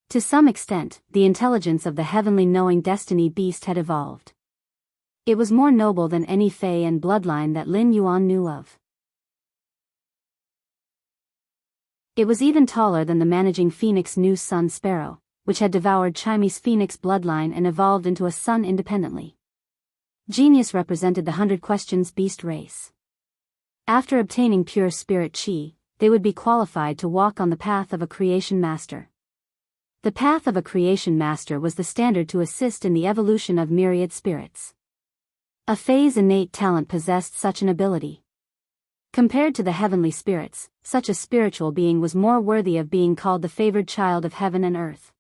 To some extent, the intelligence of the heavenly knowing destiny beast had evolved. It was more noble than any fei and bloodline that Lin Yuan knew of. It was even taller than the managing phoenix New Sun Sparrow, which had devoured Chime's phoenix bloodline and evolved into a sun independently. Genius represented the 100 questions beast race. After obtaining pure spirit chi, they would be qualified to walk on the path of a creation master. The path of a creation master was the standard to assist in the evolution of myriad spirits. A Fei's innate talent possessed such an ability. Compared to the heavenly spirits, such a spiritual being was more worthy of being called the favored child of heaven and earth.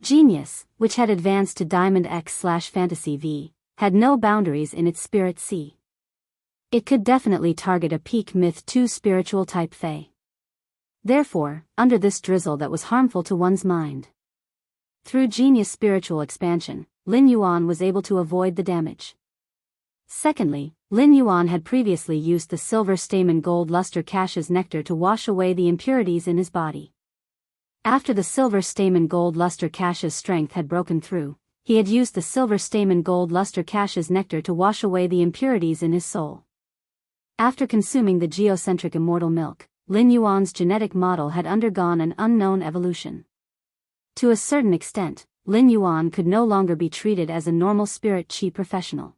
Genius, which had advanced to Diamond X/Fantasy V, had no boundaries in its spirit sea. It could definitely target a peak Myth 2 spiritual type Fei. Therefore, under this drizzle that was harmful to one's mind. Through genius spiritual expansion, Lin Yuan was able to avoid the damage. Secondly, Lin Yuan had previously used the silver stamen gold luster cache's nectar to wash away the impurities in his body. After the silver stamen gold luster cache's strength had broken through, he had used the silver stamen gold luster cache's nectar to wash away the impurities in his soul. After consuming the geocentric immortal milk, Lin Yuan's genetic model had undergone an unknown evolution. To a certain extent, Lin Yuan could no longer be treated as a normal spirit qi professional.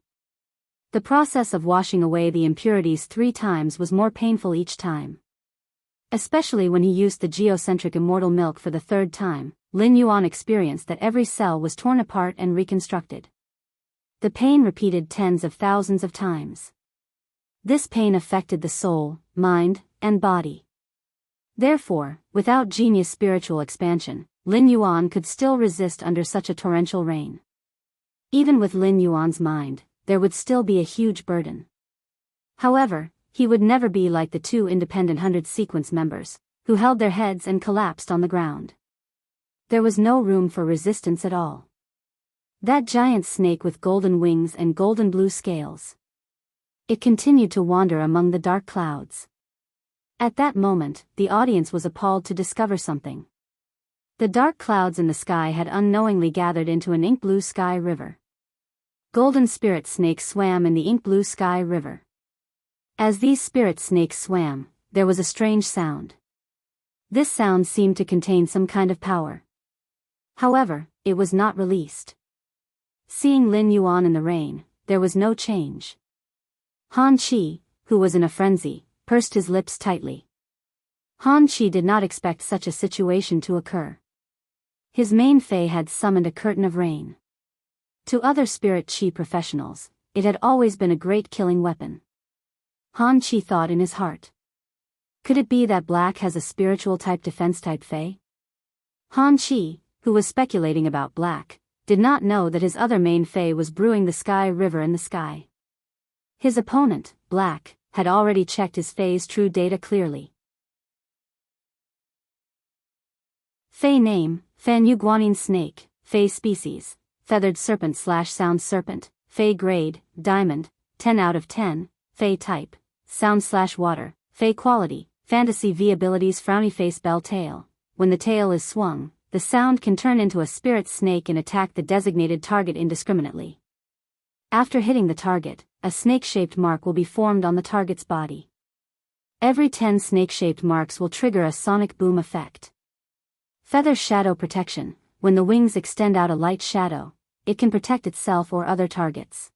The process of washing away the impurities 3 times was more painful each time. Especially when he used the geocentric immortal milk for the 3rd time, Lin Yuan experienced that every cell was torn apart and reconstructed. The pain repeated tens of thousands of times. This pain affected the soul, mind, and body. Therefore, without genius spiritual expansion, Lin Yuan could still resist under such a torrential rain. Even with Lin Yuan's mind, there would still be a huge burden. However, he would never be like the 2 independent 100 sequence members, who held their heads and collapsed on the ground. There was no room for resistance at all. That giant snake with golden wings and golden blue scales. It continued to wander among the dark clouds. At that moment, the audience was appalled to discover something. The dark clouds in the sky had unknowingly gathered into an ink-blue sky river. Golden spirit snakes swam in the ink-blue sky river. As these spirit snakes swam, there was a strange sound. This sound seemed to contain some kind of power. However, it was not released. Seeing Lin Yuan in the rain, there was no change. Han Qi, who was in a frenzy, pursed his lips tightly. Han Qi did not expect such a situation to occur. His main Fei had summoned a curtain of rain. To other spirit qi professionals, it had always been a great killing weapon. Han Qi thought in his heart. Could it be that black has a spiritual type defense type Fei? Han Qi, who was speculating about black, did not know that his other main Fei was brewing the sky river in the sky. His opponent, black, had already checked his Fei's true data clearly. Fei name, Fanyu Guanyin snake, Fei species, feathered serpent/sound serpent, Fei grade, diamond, 10 out of 10, Fei type, sound/water, Fei quality, fantasy V abilities frowny face bell tail. When the tail is swung, the sound can turn into a spirit snake and attack the designated target indiscriminately. After hitting the target, a snake-shaped mark will be formed on the target's body. Every 10 snake-shaped marks will trigger a sonic boom effect. Feather shadow protection. When the wings extend out a light shadow, it can protect itself or other targets.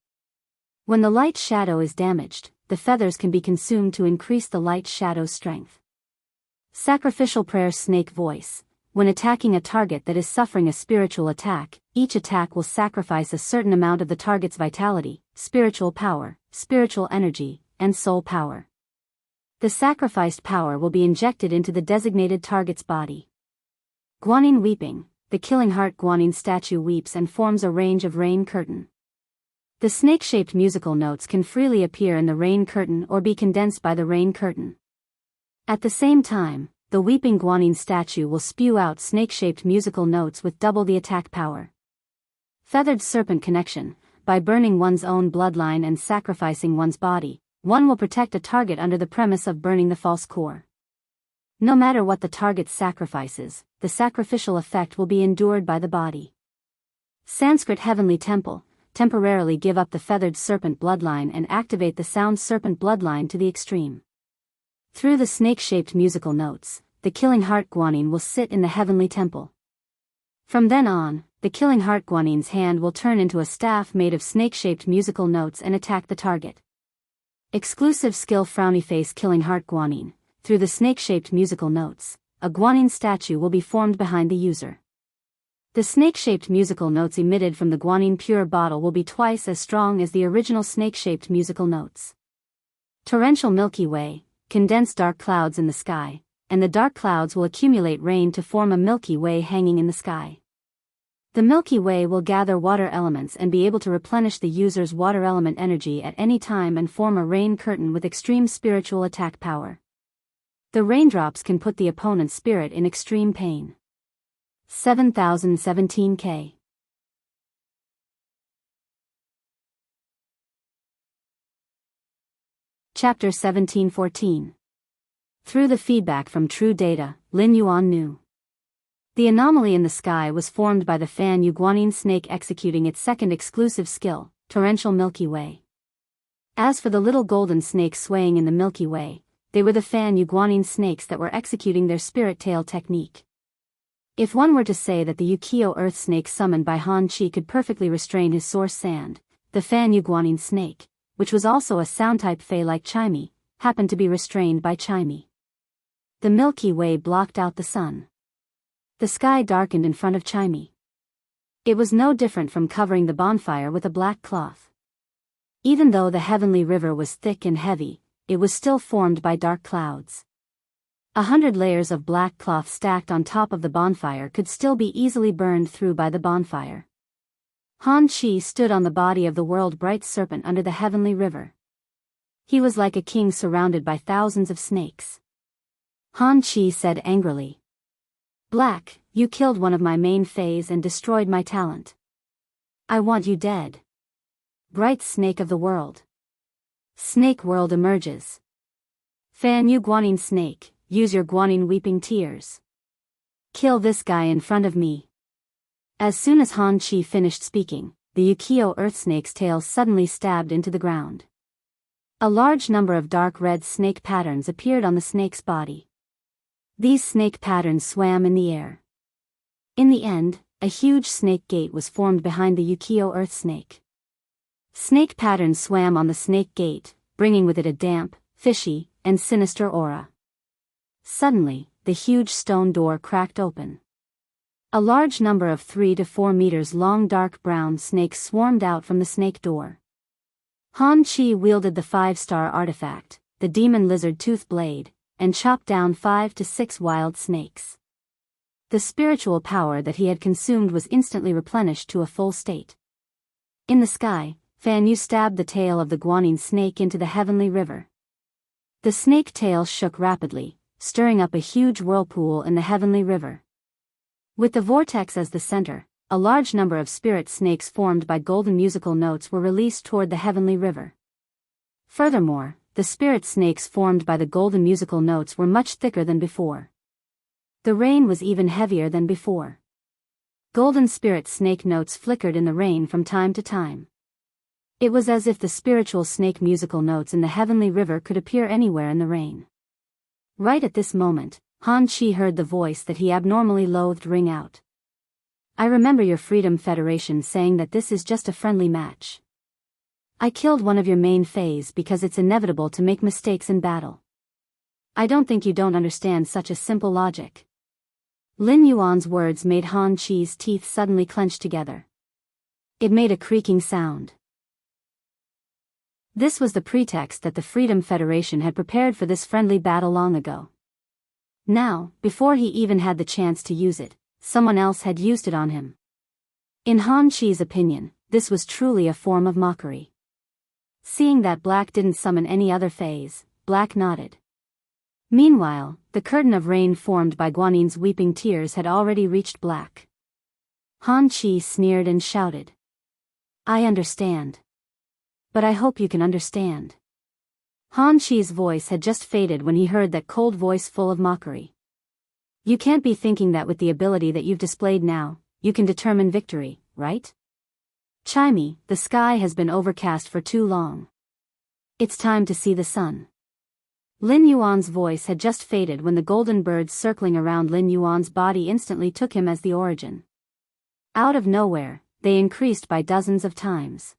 When the light shadow is damaged, the feathers can be consumed to increase the light shadow's strength. Sacrificial prayer snake voice. When attacking a target that is suffering a spiritual attack, each attack will sacrifice a certain amount of the target's vitality, spiritual power, spiritual energy, and soul power. The sacrificed power will be injected into the designated target's body. Guanyin weeping. The killing heart Guanyin statue weeps and forms a range of rain curtain. The snake-shaped musical notes can freely appear in the rain curtain or be condensed by the rain curtain. At the same time, the weeping Guanyin statue will spew out snake-shaped musical notes with double the attack power. Feathered serpent connection. By burning one's own bloodline and sacrificing one's body, one will protect a target under the premise of burning the false core. No matter what the target sacrifices, the sacrificial effect will be endured by the body. Sanskrit Heavenly Temple. Temporarily give up the feathered serpent bloodline and activate the sound serpent bloodline to the extreme. Through the snake-shaped musical notes, the killing heart Guanyin will sit in the heavenly temple. From then on, the killing heart Guanyin's hand will turn into a staff made of snake-shaped musical notes and attack the target. Exclusive skill frowny face killing heart Guanyin. through the snake-shaped musical notes, a guanyin statue will be formed behind the user. The snake-shaped musical notes emitted from the guanyin pure bottle will be twice as strong as the original snake-shaped musical notes. Torrential Milky Way, condense dark clouds in the sky, and the dark clouds will accumulate rain to form a Milky Way hanging in the sky. The Milky Way will gather water elements and be able to replenish the user's water element energy at any time and form a rain curtain with extreme spiritual attack power. The raindrops can put the opponent's spirit in extreme pain. 7017K. Chapter 1714. Through the feedback from true data, Lin Yuan knew. The anomaly in the sky was formed by the Fan Yu guanyin snake executing its second exclusive skill, Torrential Milky Way. As for the little golden snakes swaying in the Milky Way, they were the Fan Yu guanyin snakes that were executing their spirit tail technique. If one were to say that the Wuxia earth snake summoned by Han Chi could perfectly restrain his source sand, the Fan Yu guanyin snake, which was also a sound-type fey like Chimey, happened to be restrained by Chimey. The Milky Way blocked out the sun. The sky darkened in front of Chimey. It was no different from covering the bonfire with a black cloth. Even though the heavenly river was thick and heavy, it was still formed by dark clouds. 100 layers of black cloth stacked on top of the bonfire could still be easily burned through by the bonfire. Han Chi stood on the body of the world-bright serpent under the heavenly river. He was like a king surrounded by thousands of snakes. Han Chi said angrily, "Black, you killed one of my main fays and destroyed my talent. I want you dead. Bright snake of the world." Snake world emerges. Fan Yu guanyin snake, use your guanyin weeping tears. Kill this guy in front of me. As soon as Han Chi finished speaking, the Wuxia earth snake's tail suddenly stabbed into the ground. A large number of dark red snake patterns appeared on the snake's body. These snake patterns swam in the air. In the end, a huge snake gate was formed behind the Wuxia earth snake. Snake patterns swam on the snake gate, bringing with it a damp, fishy, and sinister aura. Suddenly, the huge stone door cracked open. A large number of 3 to 4 meters long dark brown snakes swarmed out from the snake door. Han Chi wielded the 5-star artifact, the demon lizard tooth blade, and chopped down 5 to 6 wild snakes. The spiritual power that he had consumed was instantly replenished to a full state. In the sky, Fan Yu stabbed the tail of the guanyin snake into the heavenly river. The snake tail shook rapidly, stirring up a huge whirlpool in the heavenly river. With the vortex as the center, a large number of spirit snakes formed by golden musical notes were released toward the heavenly river. Furthermore, the spirit snakes formed by the golden musical notes were much thicker than before. The rain was even heavier than before. Golden spirit snake notes flickered in the rain from time to time. It was as if the spiritual snake musical notes in the heavenly river could appear anywhere in the rain. Right at this moment, Han Chi heard the voice that he abnormally loathed ring out. "I remember your Freedom Federation saying that this is just a friendly match. I killed one of your main fays because it's inevitable to make mistakes in battle. I don't think you don't understand such a simple logic." Lin Yuan's words made Han Chi's teeth suddenly clench together. It made a creaking sound. This was the pretext that the Freedom Federation had prepared for this friendly battle long ago. Now, before he even had the chance to use it, someone else had used it on him. In Han Chi's opinion, this was truly a form of mockery. Seeing that Black didn't summon any other fays, Black nodded. Meanwhile, the curtain of rain formed by Guanyin's weeping tears had already reached Black. Han Chi sneered and shouted, "I understand. But I hope you can understand." Han Chi's voice had just faded when he heard that cold voice full of mockery. "You can't be thinking that with the ability that you've displayed now, you can determine victory, right? Chimey, the sky has been overcast for too long. It's time to see the sun." Lin Yuan's voice had just faded when the golden birds circling around Lin Yuan's body instantly took him as the origin. Out of nowhere, they increased by dozens of times.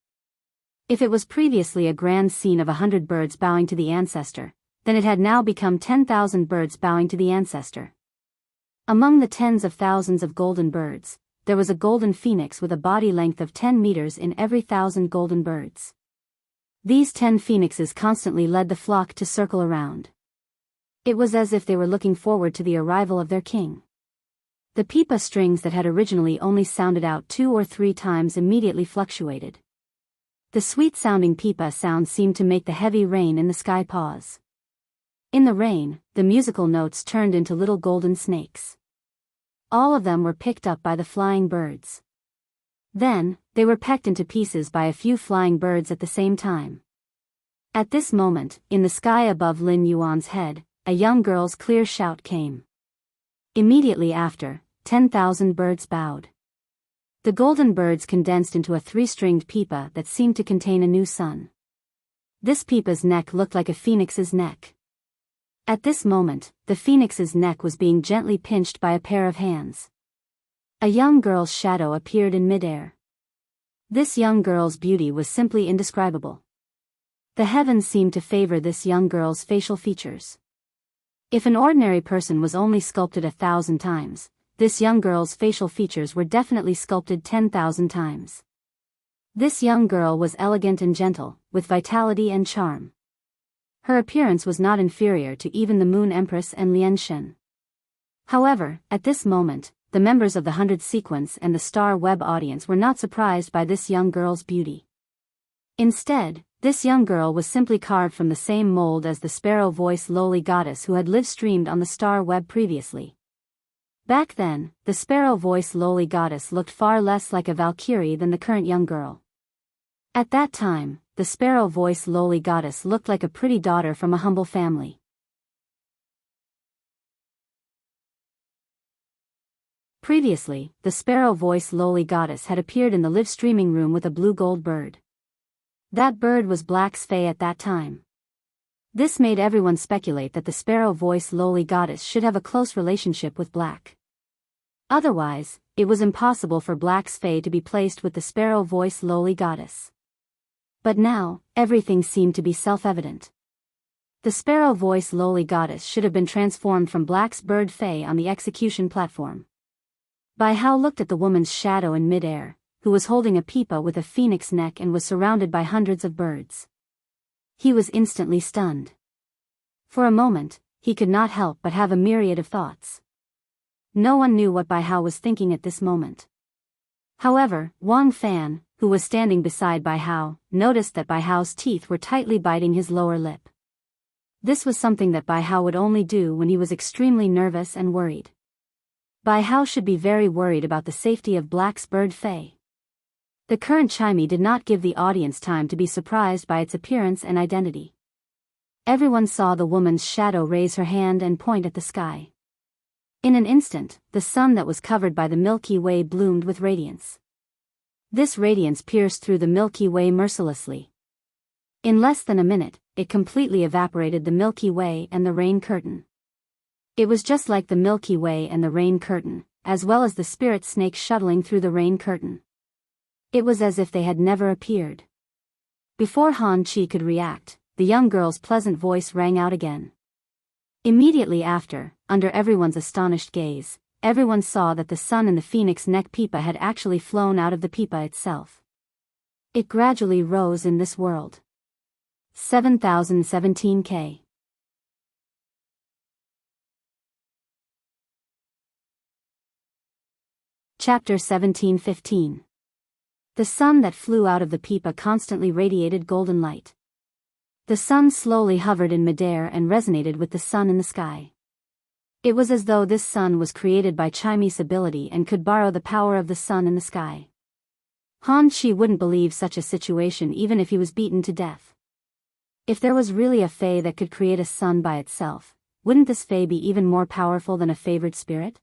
If it was previously a grand scene of 100 birds bowing to the ancestor, then it had now become 10,000 birds bowing to the ancestor. Among the tens of thousands of golden birds, there was a golden phoenix with a body length of 10 meters in every 1,000 golden birds. These 10 phoenixes constantly led the flock to circle around. It was as if they were looking forward to the arrival of their king. The pipa strings that had originally only sounded out 2 or 3 times immediately fluctuated. The sweet-sounding pipa sound seemed to make the heavy rain in the sky pause. In the rain, the musical notes turned into little golden snakes. All of them were picked up by the flying birds. Then, they were pecked into pieces by a few flying birds at the same time. At this moment, in the sky above Lin Yuan's head, a young girl's clear shout came. Immediately after, 10,000 birds bowed. The golden birds condensed into a 3-stringed pipa that seemed to contain a new sun. This pipa's neck looked like a phoenix's neck. At this moment, the phoenix's neck was being gently pinched by a pair of hands. A young girl's shadow appeared in midair. This young girl's beauty was simply indescribable. The heavens seemed to favor this young girl's facial features. If an ordinary person was only sculpted 1,000 times, this young girl's facial features were definitely sculpted 10,000 times. This young girl was elegant and gentle, with vitality and charm. Her appearance was not inferior to even the Moon Empress and Lian Shen. However, at this moment, the members of the 100 Sequence and the Star Web audience were not surprised by this young girl's beauty. Instead, this young girl was simply carved from the same mold as the sparrow-voiced lowly goddess who had live-streamed on the Star Web previously. Back then, the sparrow-voiced lowly goddess looked far less like a valkyrie than the current young girl. At that time, the sparrow-voiced lowly goddess looked like a pretty daughter from a humble family. Previously, the sparrow-voiced lowly goddess had appeared in the live-streaming room with a blue-gold bird. That bird was Black's fae at that time. This made everyone speculate that the sparrow-voiced lowly goddess should have a close relationship with Black. Otherwise, it was impossible for Black's fae to be placed with the sparrow-voiced lowly goddess. But now, everything seemed to be self-evident. The sparrow-voiced lowly goddess should have been transformed from Black's bird fae on the execution platform. Biyao looked at the woman's shadow in midair, who was holding a pipa with a phoenix neck and was surrounded by hundreds of birds. He was instantly stunned. For a moment, he could not help but have a myriad of thoughts. No one knew what Biyao was thinking at this moment. However, Wang Fan, who was standing beside Biyao, noticed that Biyao's teeth were tightly biting his lower lip. This was something that Biyao would only do when he was extremely nervous and worried. Biyao should be very worried about the safety of Black's bird fae. The current chimey did not give the audience time to be surprised by its appearance and identity. Everyone saw the woman's shadow raise her hand and point at the sky. In an instant, the sun that was covered by the Milky Way bloomed with radiance. This radiance pierced through the Milky Way mercilessly. In less than a minute, it completely evaporated the Milky Way and the rain curtain. It was just like the Milky Way and the rain curtain, as well as the spirit snake shuttling through the rain curtain. It was as if they had never appeared. Before Han Chi could react, the young girl's pleasant voice rang out again. Immediately after, under everyone's astonished gaze, everyone saw that the sun in the phoenix neck pipa had actually flown out of the pipa itself. It gradually rose in this world. 7017K. Chapter 1715. The sun that flew out of the pipa constantly radiated golden light. The sun slowly hovered in midair and resonated with the sun in the sky. It was as though this sun was created by Chime's ability and could borrow the power of the sun in the sky. Han Chi wouldn't believe such a situation even if he was beaten to death. If there was really a fae that could create a sun by itself, wouldn't this fae be even more powerful than a favored spirit?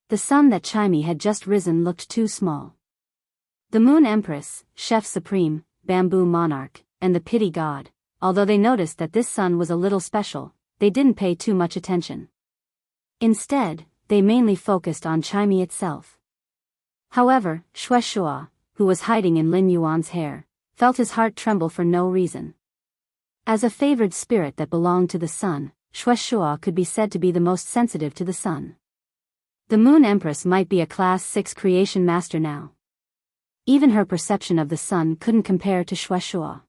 The sun that Chime had just risen looked too small. The Moon Empress, Chef Supreme, Bamboo Monarch, and the Pity God, although they noticed that this sun was a little special, they didn't pay too much attention. Instead, they mainly focused on Chime itself. However, Shueshua, who was hiding in Lin Yuan's hair, felt his heart tremble for no reason. As a favored spirit that belonged to the sun, Shueshua could be said to be the most sensitive to the sun. The Moon Empress might be a Class 6 creation master now. Even her perception of the sun couldn't compare to Shueshua.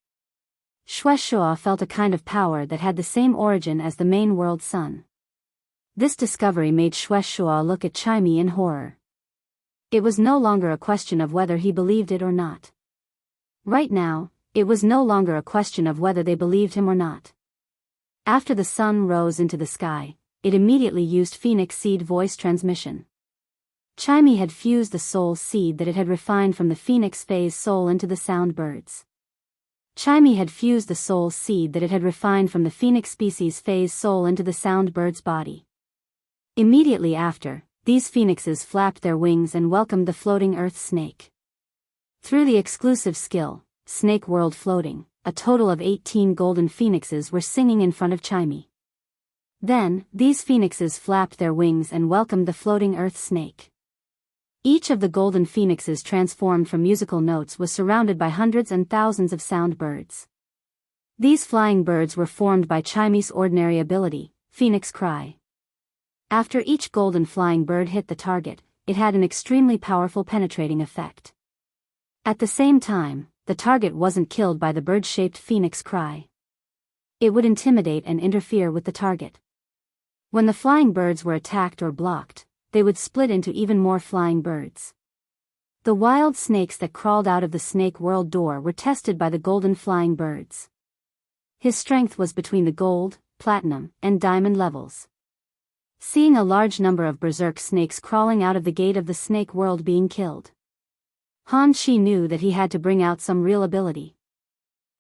Shueshua felt a kind of power that had the same origin as the main world sun. This discovery made Shueshua look at Chimey in horror. It was no longer a question of whether he believed it or not. Right now, it was no longer a question of whether they believed him or not. After the sun rose into the sky, it immediately used phoenix seed voice transmission. Chimey had fused the soul seed that it had refined from the phoenix phase soul into the sound birds. Chimey had fused the soul seed that it had refined from the phoenix species phase soul into the sound bird's body. Immediately after, these phoenixes flapped their wings and welcomed the floating earth snake. Through the exclusive skill, Snake World Floating, a total of 18 golden phoenixes were singing in front of Chimey. Then, these phoenixes flapped their wings and welcomed the floating earth snake. Each of the golden phoenixes transformed from musical notes was surrounded by hundreds and thousands of sound birds. These flying birds were formed by Chimey's ordinary ability, Phoenix Cry. After each golden flying bird hit the target, it had an extremely powerful penetrating effect. At the same time, the target wasn't killed by the bird-shaped Phoenix Cry. It would intimidate and interfere with the target. When the flying birds were attacked or blocked, they would split into even more flying birds. The wild snakes that crawled out of the Snake World door were tested by the golden flying birds. His strength was between the gold, platinum, and diamond levels. Seeing a large number of berserk snakes crawling out of the gate of the Snake World being killed, Han Chi knew that he had to bring out some real ability.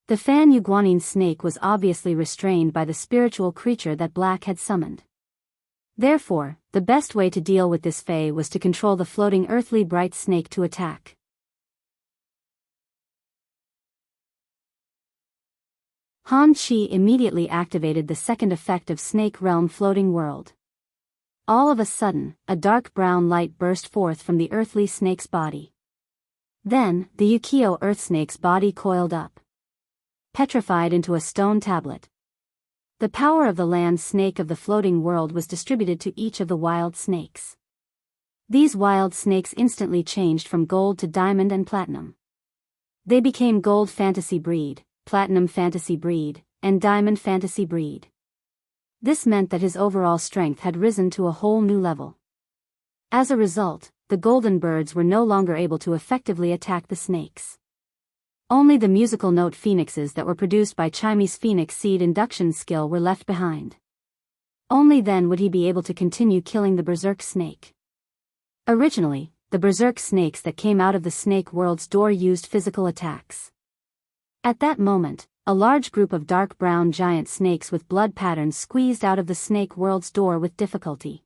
The Fan Yuguanine snake was obviously restrained by the spiritual creature that Black had summoned. Therefore, the best way to deal with this Fae was to control the floating earthly bright snake to attack. Han Chi immediately activated the second effect of Snake Realm Floating World. All of a sudden, a dark brown light burst forth from the earthly snake's body. Then, the Yukio earth snake's body coiled up, petrified into a stone tablet. The power of the land snake of the floating world was distributed to each of the wild snakes. These wild snakes instantly changed from gold to diamond and platinum. They became gold fantasy breed, platinum fantasy breed, and diamond fantasy breed. This meant that his overall strength had risen to a whole new level. As a result, the golden birds were no longer able to effectively attack the snakes. Only the musical note phoenixes that were produced by Chimey's phoenix seed induction skill were left behind. Only then would he be able to continue killing the berserk snake. Originally, the berserk snakes that came out of the Snake World's door used physical attacks. At that moment, a large group of dark brown giant snakes with blood patterns squeezed out of the Snake World's door with difficulty.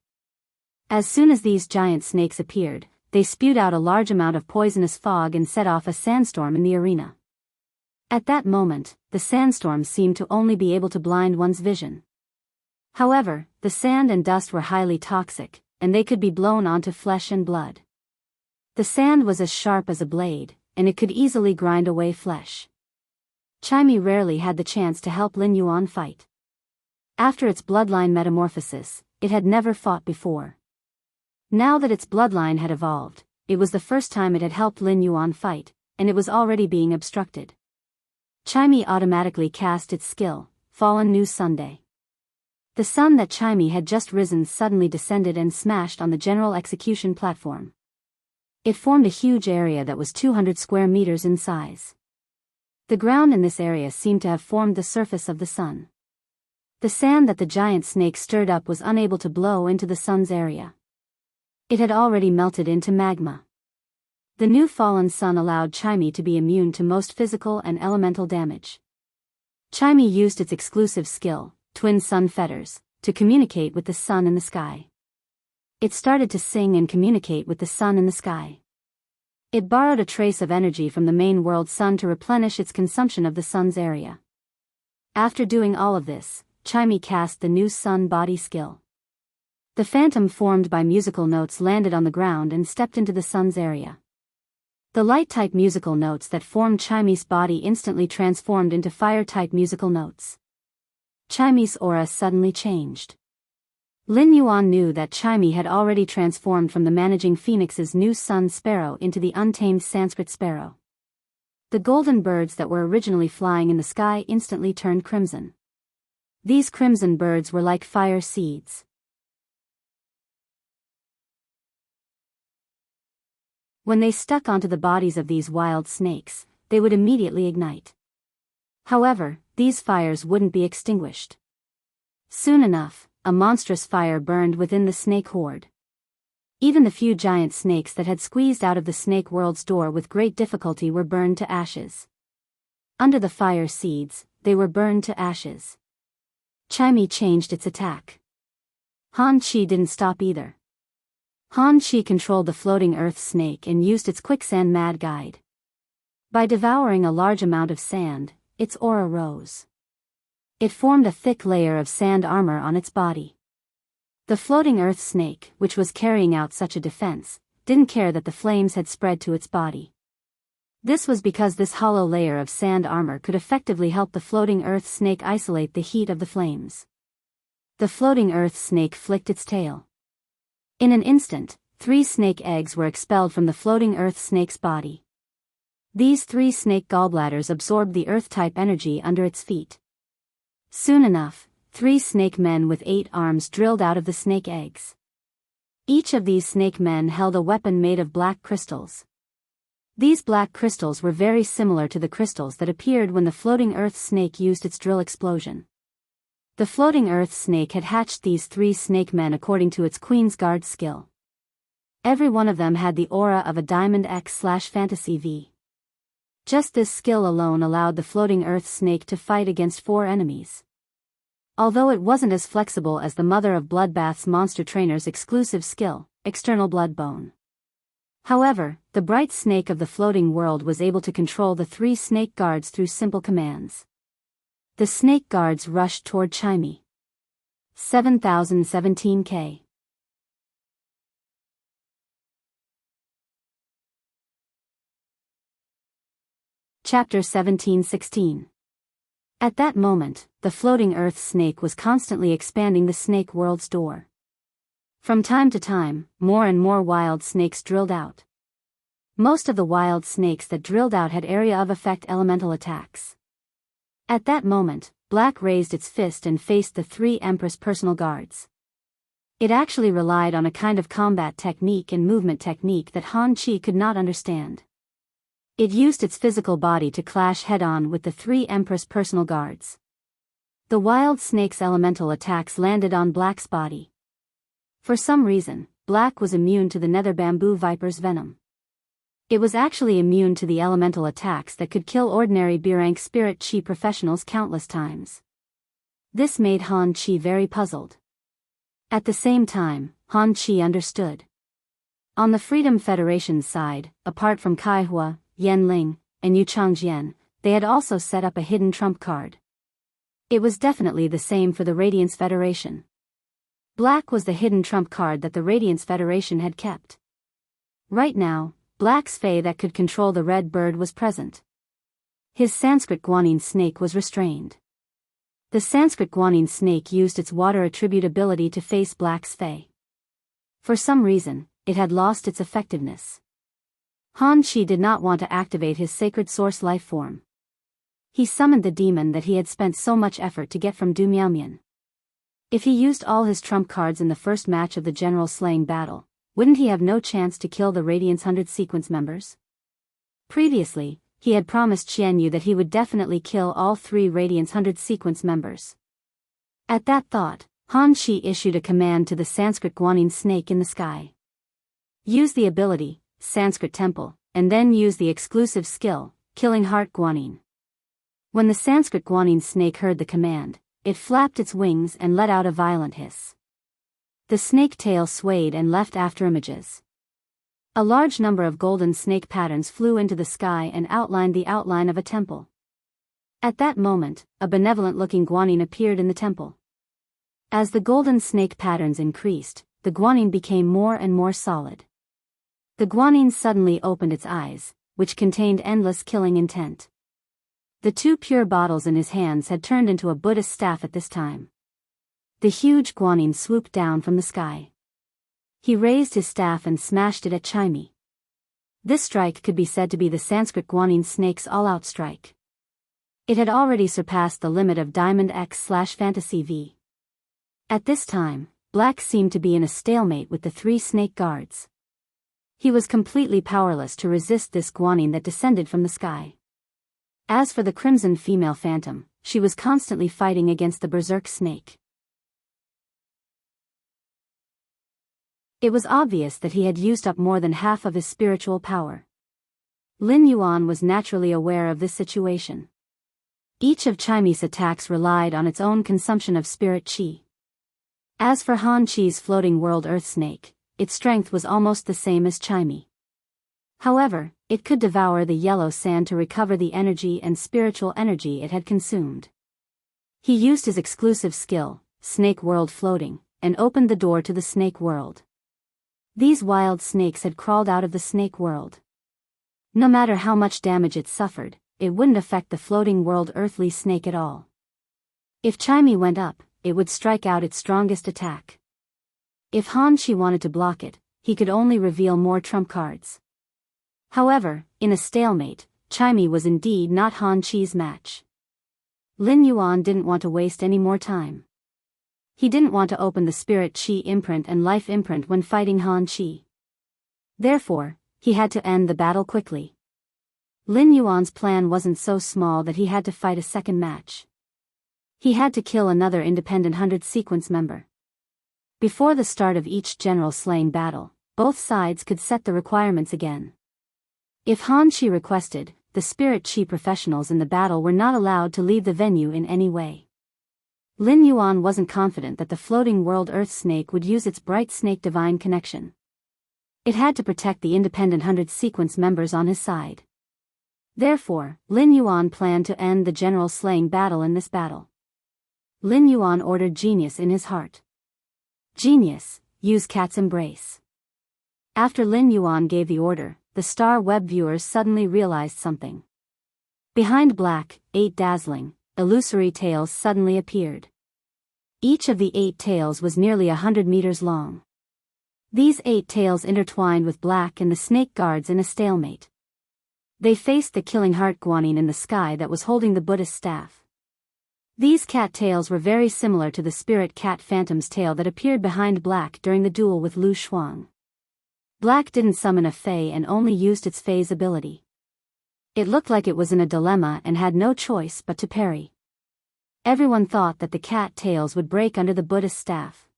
As soon as these giant snakes appeared, they spewed out a large amount of poisonous fog and set off a sandstorm in the arena. At that moment, the sandstorm seemed to only be able to blind one's vision. However, the sand and dust were highly toxic, and they could be blown onto flesh and blood. The sand was as sharp as a blade, and it could easily grind away flesh. Chimey rarely had the chance to help Lin Yuan fight. After its bloodline metamorphosis, it had never fought before. Now that its bloodline had evolved, it was the first time it had helped Lin Yuan fight, and it was already being obstructed. Chimey automatically cast its skill, Fallen New Sunday. The sun that Chimey had just risen suddenly descended and smashed on the general execution platform. It formed a huge area that was 200 square meters in size. The ground in this area seemed to have formed the surface of the sun. The sand that the giant snake stirred up was unable to blow into the sun's area. It had already melted into magma. The new fallen sun allowed Chimey to be immune to most physical and elemental damage. Chimey used its exclusive skill, Twin Sun Fetters, to communicate with the sun in the sky. It started to sing and communicate with the sun in the sky. It borrowed a trace of energy from the main world sun to replenish its consumption of the sun's area. After doing all of this, Chimey cast the new sun body skill. The phantom formed by musical notes landed on the ground and stepped into the sun's area. The light-type musical notes that formed Chimey's body instantly transformed into fire-type musical notes. Chimi's aura suddenly changed. Lin Yuan knew that Chimi had already transformed from the managing phoenix's new sun sparrow into the untamed Sanskrit sparrow. The golden birds that were originally flying in the sky instantly turned crimson. These crimson birds were like fire seeds. When they stuck onto the bodies of these wild snakes, they would immediately ignite. However, these fires wouldn't be extinguished. Soon enough, a monstrous fire burned within the snake horde. Even the few giant snakes that had squeezed out of the snake world's door with great difficulty were burned to ashes. Under the fire seeds, they were burned to ashes. Chimi changed its attack. Han Chi didn't stop either. Han Chi controlled the floating earth snake and used its quicksand mad guide. By devouring a large amount of sand, its aura rose. It formed a thick layer of sand armor on its body. The floating earth snake, which was carrying out such a defense, didn't care that the flames had spread to its body. This was because this hollow layer of sand armor could effectively help the floating earth snake isolate the heat of the flames. The floating earth snake flicked its tail. In an instant, 3 snake eggs were expelled from the floating earth snake's body. These 3 snake gallbladders absorbed the earth-type energy under its feet. Soon enough, 3 snake men with 8 arms drilled out of the snake eggs. Each of these snake men held a weapon made of black crystals. These black crystals were very similar to the crystals that appeared when the floating earth snake used its drill explosion. The floating earth snake had hatched these 3 snake men according to its Queen's Guard skill. Every one of them had the aura of a Diamond X/Fantasy V. Just this skill alone allowed the floating earth snake to fight against 4 enemies. Although it wasn't as flexible as the Mother of Bloodbath's monster trainer's exclusive skill, External Blood Bone. However, the bright snake of the floating world was able to control the 3 snake guards through simple commands. The snake guards rushed toward Chimi. 7017K. Chapter 1716. At that moment, the floating earth snake was constantly expanding the snake world's door. From time to time, more and more wild snakes drilled out. Most of the wild snakes that drilled out had area of effect elemental attacks. At that moment, Black raised its fist and faced the 3 Empress personal guards. It actually relied on a kind of combat technique and movement technique that Han Chi could not understand. It used its physical body to clash head-on with the 3 Empress personal guards. The wild snake's elemental attacks landed on Black's body. For some reason, Black was immune to the nether bamboo viper's venom. It was actually immune to the elemental attacks that could kill ordinary B-rank spirit chi professionals countless times. This made Han Chi very puzzled. At the same time, Han Chi understood. On the Freedom Federation's side, apart from Kaihua, Yan Ling, and Yu Changjian, they had also set up a hidden trump card. It was definitely the same for the Radiance Federation. Black was the hidden trump card that the Radiance Federation had kept. Right now, Black's Fae that could control the red bird was present. His Sanskrit guanine snake was restrained. The Sanskrit guanine snake used its water attribute ability to face Black's Fae. For some reason, it had lost its effectiveness. Han Chi did not want to activate his sacred source life form. He summoned the demon that he had spent so much effort to get from Du Miaomian. If he used all his trump cards in the first match of the general slaying battle, wouldn't he have no chance to kill the Radiance 100 sequence members? Previously, he had promised Qianyu that he would definitely kill all 3 Radiance 100 sequence members. At that thought, Han Chi issued a command to the Sanskrit guanine snake in the sky. Use the ability, Sanskrit Temple, and then use the exclusive skill, Killing Heart Guanine. When the Sanskrit guanine snake heard the command, it flapped its wings and let out a violent hiss. The snake tail swayed and left after images. A large number of golden snake patterns flew into the sky and outlined the outline of a temple. At that moment, a benevolent-looking guanine appeared in the temple. As the golden snake patterns increased, the guanine became more and more solid. The guanine suddenly opened its eyes, which contained endless killing intent. The two pure bottles in his hands had turned into a Buddhist staff at this time. The huge guanyin swooped down from the sky. He raised his staff and smashed it at Chimey. This strike could be said to be the Sanskrit guanyin snake's all-out strike. It had already surpassed the limit of Diamond X/Fantasy V. At this time, Black seemed to be in a stalemate with the three snake guards. He was completely powerless to resist this guanyin that descended from the sky. As for the crimson female phantom, she was constantly fighting against the berserk snake. It was obvious that he had used up more than half of his spiritual power. Lin Yuan was naturally aware of this situation. Each of Chimey's attacks relied on its own consumption of spirit qi. As for Han Chi's floating world earth snake, its strength was almost the same as Chimey. However, it could devour the yellow sand to recover the energy and spiritual energy it had consumed. He used his exclusive skill, Snake World Floating, and opened the door to the snake world. These wild snakes had crawled out of the snake world. No matter how much damage it suffered, it wouldn't affect the floating world earthly snake at all. If Chimey went up, it would strike out its strongest attack. If Han Chi wanted to block it, he could only reveal more trump cards. However, in a stalemate, Chimey was indeed not Han Chi's match. Lin Yuan didn't want to waste any more time. He didn't want to open the spirit qi imprint and life imprint when fighting Han Chi. Therefore, he had to end the battle quickly. Lin Yuan's plan wasn't so small that he had to fight a second match. He had to kill another independent 100 sequence member. Before the start of each general slaying battle, both sides could set the requirements again. If Han Chi requested, the spirit qi professionals in the battle were not allowed to leave the venue in any way. Lin Yuan wasn't confident that the floating world earth snake would use its bright snake divine connection. It had to protect the independent 100 sequence members on his side. Therefore, Lin Yuan planned to end the general slaying battle in this battle. Lin Yuan ordered Genius in his heart. Genius, use Cat's Embrace. After Lin Yuan gave the order, the Star Web viewers suddenly realized something. Behind Black, 8 dazzling, illusory tails suddenly appeared. Each of the 8 tails was nearly 100 meters long. These 8 tails intertwined with Black and the snake guards in a stalemate. They faced the killing heart guanyin in the sky that was holding the Buddhist staff. These cat tails were very similar to the spirit cat phantom's tail that appeared behind Black during the duel with Lu Shuang. Black didn't summon a Fey and only used its Fey's ability. It looked like it was in a dilemma and had no choice but to parry. Everyone thought that the cat tails would break under the Buddhist staff.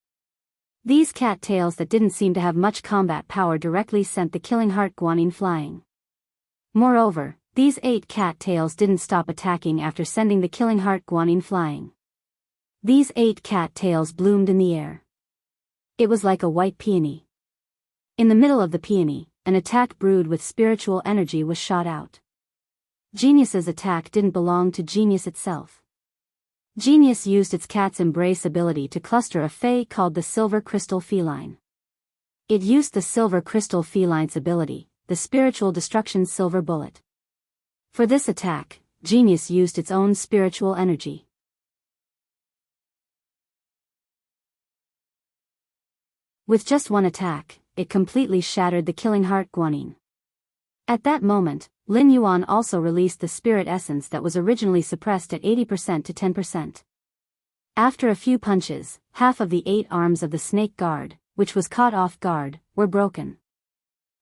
These cat tails that didn't seem to have much combat power directly sent the killing heart guanyin flying. Moreover, these 8 cat tails didn't stop attacking after sending the killing heart guanyin flying. These 8 cat tails bloomed in the air. It was like a white peony. In the middle of the peony, an attack brewed with spiritual energy was shot out. Genius's attack didn't belong to Genius itself. Genius used its Cat's Embrace ability to cluster a Fey called the Silver Crystal Feline. It used the Silver Crystal Feline's ability, the Spiritual Destruction Silver Bullet. For this attack, Genius used its own spiritual energy. With just one attack, it completely shattered the killing heart guanyin. At that moment, Lin Yuan also released the spirit essence that was originally suppressed at 80% to 10%. After a few punches, half of the 8 arms of the snake guard, which was caught off guard, were broken.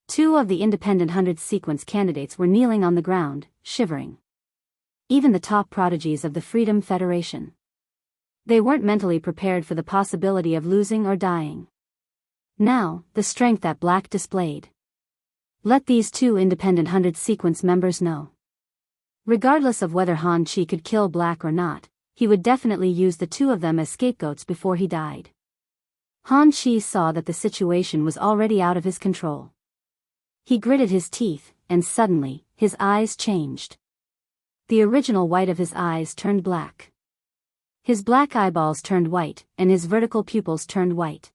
2 of the independent 100 sequence candidates were kneeling on the ground, shivering. Even the top prodigies of the Freedom Federation. They weren't mentally prepared for the possibility of losing or dying. Now, the strength that Black displayed. Let these 2 independent 100 sequence members know. Regardless of whether Han Chi could kill Black or not, he would definitely use the 2 of them as scapegoats before he died. Han Chi saw that the situation was already out of his control. He gritted his teeth, and suddenly, his eyes changed. The original white of his eyes turned black. His black eyeballs turned white, and his vertical pupils turned white.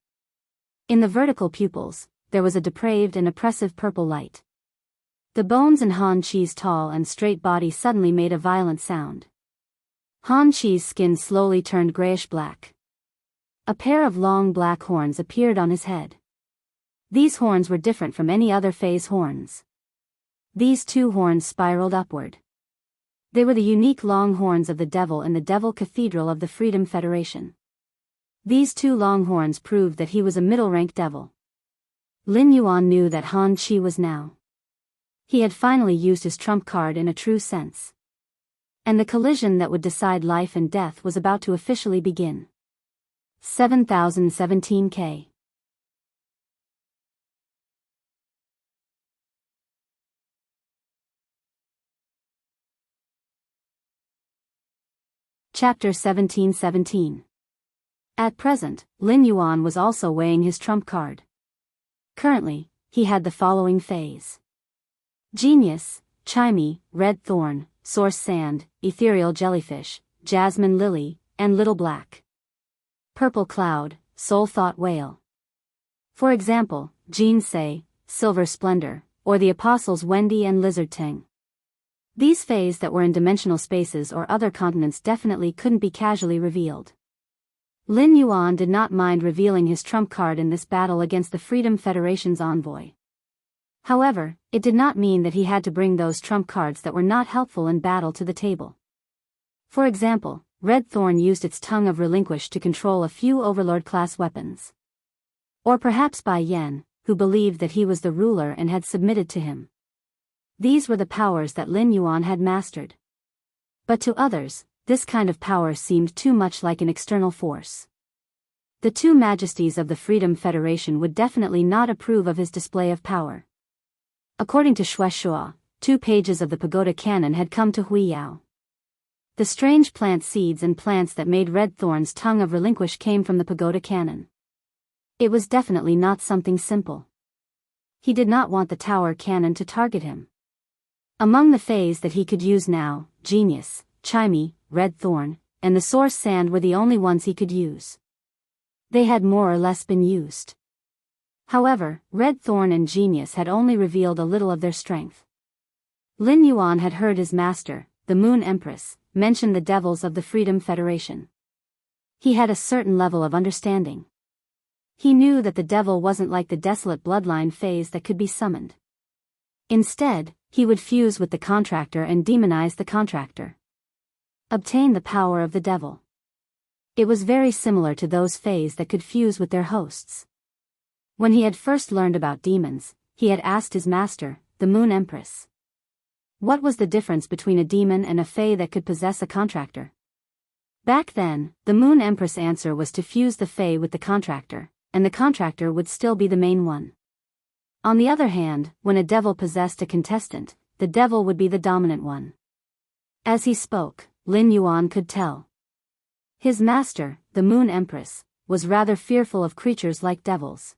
In the vertical pupils, there was a depraved and oppressive purple light. The bones in Han Chi's tall and straight body suddenly made a violent sound. Han Chi's skin slowly turned grayish-black. A pair of long black horns appeared on his head. These horns were different from any other Fei's horns. These two horns spiraled upward. They were the unique long horns of the devil in the Devil Cathedral of the Freedom Federation. These two long horns proved that he was a middle-rank devil. Lin Yuan knew that Han Chi was now. He had finally used his trump card in a true sense. And the collision that would decide life and death was about to officially begin. 7017K. Chapter 1717. At present, Lin Yuan was also weighing his trump card. Currently, he had the following phase: Genius, Chimey, Red Thorn, Source Sand, Ethereal Jellyfish, Jasmine Lily, and Little Black. Purple Cloud, Soul Thought Whale. For example, Jin Se, Silver Splendor, or the Apostles Wendy and Lizard Ting. These Fays that were in dimensional spaces or other continents definitely couldn't be casually revealed. Lin Yuan did not mind revealing his trump card in this battle against the Freedom Federation's envoy. However, it did not mean that he had to bring those trump cards that were not helpful in battle to the table. For example, Red Thorn used its Tongue of Relinquish to control a few Overlord-class weapons. Or perhaps Bai Yan, who believed that he was the ruler and had submitted to him. These were the powers that Lin Yuan had mastered. But to others, this kind of power seemed too much like an external force. The two majesties of the Freedom Federation would definitely not approve of his display of power. According to Shueshua, 2 pages of the Pagoda Canon had come to Biyao. The strange plant seeds and plants that made Red Thorn's Tongue of Relinquish came from the Pagoda Canon. It was definitely not something simple. He did not want the Tower Cannon to target him. Among the Fays that he could use now, Genius, Chimey, Red Thorn, and the Source Sand were the only ones he could use. They had more or less been used. However, Red Thorn and Genius had only revealed a little of their strength. Lin Yuan had heard his master, the Moon Empress, mention the devils of the Freedom Federation. He had a certain level of understanding. He knew that the devil wasn't like the desolate bloodline Fays that could be summoned. Instead, he would fuse with the contractor and demonize the contractor. Obtain the power of the devil. It was very similar to those Fays that could fuse with their hosts. When he had first learned about demons, he had asked his master, the Moon Empress. What was the difference between a demon and a Fey that could possess a contractor? Back then, the Moon Empress' answer was to fuse the Fey with the contractor, and the contractor would still be the main one. On the other hand, when a devil possessed a contestant, the devil would be the dominant one. As he spoke, Lin Yuan could tell. His master, the Moon Empress, was rather fearful of creatures like devils.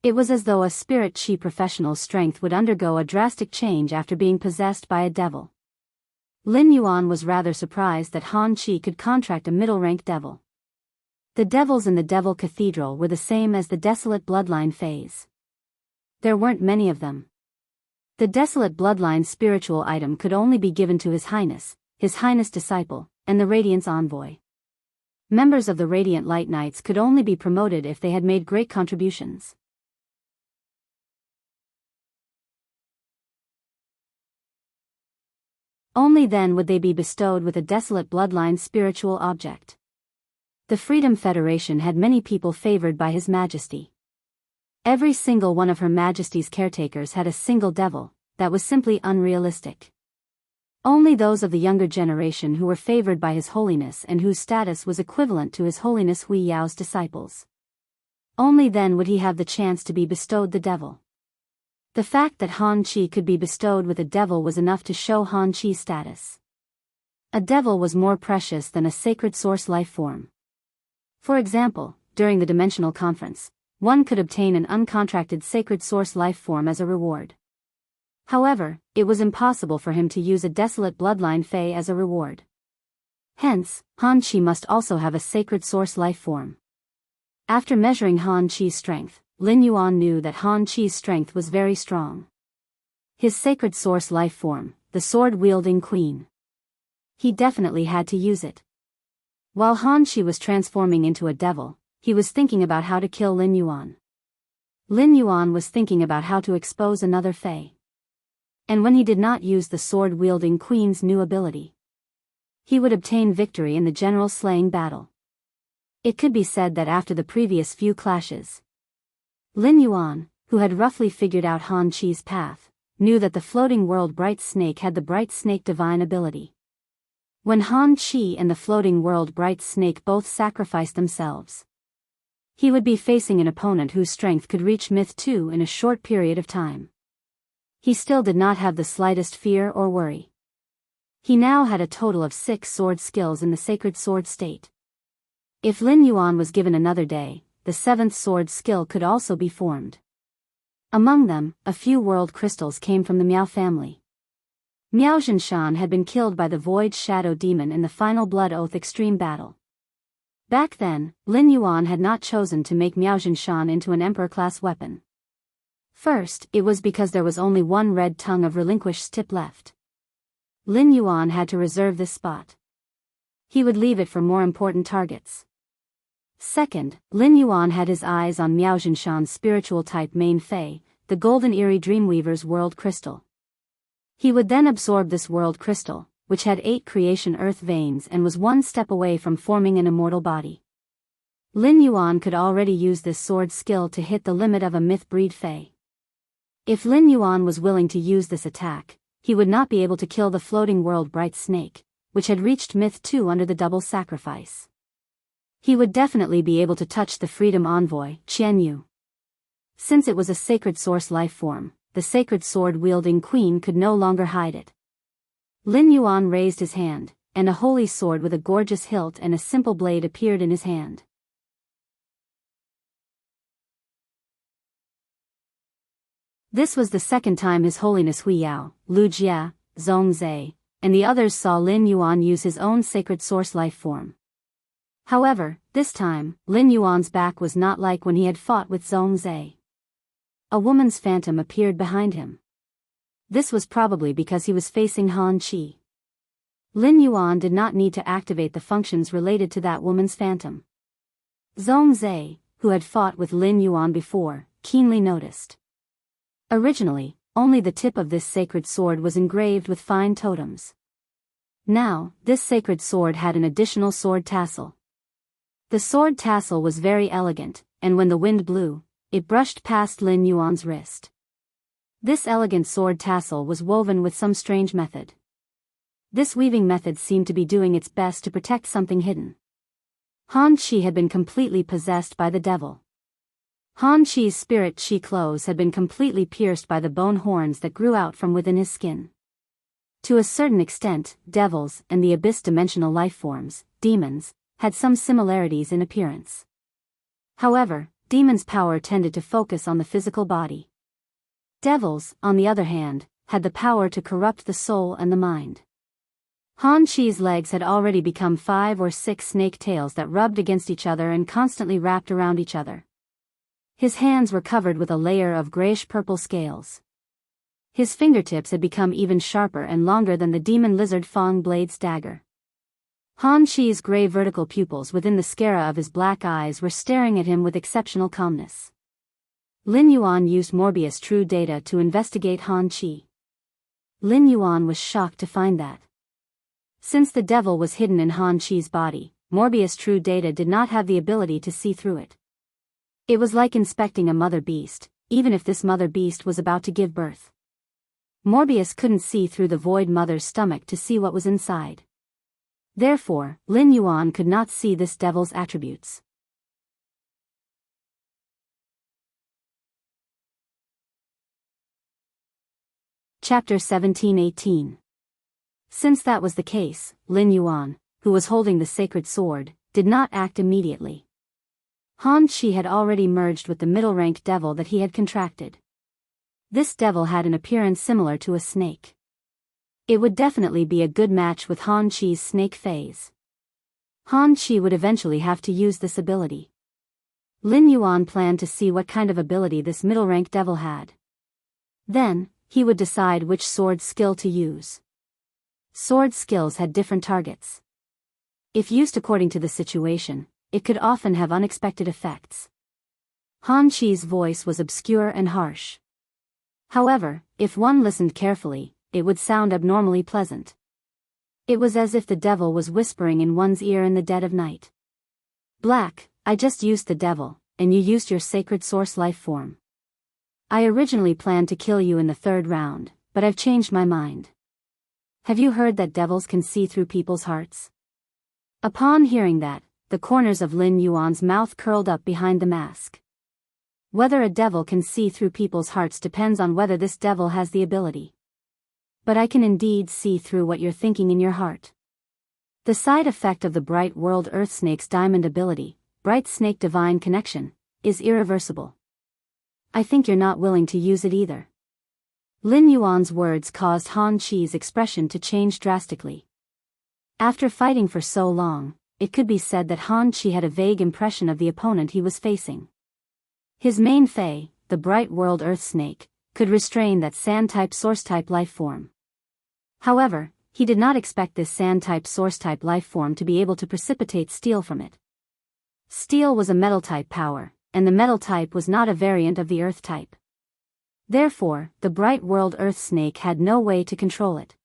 It was as though a spirit chi professional's strength would undergo a drastic change after being possessed by a devil. Lin Yuan was rather surprised that Han Chi could contract a middle-rank devil. The devils in the Devil Cathedral were the same as the desolate bloodline Fays. There weren't many of them. The desolate bloodline spiritual item could only be given to His Highness disciple, and the Radiance envoy. Members of the Radiant Light Knights could only be promoted if they had made great contributions. Only then would they be bestowed with a desolate bloodline spiritual object. The Freedom Federation had many people favored by His Majesty. Every single one of Her Majesty's caretakers had a single devil. That was simply unrealistic. Only those of the younger generation who were favored by His Holiness and whose status was equivalent to His Holiness Huiyao's disciples. Only then would he have the chance to be bestowed the devil. The fact that Han Chi could be bestowed with a devil was enough to show Han Chi's status. A devil was more precious than a sacred source life form. For example, during the Dimensional Conference, one could obtain an uncontracted sacred source life form as a reward. However, it was impossible for him to use a desolate bloodline Fey as a reward. Hence, Han Chi must also have a sacred source life form. After measuring Han Chi's strength, Lin Yuan knew that Han Chi's strength was very strong. His sacred source life form, the sword-wielding queen. He definitely had to use it. While Han Qi was transforming into a devil, he was thinking about how to kill Lin Yuan. Lin Yuan was thinking about how to expose another Fei. And when he did not use the sword-wielding queen's new ability, he would obtain victory in the general slaying battle. It could be said that after the previous few clashes, Lin Yuan, who had roughly figured out Han Qi's path, knew that the floating world Bright Snake had the Bright Snake divine ability. When Han Qi and the floating world Bright Snake both sacrificed themselves, he would be facing an opponent whose strength could reach Myth 2 in a short period of time. He still did not have the slightest fear or worry. He now had a total of 6 sword skills in the sacred sword state. If Lin Yuan was given another day, the 7th sword skill could also be formed. Among them, a few world crystals came from the Miao family. Miao Zhinshan had been killed by the Void Shadow Demon in the final Blood Oath Extreme battle. Back then, Lin Yuan had not chosen to make Miao Zhinshan into an Emperor-class weapon. First, it was because there was only one red tongue of relinquished tip left. Lin Yuan had to reserve this spot. He would leave it for more important targets. Second, Lin Yuan had his eyes on Miao Zhinshan's spiritual type main Fei, the Golden Eerie Dreamweaver's world crystal. He would then absorb this world crystal, which had 8 creation earth veins and was one step away from forming an immortal body. Lin Yuan could already use this sword skill to hit the limit of a myth breed Fei. If Lin Yuan was willing to use this attack, he would not be able to kill the floating world Bright Snake, which had reached Myth 2 under the double sacrifice. He would definitely be able to touch the Freedom Envoy, Qianyu. Since it was a sacred source life form, the sacred sword-wielding queen could no longer hide it. Lin Yuan raised his hand, and a holy sword with a gorgeous hilt and a simple blade appeared in his hand. This was the second time His Holiness Biyao, Lu Jia, Zhongzhe, and the others saw Lin Yuan use his own sacred source life form. However, this time, Lin Yuan's back was not like when he had fought with Zhongzhe. A woman's phantom appeared behind him. This was probably because he was facing Han Qi. Lin Yuan did not need to activate the functions related to that woman's phantom. Zhongzhe, who had fought with Lin Yuan before, keenly noticed. Originally, only the tip of this sacred sword was engraved with fine totems. Now, this sacred sword had an additional sword tassel. The sword tassel was very elegant, and when the wind blew, it brushed past Lin Yuan's wrist. This elegant sword tassel was woven with some strange method. This weaving method seemed to be doing its best to protect something hidden. Han Qi had been completely possessed by the devil. Han Qi's spirit Qi clothes had been completely pierced by the bone horns that grew out from within his skin. To a certain extent, devils and the abyss-dimensional life forms, demons, had some similarities in appearance. However, demons' power tended to focus on the physical body. Devils, on the other hand, had the power to corrupt the soul and the mind. Han Qi's legs had already become 5 or 6 snake tails that rubbed against each other and constantly wrapped around each other. His hands were covered with a layer of grayish-purple scales. His fingertips had become even sharper and longer than the demon lizard Fang Blade's dagger. Han Qi's gray vertical pupils within the sclera of his black eyes were staring at him with exceptional calmness. Lin Yuan used Morbius True Data to investigate Han Qi. Lin Yuan was shocked to find that, since the devil was hidden in Han Qi's body, Morbius True Data did not have the ability to see through it. It was like inspecting a mother beast, even if this mother beast was about to give birth. Morbius couldn't see through the void mother's stomach to see what was inside. Therefore, Lin Yuan could not see this devil's attributes. Chapter 17-18. Since that was the case, Lin Yuan, who was holding the sacred sword, did not act immediately. Han Qi had already merged with the middle-ranked devil that he had contracted. This devil had an appearance similar to a snake. It would definitely be a good match with Han Qi's snake phase. Han Qi would eventually have to use this ability. Lin Yuan planned to see what kind of ability this middle-ranked devil had. Then, he would decide which sword skill to use. Sword skills had different targets. If used according to the situation, it could often have unexpected effects. Han Chi's voice was obscure and harsh. However, if one listened carefully, it would sound abnormally pleasant. It was as if the devil was whispering in one's ear in the dead of night. Black, I just used the devil, and you used your sacred source life form. I originally planned to kill you in the 3rd round, but I've changed my mind. Have you heard that devils can see through people's hearts? Upon hearing that, the corners of Lin Yuan's mouth curled up behind the mask. Whether a devil can see through people's hearts depends on whether this devil has the ability. But I can indeed see through what you're thinking in your heart. The side effect of the Bright World Earth Snake's diamond ability, Bright Snake Divine Connection, is irreversible. I think you're not willing to use it either. Lin Yuan's words caused Han Chi's expression to change drastically. After fighting for so long, it could be said that Han Chi had a vague impression of the opponent he was facing. His main Fae, the Bright World Earth Snake, could restrain that Sand-type Source-type life form. However, he did not expect this Sand-type Source-type life form to be able to precipitate steel from it. Steel was a Metal-type power, and the Metal type was not a variant of the Earth type. Therefore, the Bright World Earth Snake had no way to control it.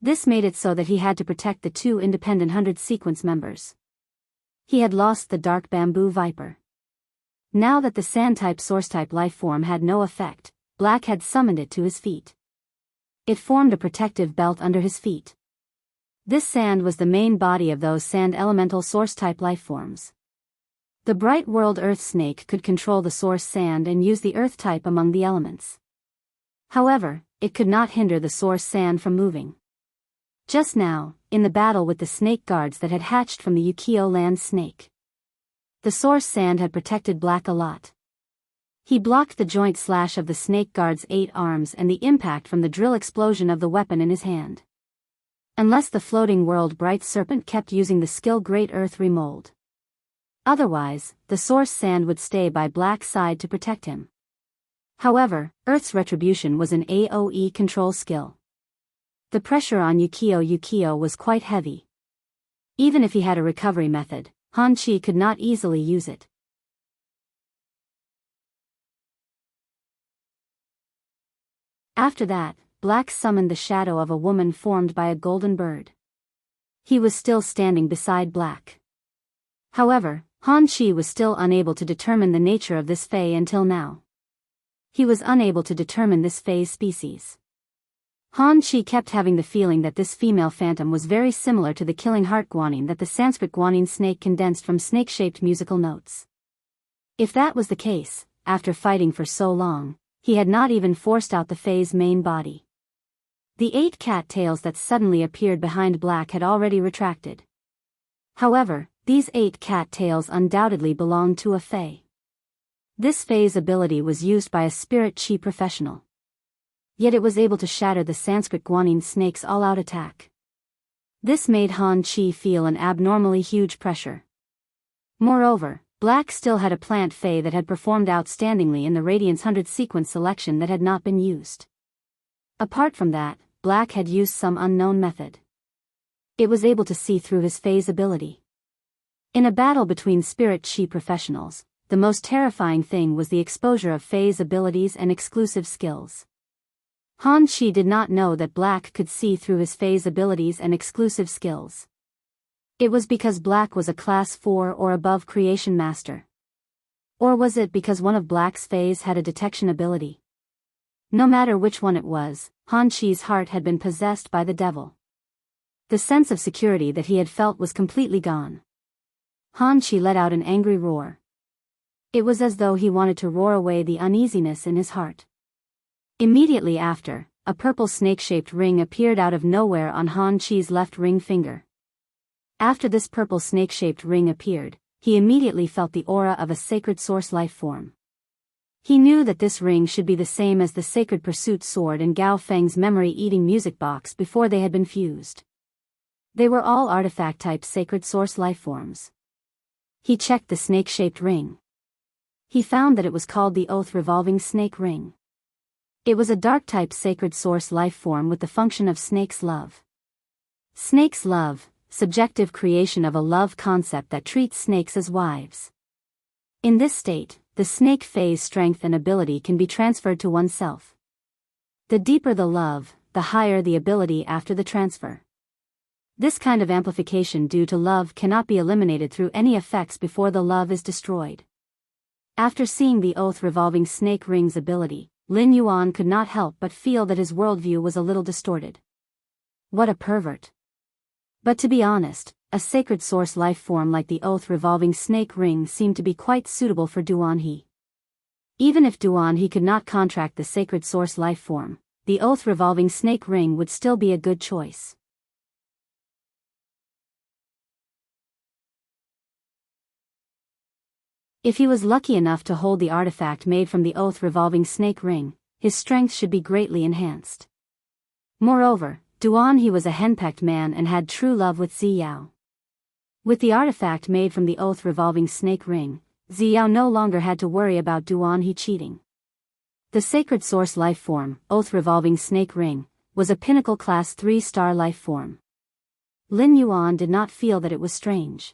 This made it so that he had to protect the 2 independent 100 sequence members. He had lost the Dark Bamboo Viper. Now that the Sand-type Source-type life form had no effect, Black had summoned it to his feet. It formed a protective belt under his feet. This sand was the main body of those Sand Elemental Source-type life forms. The Bright World Earth Snake could control the source sand and use the Earth type among the elements. However, it could not hinder the source sand from moving. Just now, in the battle with the snake guards that had hatched from the Yukio land snake, the source sand had protected Black a lot. He blocked the joint slash of the snake guard's 8 arms and the impact from the drill explosion of the weapon in his hand. Unless the floating world Bright Serpent kept using the skill Great Earth Remold. Otherwise, the source sand would stay by Black's side to protect him. However, Earth's Retribution was an AoE control skill. The pressure on Yukio was quite heavy. Even if he had a recovery method, Han Chi could not easily use it. After that, Black summoned the shadow of a woman formed by a golden bird. He was still standing beside Black. However, Han Chi was still unable to determine the nature of this Fae until now. He was unable to determine this Fae's species. Han Chi kept having the feeling that this female phantom was very similar to the killing heart guanine that the Sanskrit guanine snake condensed from snake-shaped musical notes. If that was the case, after fighting for so long, he had not even forced out the Fae's main body. The 8 cat tails that suddenly appeared behind Black had already retracted. However, these 8 cat tails undoubtedly belonged to a Fae. This Fae's ability was used by a spirit chi professional. Yet it was able to shatter the Sanskrit guanine snake's all-out attack. This made Han Chi feel an abnormally huge pressure. Moreover, Black still had a plant Fae that had performed outstandingly in the Radiance 100 sequence selection that had not been used. Apart from that, Black had used some unknown method. It was able to see through his Fae's ability. In a battle between spirit chi professionals, the most terrifying thing was the exposure of Fae's abilities and exclusive skills. Han Chi did not know that Black could see through his Fae's abilities and exclusive skills. It was because Black was a class 4 or above creation master. Or was it because one of Black's Faes had a detection ability? No matter which one it was, Han Chi's heart had been possessed by the devil. The sense of security that he had felt was completely gone. Han Chi let out an angry roar. It was as though he wanted to roar away the uneasiness in his heart. Immediately after, a purple snake-shaped ring appeared out of nowhere on Han Chi's left ring finger. After this purple snake-shaped ring appeared, he immediately felt the aura of a sacred source life form. He knew that this ring should be the same as the Sacred Pursuit sword and Gao Feng's memory-eating music box before they had been fused. They were all artifact-type sacred source life forms. He checked the snake-shaped ring. He found that it was called the Oath Revolving Snake Ring. It was a dark-type sacred source life form with the function of snake's love. Snake's love, subjective creation of a love concept that treats snakes as wives. In this state, the snake phase strength and ability can be transferred to oneself. The deeper the love, the higher the ability after the transfer. This kind of amplification due to love cannot be eliminated through any effects before the love is destroyed. After seeing the oath revolving snake ring's ability, Lin Yuan could not help but feel that his worldview was a little distorted. What a pervert. But to be honest, a sacred source life form like the oath revolving snake ring seemed to be quite suitable for Duan He. Even if Duan He could not contract the sacred source life form, the oath revolving snake ring would still be a good choice. If he was lucky enough to hold the artifact made from the oath revolving snake ring, his strength should be greatly enhanced. Moreover, Duan He was a henpecked man and had true love with Ziyao. With the artifact made from the oath revolving snake ring, Ziyao no longer had to worry about Duan He cheating. The sacred source life form, oath revolving snake ring, was a pinnacle class 3-star life form. Lin Yuan did not feel that it was strange.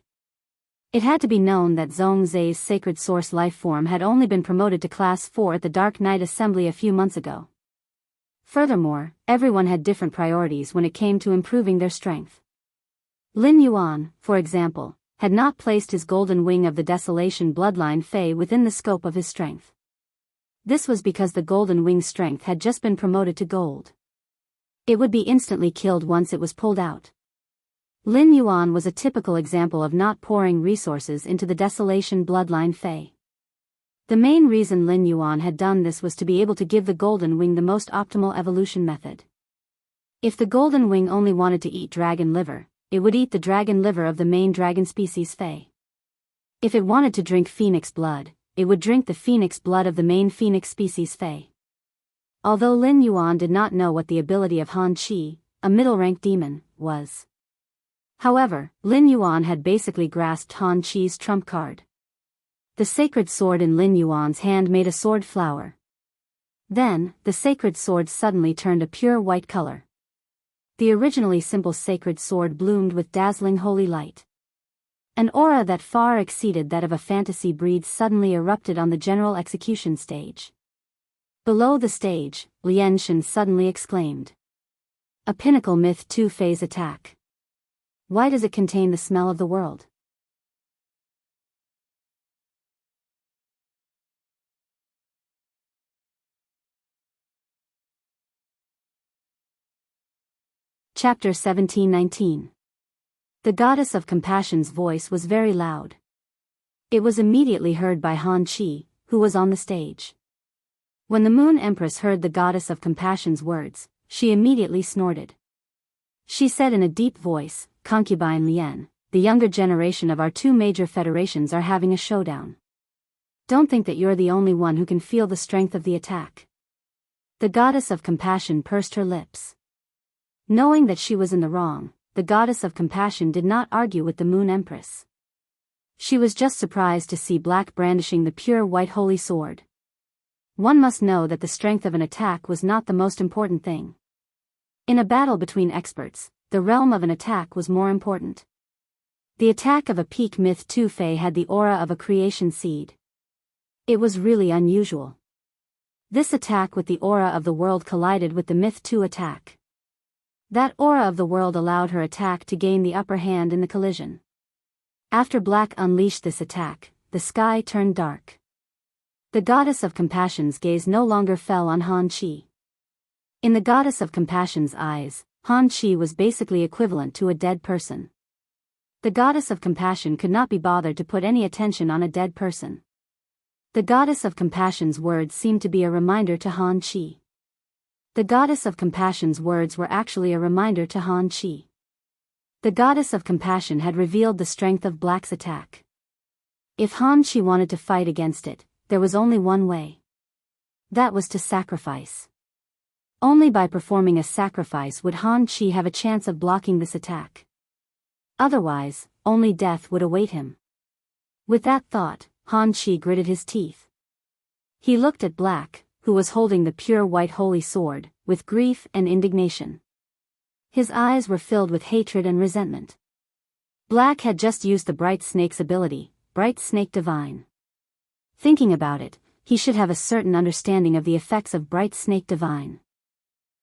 It had to be known that Zhongzai's sacred source life form had only been promoted to class 4 at the Dark Knight Assembly a few months ago. Furthermore, everyone had different priorities when it came to improving their strength. Lin Yuan, for example, had not placed his golden wing of the Desolation bloodline Fei within the scope of his strength. This was because the golden wing's strength had just been promoted to gold. It would be instantly killed once it was pulled out. Lin Yuan was a typical example of not pouring resources into the Desolation bloodline Fei. The main reason Lin Yuan had done this was to be able to give the golden wing the most optimal evolution method. If the golden wing only wanted to eat dragon liver, it would eat the dragon liver of the main dragon species Fei. If it wanted to drink phoenix blood, it would drink the phoenix blood of the main phoenix species Fei. Although Lin Yuan did not know what the ability of Han Qi, a middle-rank demon, was. However, Lin Yuan had basically grasped Han Qi's trump card. The sacred sword in Lin Yuan's hand made a sword flower. Then, the sacred sword suddenly turned a pure white color. The originally simple sacred sword bloomed with dazzling holy light. An aura that far exceeded that of a fantasy breed suddenly erupted on the general execution stage. Below the stage, Lian Shen suddenly exclaimed. A pinnacle myth 2-phase attack. Why does it contain the smell of the world? Chapter 17-19. The goddess of compassion's voice was very loud. It was immediately heard by Han Qi, who was on the stage. When the Moon Empress heard the goddess of compassion's words, she immediately snorted. She said in a deep voice, Concubine Lian, the younger generation of our two major federations are having a showdown. Don't think that you're the only one who can feel the strength of the attack. The goddess of compassion pursed her lips. Knowing that she was in the wrong, the goddess of compassion did not argue with the Moon Empress. She was just surprised to see Black brandishing the pure white holy sword. One must know that the strength of an attack was not the most important thing. In a battle between experts, the realm of an attack was more important. The attack of a peak myth 2 Fei had the aura of a creation seed. It was really unusual. This attack with the aura of the world collided with the myth 2 attack. That aura of the world allowed her attack to gain the upper hand in the collision. After Black unleashed this attack, the sky turned dark. The goddess of compassion's gaze no longer fell on Han Qi. In the goddess of compassion's eyes, Han Qi was basically equivalent to a dead person. The goddess of compassion could not be bothered to put any attention on a dead person. The goddess of compassion's words seemed to be a reminder to Han Qi. The goddess of compassion's words were actually a reminder to Han Qi. The goddess of compassion had revealed the strength of Black's attack. If Han Qi wanted to fight against it, there was only one way. That was to sacrifice. Only by performing a sacrifice would Han Qi have a chance of blocking this attack. Otherwise, only death would await him. With that thought, Han Qi gritted his teeth. He looked at Black, who was holding the pure white holy sword, with grief and indignation. His eyes were filled with hatred and resentment. Black had just used the Bright Snake's ability, Bright Snake Divine. Thinking about it, he should have a certain understanding of the effects of Bright Snake Divine.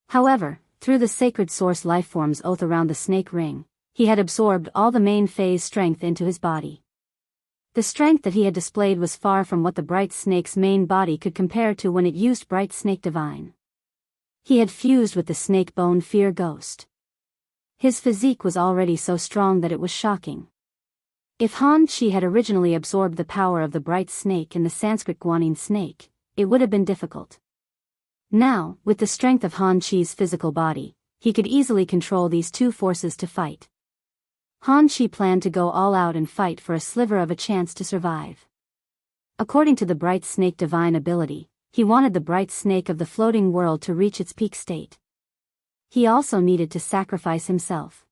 However, through the sacred source lifeform's oath around the snake ring, he had absorbed all the main phase strength into his body. The strength that he had displayed was far from what the Bright Snake's main body could compare to when it used Bright Snake Divine. He had fused with the snake bone fear ghost. His physique was already so strong that it was shocking. If Han Chi had originally absorbed the power of the Bright Snake and the Sanskrit Guanyin snake, it would have been difficult. Now, with the strength of Han Chi's physical body, he could easily control these two forces to fight. Han Chi planned to go all out and fight for a sliver of a chance to survive. According to the Bright Snake Divine ability, he wanted the Bright Snake of the floating world to reach its peak state. He also needed to sacrifice himself.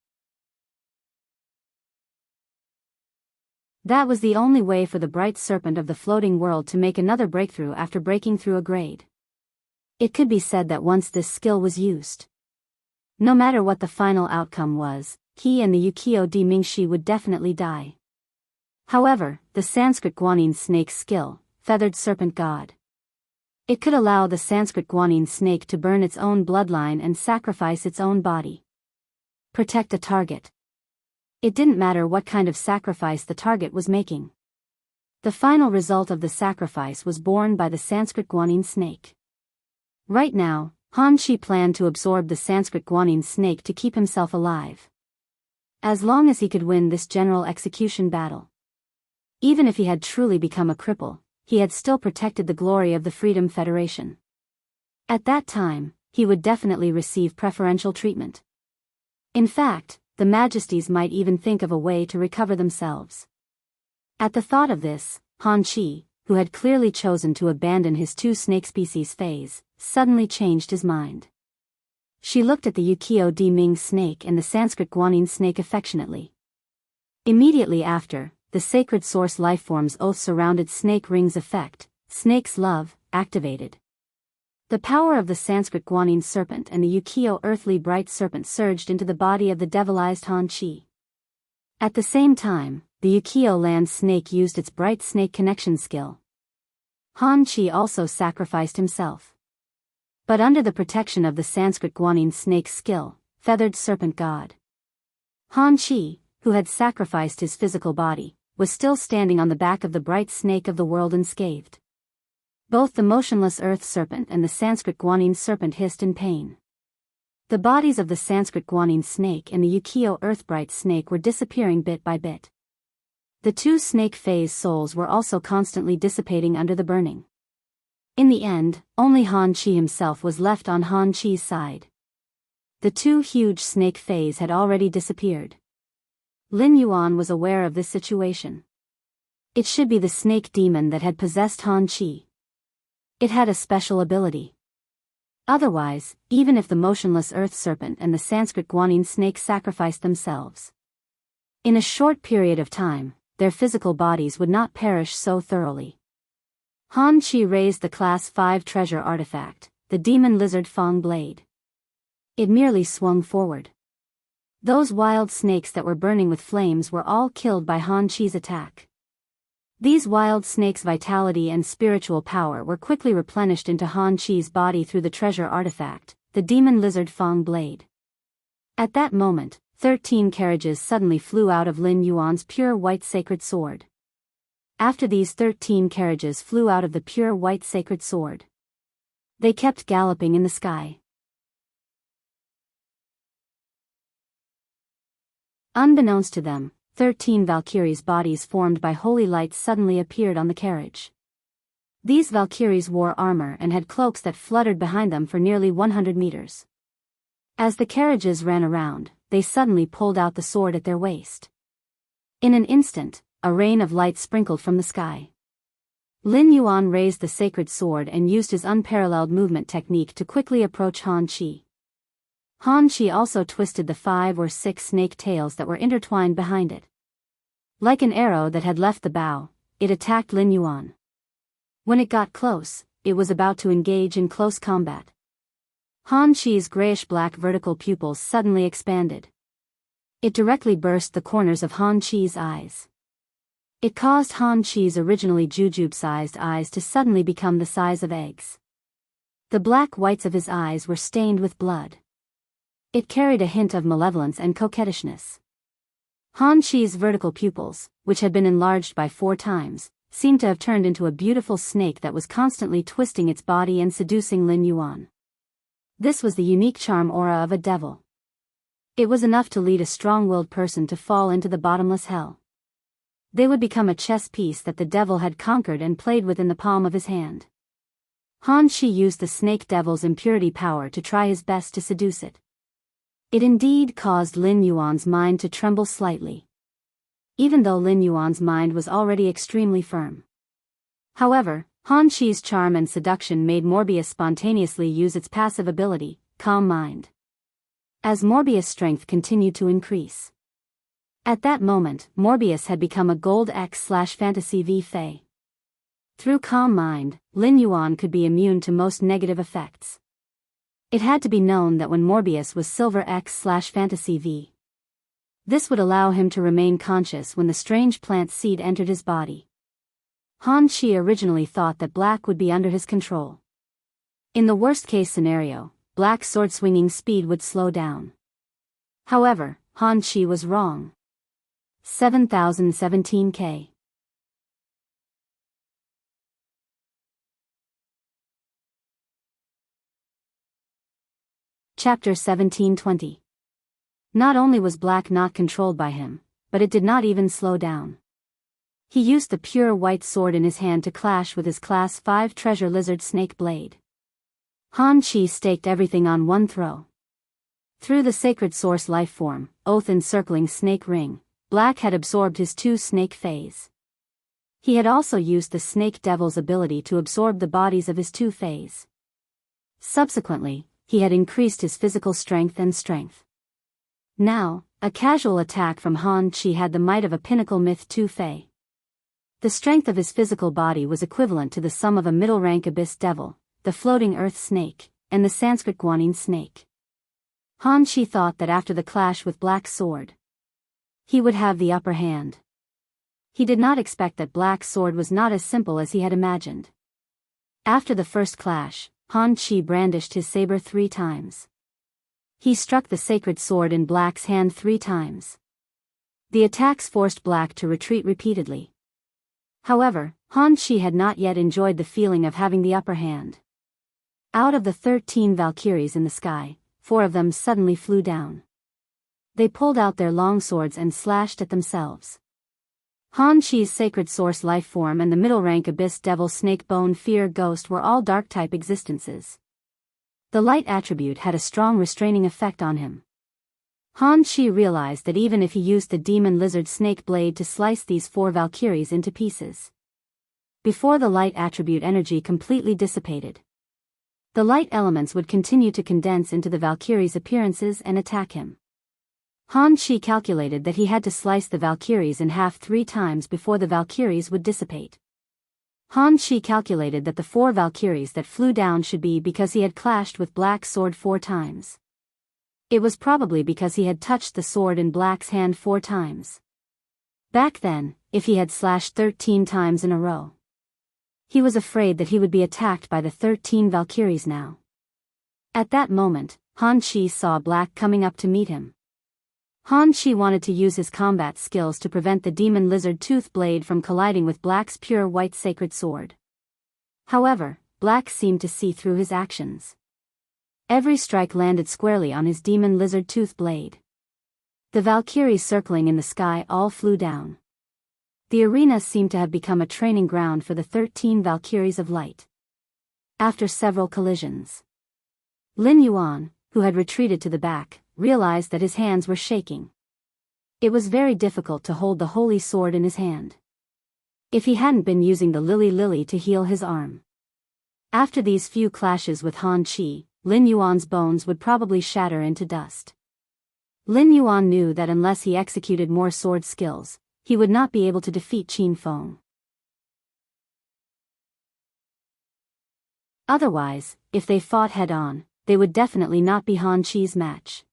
That was the only way for the Bright Serpent of the floating world to make another breakthrough after breaking through a grade. It could be said that once this skill was used, no matter what the final outcome was, he and the Wuxia di Mingshi would definitely die. However, the Sanskrit Guanyin snake's skill, Feathered Serpent God. It could allow the Sanskrit Guanyin snake to burn its own bloodline and sacrifice its own body. Protect a target. It didn't matter what kind of sacrifice the target was making. The final result of the sacrifice was borne by the Sanskrit Guanyin snake. Right now, Han Chi planned to absorb the Sanskrit Guanyin snake to keep himself alive. As long as he could win this general execution battle. Even if he had truly become a cripple, he had still protected the glory of the Freedom Federation. At that time, he would definitely receive preferential treatment. In fact, the Majesties might even think of a way to recover themselves. At the thought of this, Han Chi, who had clearly chosen to abandon his two snake species phase, suddenly changed his mind. She looked at the Wuxia di Ming snake and the Sanskrit Guanyin snake affectionately. Immediately after, the sacred source lifeform's oath surrounded snake ring's effect, snake's love, activated. The power of the Sanskrit Guanyin serpent and the Wuxia earthly bright serpent surged into the body of the devilized Han Chi. At the same time, the Wuxia land snake used its bright snake connection skill. Han Chi also sacrificed himself. But under the protection of the Sanskrit Guanyin snake's skill, Feathered Serpent God. Han Chi, who had sacrificed his physical body, was still standing on the back of the bright snake of the world unscathed. Both the motionless earth serpent and the Sanskrit Guanyin serpent hissed in pain. The bodies of the Sanskrit Guanyin snake and the Wuxia earthbright snake were disappearing bit by bit. The two snake phase souls were also constantly dissipating under the burning. In the end, only Han Chi himself was left on Han Chi's side. The two huge snake phase had already disappeared. Lin Yuan was aware of this situation. It should be the snake demon that had possessed Han Chi. It had a special ability. Otherwise, even if the motionless earth serpent and the Sanskrit Guanyin snake sacrificed themselves, in a short period of time, their physical bodies would not perish so thoroughly. Han Chi raised the Class 5 treasure artifact, the Demon Lizard Fang Blade. It merely swung forward. Those wild snakes that were burning with flames were all killed by Han Chi's attack. These wild snakes' vitality and spiritual power were quickly replenished into Han Chi's body through the treasure artifact, the Demon Lizard Fang Blade. At that moment, 13 carriages suddenly flew out of Lin Yuan's pure white sacred sword. After these 13 carriages flew out of the pure white sacred sword, they kept galloping in the sky. Unbeknownst to them, 13 Valkyries' bodies formed by holy lights suddenly appeared on the carriage. These Valkyries wore armor and had cloaks that fluttered behind them for nearly 100 meters. As the carriages ran around, they suddenly pulled out the sword at their waist. In an instant, a rain of light sprinkled from the sky. Lin Yuan raised the sacred sword and used his unparalleled movement technique to quickly approach Han Chi. Han Chi also twisted the 5 or 6 snake tails that were intertwined behind it. Like an arrow that had left the bow, it attacked Lin Yuan. When it got close, it was about to engage in close combat. Han Chi's grayish-black vertical pupils suddenly expanded. It directly burst the corners of Han Chi's eyes. It caused Han Chi's originally jujube-sized eyes to suddenly become the size of eggs. The black whites of his eyes were stained with blood. It carried a hint of malevolence and coquettishness. Han Chi's vertical pupils, which had been enlarged by 4 times, seemed to have turned into a beautiful snake that was constantly twisting its body and seducing Lin Yuan. This was the unique charm aura of a devil. It was enough to lead a strong-willed person to fall into the bottomless hell. They would become a chess piece that the devil had conquered and played with in the palm of his hand. Han Chi used the snake devil's impurity power to try his best to seduce it. It indeed caused Lin Yuan's mind to tremble slightly, even though Lin Yuan's mind was already extremely firm. However, Han Chi's charm and seduction made Morbius spontaneously use its passive ability, Calm Mind. As Morbius' strength continued to increase. At that moment, Morbius had become a Gold X/Fantasy V Fae. Through Calm Mind, Lin Yuan could be immune to most negative effects. It had to be known that when Morbius was Silver X/Fantasy V, this would allow him to remain conscious when the strange plant seed entered his body. Han Chi originally thought that Black would be under his control. In the worst-case scenario, Black's sword-swinging speed would slow down. However, Han Chi was wrong. 7017K. Chapter 1720. Not only was Black not controlled by him, but it did not even slow down. He used the pure white sword in his hand to clash with his Class 5 treasure lizard snake blade. Han Chi staked everything on one throw. Through the sacred source life form, oath encircling snake ring, Black had absorbed his 2 snake fays. He had also used the snake devil's ability to absorb the bodies of his 2 fays. Subsequently, he had increased his physical strength and strength. Now, a casual attack from Han Chi had the might of a pinnacle myth 2 Fei. The strength of his physical body was equivalent to the sum of a middle-rank abyss devil, the floating earth snake, and the Sanskrit guanine snake. Han Chi thought that after the clash with Black's sword, he would have the upper hand. He did not expect that Black's sword was not as simple as he had imagined. After the first clash, Han Chi brandished his saber 3 times. He struck the sacred sword in Black's hand 3 times. The attacks forced Black to retreat repeatedly. However, Han Chi had not yet enjoyed the feeling of having the upper hand. Out of the 13 Valkyries in the sky, 4 of them suddenly flew down. They pulled out their long swords and slashed at themselves. Han Chi's sacred source life form and the middle rank abyss devil snake bone fear ghost were all dark-type existences. The light attribute had a strong restraining effect on him. Han Chi realized that even if he used the demon lizard snake blade to slice these 4 Valkyries into pieces, before the light attribute energy completely dissipated, the light elements would continue to condense into the Valkyries' appearances and attack him. Han Chi calculated that he had to slice the Valkyries in half 3 times before the Valkyries would dissipate. Han Chi calculated that the 4 Valkyries that flew down should be because he had clashed with Black's sword 4 times. It was probably because he had touched the sword in Black's hand 4 times. Back then, if he had slashed 13 times in a row, he was afraid that he would be attacked by the 13 Valkyries now. At that moment, Han Chi saw Black coming up to meet him. Han Chi wanted to use his combat skills to prevent the demon lizard tooth blade from colliding with Black's pure white sacred sword. However, Black seemed to see through his actions. Every strike landed squarely on his demon lizard tooth blade. The Valkyries circling in the sky all flew down. The arena seemed to have become a training ground for the 13 Valkyries of light. After several collisions, Lin Yuan, who had retreated to the back, realized that his hands were shaking. It was very difficult to hold the holy sword in his hand, if he hadn't been using the lily to heal his arm. After these few clashes with Han Chi, Lin Yuan's bones would probably shatter into dust. Lin Yuan knew that unless he executed more sword skills, he would not be able to defeat Qin Feng. Otherwise, if they fought head-on, they would definitely not be Han Chi's match.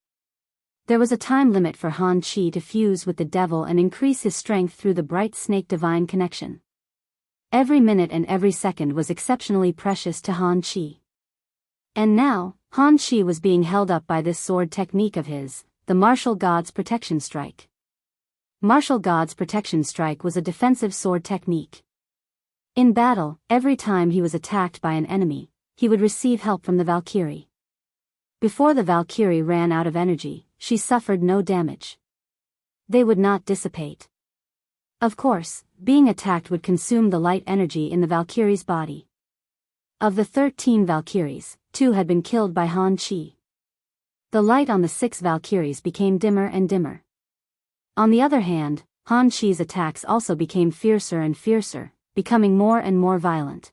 There was a time limit for Han Chi to fuse with the devil and increase his strength through the bright snake divine connection. Every minute and every second was exceptionally precious to Han Chi. And now, Han Chi was being held up by this sword technique of his, the Martial God's Protection Strike. Martial God's Protection Strike was a defensive sword technique. In battle, every time he was attacked by an enemy, he would receive help from the Valkyrie. Before the Valkyrie ran out of energy, she suffered no damage. They would not dissipate. Of course, being attacked would consume the light energy in the Valkyrie's body. Of the 13 Valkyries, 2 had been killed by Han Chi. The light on the 6 Valkyries became dimmer and dimmer. On the other hand, Han Chi's attacks also became fiercer and fiercer, becoming more and more violent.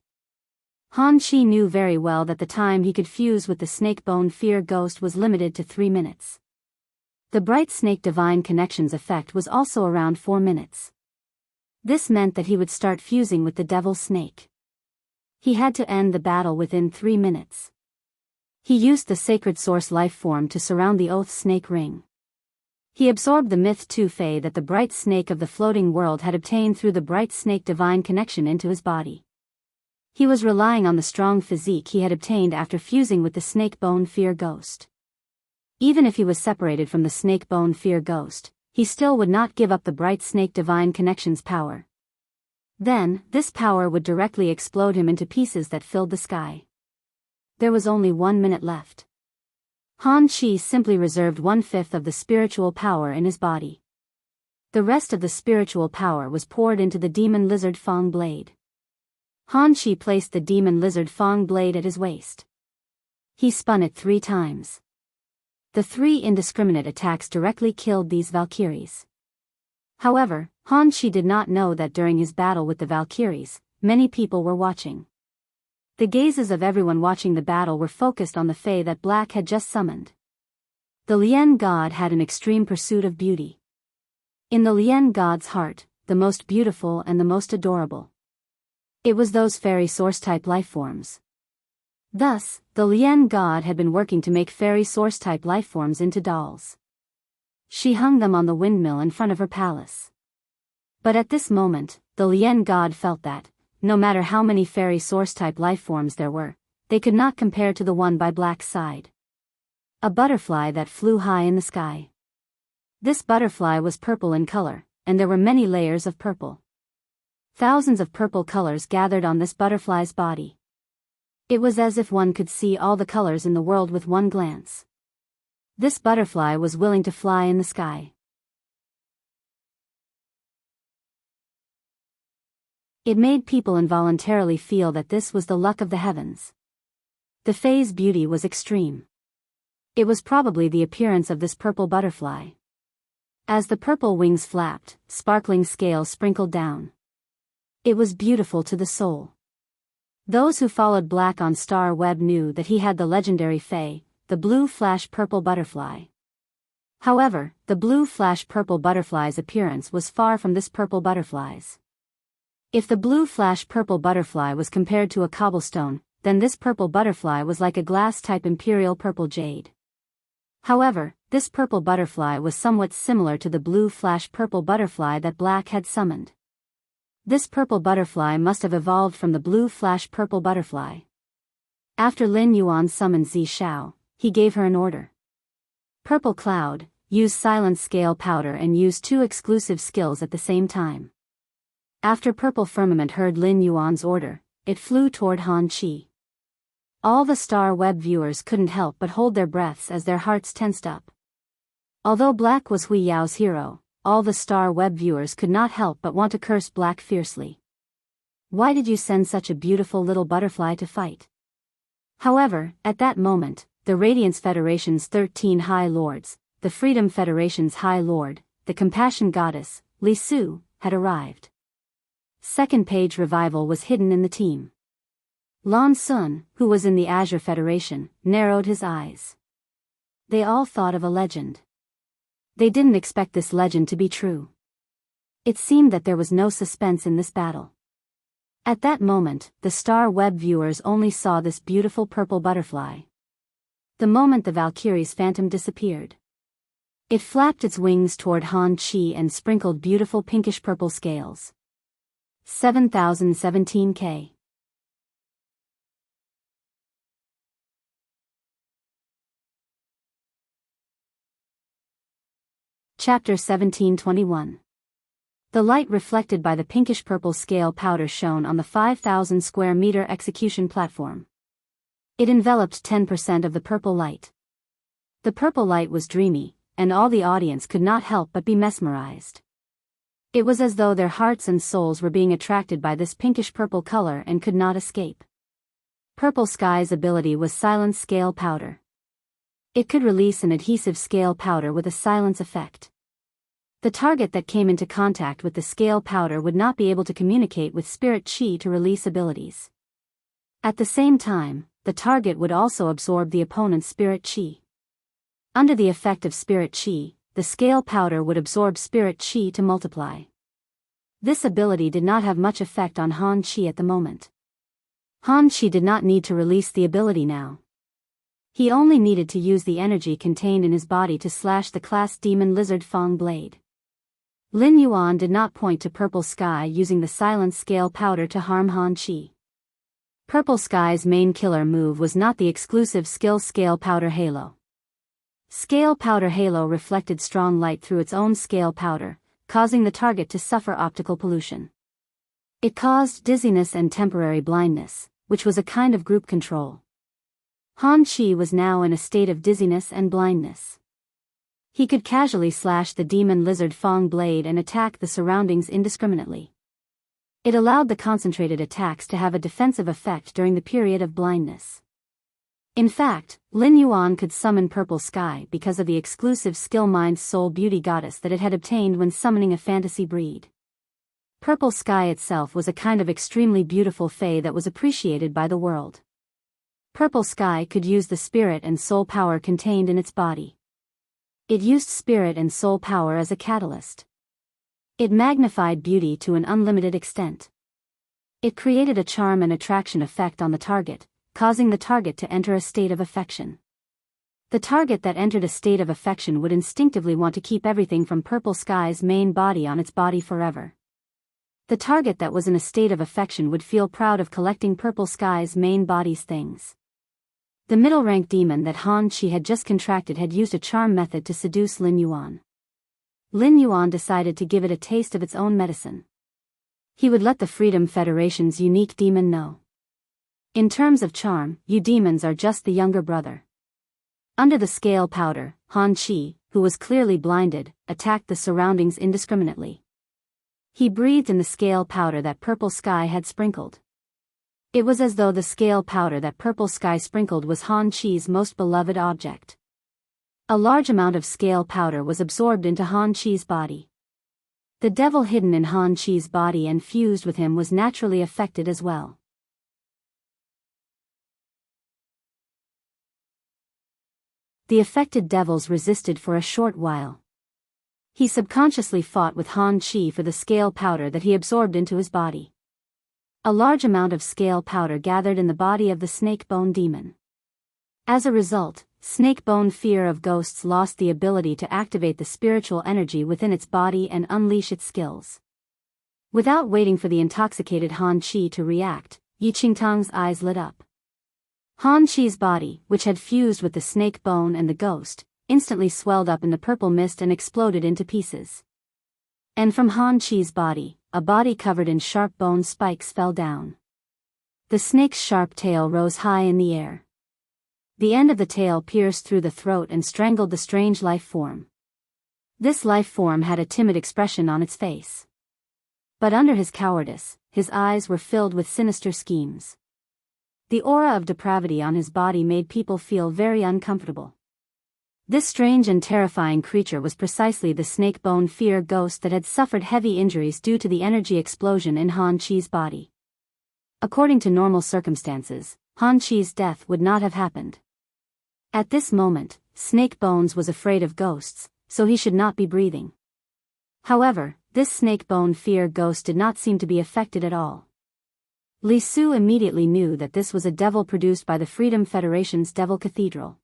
Han Chi knew very well that the time he could fuse with the snake-bone fear ghost was limited to 3 minutes. The bright snake divine connections effect was also around 4 minutes. This meant that he would start fusing with the devil snake. He had to end the battle within 3 minutes. He used the sacred source life form to surround the oath snake ring. He absorbed the myth Tu Fei that the bright snake of the floating world had obtained through the bright snake divine connection into his body. He was relying on the strong physique he had obtained after fusing with the snake bone fear ghost. Even if he was separated from the snake bone fear ghost, he still would not give up the bright snake divine connection's power. Then, this power would directly explode him into pieces that filled the sky. There was only 1 minute left. Han Chi simply reserved 1/5 of the spiritual power in his body. The rest of the spiritual power was poured into the demon lizard Fang blade. Han Chi placed the demon lizard Fang blade at his waist. He spun it 3 times. The 3 indiscriminate attacks directly killed these Valkyries. However, Han Chi did not know that during his battle with the Valkyries, many people were watching. The gazes of everyone watching the battle were focused on the Fae that Black had just summoned. The Lien God had an extreme pursuit of beauty. In the Lien God's heart, the most beautiful and the most adorable. It was those fairy source-type lifeforms. Thus, the Lien God had been working to make fairy source-type lifeforms into dolls. She hung them on the windmill in front of her palace. But at this moment, the Lien God felt that, no matter how many fairy source-type lifeforms there were, they could not compare to the one by Black's side. A butterfly that flew high in the sky. This butterfly was purple in color, and there were many layers of purple. Thousands of purple colors gathered on this butterfly's body. It was as if one could see all the colors in the world with one glance. This butterfly was willing to fly in the sky. It made people involuntarily feel that this was the luck of the heavens. The Fae's beauty was extreme. It was probably the appearance of this purple butterfly. As the purple wings flapped, sparkling scales sprinkled down. It was beautiful to the soul. Those who followed Black on Star Web knew that he had the legendary Fae, the blue flash purple butterfly. However, the blue flash purple butterfly's appearance was far from this purple butterfly's. If the blue flash purple butterfly was compared to a cobblestone, then this purple butterfly was like a glass-type imperial purple jade. However, this purple butterfly was somewhat similar to the blue flash purple butterfly that Black had summoned. This purple butterfly must have evolved from the blue flash purple butterfly. After Lin Yuan summoned Zi Shao, he gave her an order. Purple Cloud, use Silent Scale Powder and use 2 exclusive skills at the same time. After Purple Firmament heard Lin Yuan's order, it flew toward Han Chi. All the Star Web viewers couldn't help but hold their breaths as their hearts tensed up. Although Black was Hui Yao's hero, all the Star Web viewers could not help but want to curse Black fiercely. Why did you send such a beautiful little butterfly to fight? However, at that moment, the Radiance Federation's 13 High Lords, the Freedom Federation's High Lord, the Compassion Goddess, Li Su, had arrived. Second Page Revival was hidden in the team. Lan Sun, who was in the Azure Federation, narrowed his eyes. They all thought of a legend. They didn't expect this legend to be true. It seemed that there was no suspense in this battle. At that moment, the Star Web viewers only saw this beautiful purple butterfly. The moment the Valkyrie's phantom disappeared, it flapped its wings toward Han Chi and sprinkled beautiful pinkish-purple scales. 7017K. Chapter 1721. The light reflected by the pinkish-purple scale powder shone on the 5,000 square meter execution platform. It enveloped 10% of the purple light. The purple light was dreamy, and all the audience could not help but be mesmerized. It was as though their hearts and souls were being attracted by this pinkish-purple color and could not escape. Purple Sky's ability was silence scale powder. It could release an adhesive scale powder with a silence effect. The target that came into contact with the scale powder would not be able to communicate with spirit chi to release abilities. At the same time, the target would also absorb the opponent's spirit chi. Under the effect of spirit chi, the scale powder would absorb spirit chi to multiply. This ability did not have much effect on Han Chi at the moment. Han Chi did not need to release the ability now. He only needed to use the energy contained in his body to slash the class demon lizard Fang blade. Lin Yuan did not point to Purple Sky using the silence scale powder to harm Han Chi. Purple Sky's main killer move was not the exclusive skill Scale Powder Halo. Scale Powder Halo reflected strong light through its own scale powder, causing the target to suffer optical pollution. It caused dizziness and temporary blindness, which was a kind of group control. Han Chi was now in a state of dizziness and blindness. He could casually slash the demon lizard Fang blade and attack the surroundings indiscriminately. It allowed the concentrated attacks to have a defensive effect during the period of blindness. In fact, Lin Yuan could summon Purple Sky because of the exclusive skill Mind's Soul Beauty Goddess that it had obtained when summoning a fantasy breed. Purple Sky itself was a kind of extremely beautiful fae that was appreciated by the world. Purple Sky could use the spirit and soul power contained in its body. It used spirit and soul power as a catalyst. It magnified beauty to an unlimited extent. It created a charm and attraction effect on the target, causing the target to enter a state of affection. The target that entered a state of affection would instinctively want to keep everything from Purple Sky's main body on its body forever. The target that was in a state of affection would feel proud of collecting Purple Sky's main body's things. The middle-rank demon that Han Chi had just contracted had used a charm method to seduce Lin Yuan. Lin Yuan decided to give it a taste of its own medicine. He would let the Freedom Federation's unique demon know. In terms of charm, you demons are just the younger brother. Under the scale powder, Han Chi, who was clearly blinded, attacked the surroundings indiscriminately. He breathed in the scale powder that Purple Sky had sprinkled. It was as though the scale powder that Purple Sky sprinkled was Han Chi's most beloved object. A large amount of scale powder was absorbed into Han Chi's body. The devil hidden in Han Chi's body and fused with him was naturally affected as well. The affected devils resisted for a short while. He subconsciously fought with Han Chi for the scale powder that he absorbed into his body. A large amount of scale powder gathered in the body of the snake bone demon. As a result, snake bone fear of ghosts lost the ability to activate the spiritual energy within its body and unleash its skills. Without waiting for the intoxicated Han Chi to react, Yi Qingtang's eyes lit up. Han Chi's body, which had fused with the snake bone and the ghost, instantly swelled up in the purple mist and exploded into pieces. And from Han Chi's body, a body covered in sharp bone spikes fell down. The snake's sharp tail rose high in the air. The end of the tail pierced through the throat and strangled the strange life form. This life form had a timid expression on its face. But under his cowardice, his eyes were filled with sinister schemes. The aura of depravity on his body made people feel very uncomfortable. This strange and terrifying creature was precisely the snake bone fear ghost that had suffered heavy injuries due to the energy explosion in Han Chi's body. According to normal circumstances, Han Chi's death would not have happened. At this moment, Snake Bones was afraid of ghosts, so he should not be breathing. However, this snake bone fear ghost did not seem to be affected at all. Li Su immediately knew that this was a devil produced by the Freedom Federation's Devil Cathedral.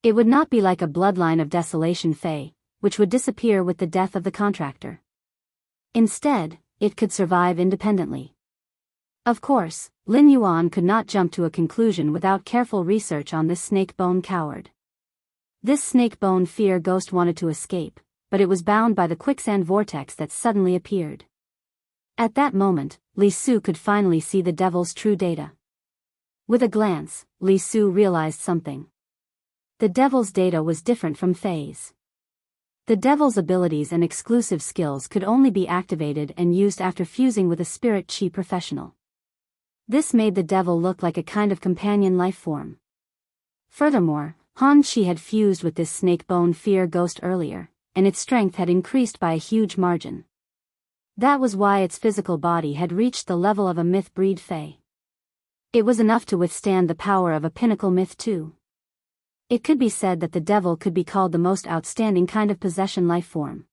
It would not be like a bloodline of desolation Fey, which would disappear with the death of the contractor. Instead, it could survive independently. Of course, Lin Yuan could not jump to a conclusion without careful research on this snake-bone coward. This snake-bone fear ghost wanted to escape, but it was bound by the quicksand vortex that suddenly appeared. At that moment, Li Su could finally see the devil's true data. With a glance, Li Su realized something. The devil's data was different from Fei's. The devil's abilities and exclusive skills could only be activated and used after fusing with a spirit chi professional. This made the devil look like a kind of companion life form. Furthermore, Han Chi had fused with this snake-bone fear ghost earlier, and its strength had increased by a huge margin. That was why its physical body had reached the level of a myth breed Fey. It was enough to withstand the power of a pinnacle myth too. It could be said that the devil could be called the most outstanding kind of possession life form.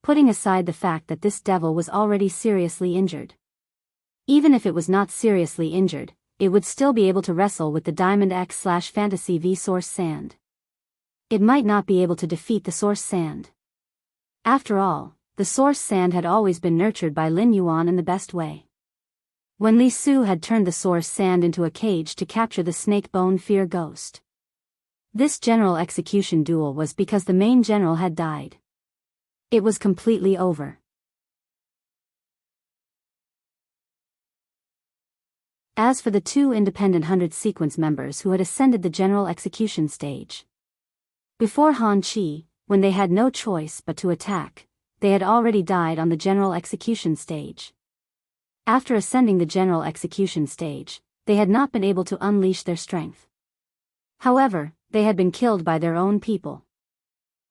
Putting aside the fact that this devil was already seriously injured. Even if it was not seriously injured, it would still be able to wrestle with the Diamond X/Fantasy V Source Sand. It might not be able to defeat the Source Sand. After all, the Source Sand had always been nurtured by Lin Yuan in the best way. When Li Su had turned the Source Sand into a cage to capture the snake-bone fear ghost. This general execution duel was because the main general had died. It was completely over. As for the two independent 100 sequence members who had ascended the general execution stage. Before Han Chi, when they had no choice but to attack, they had already died on the general execution stage. After ascending the general execution stage, they had not been able to unleash their strength. However, they had been killed by their own people.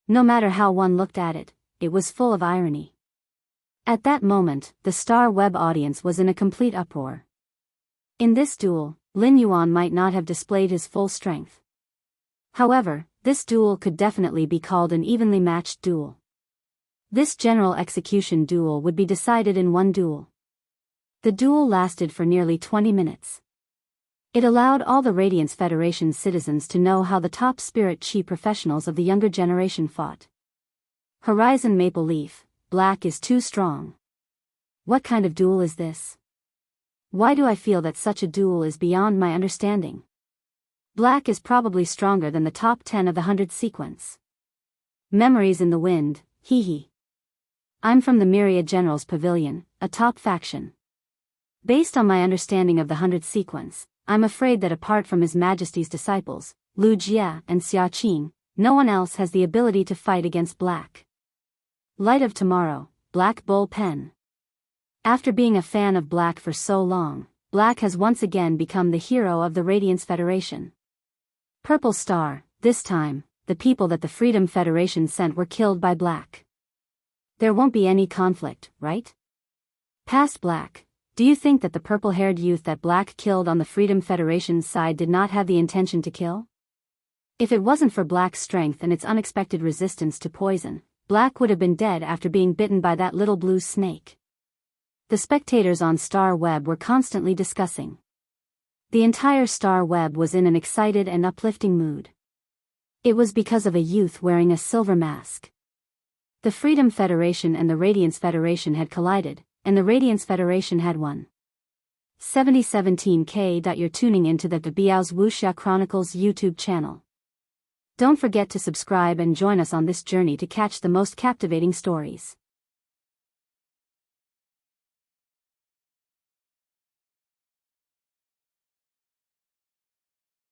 No matter how one looked at it, it was full of irony. At that moment, the Star Web audience was in a complete uproar. In this duel, Lin Yuan might not have displayed his full strength. However, this duel could definitely be called an evenly matched duel. This general execution duel would be decided in one duel. The duel lasted for nearly 20 minutes. It allowed all the Radiance Federation's citizens to know how the top spirit chi professionals of the younger generation fought. Horizon Maple Leaf, Black is too strong. What kind of duel is this? Why do I feel that such a duel is beyond my understanding? Black is probably stronger than the top 10 of the 100 sequence. Memories in the wind, hee hee. I'm from the Myriad Generals Pavilion, a top faction. Based on my understanding of the 100 sequence, I'm afraid that apart from His Majesty's disciples, Lu Jia and Xia Qing, no one else has the ability to fight against Black. Light of Tomorrow, Black Bull Pen. After being a fan of Black for so long, Black has once again become the hero of the Radiance Federation. Purple Star, this time, the people that the Freedom Federation sent were killed by Black. There won't be any conflict, right? Past Black, do you think that the purple-haired youth that Black killed on the Freedom Federation's side did not have the intention to kill? If it wasn't for Black's strength and its unexpected resistance to poison, Black would have been dead after being bitten by that little blue snake. The spectators on Star Web were constantly discussing. The entire Star Web was in an excited and uplifting mood. It was because of a youth wearing a silver mask. The Freedom Federation and the Radiance Federation had collided, and the Radiance Federation had won. 7017K. You're tuning into the Biyao's Wuxia Chronicles YouTube channel. Don't forget to subscribe and join us on this journey to catch the most captivating stories.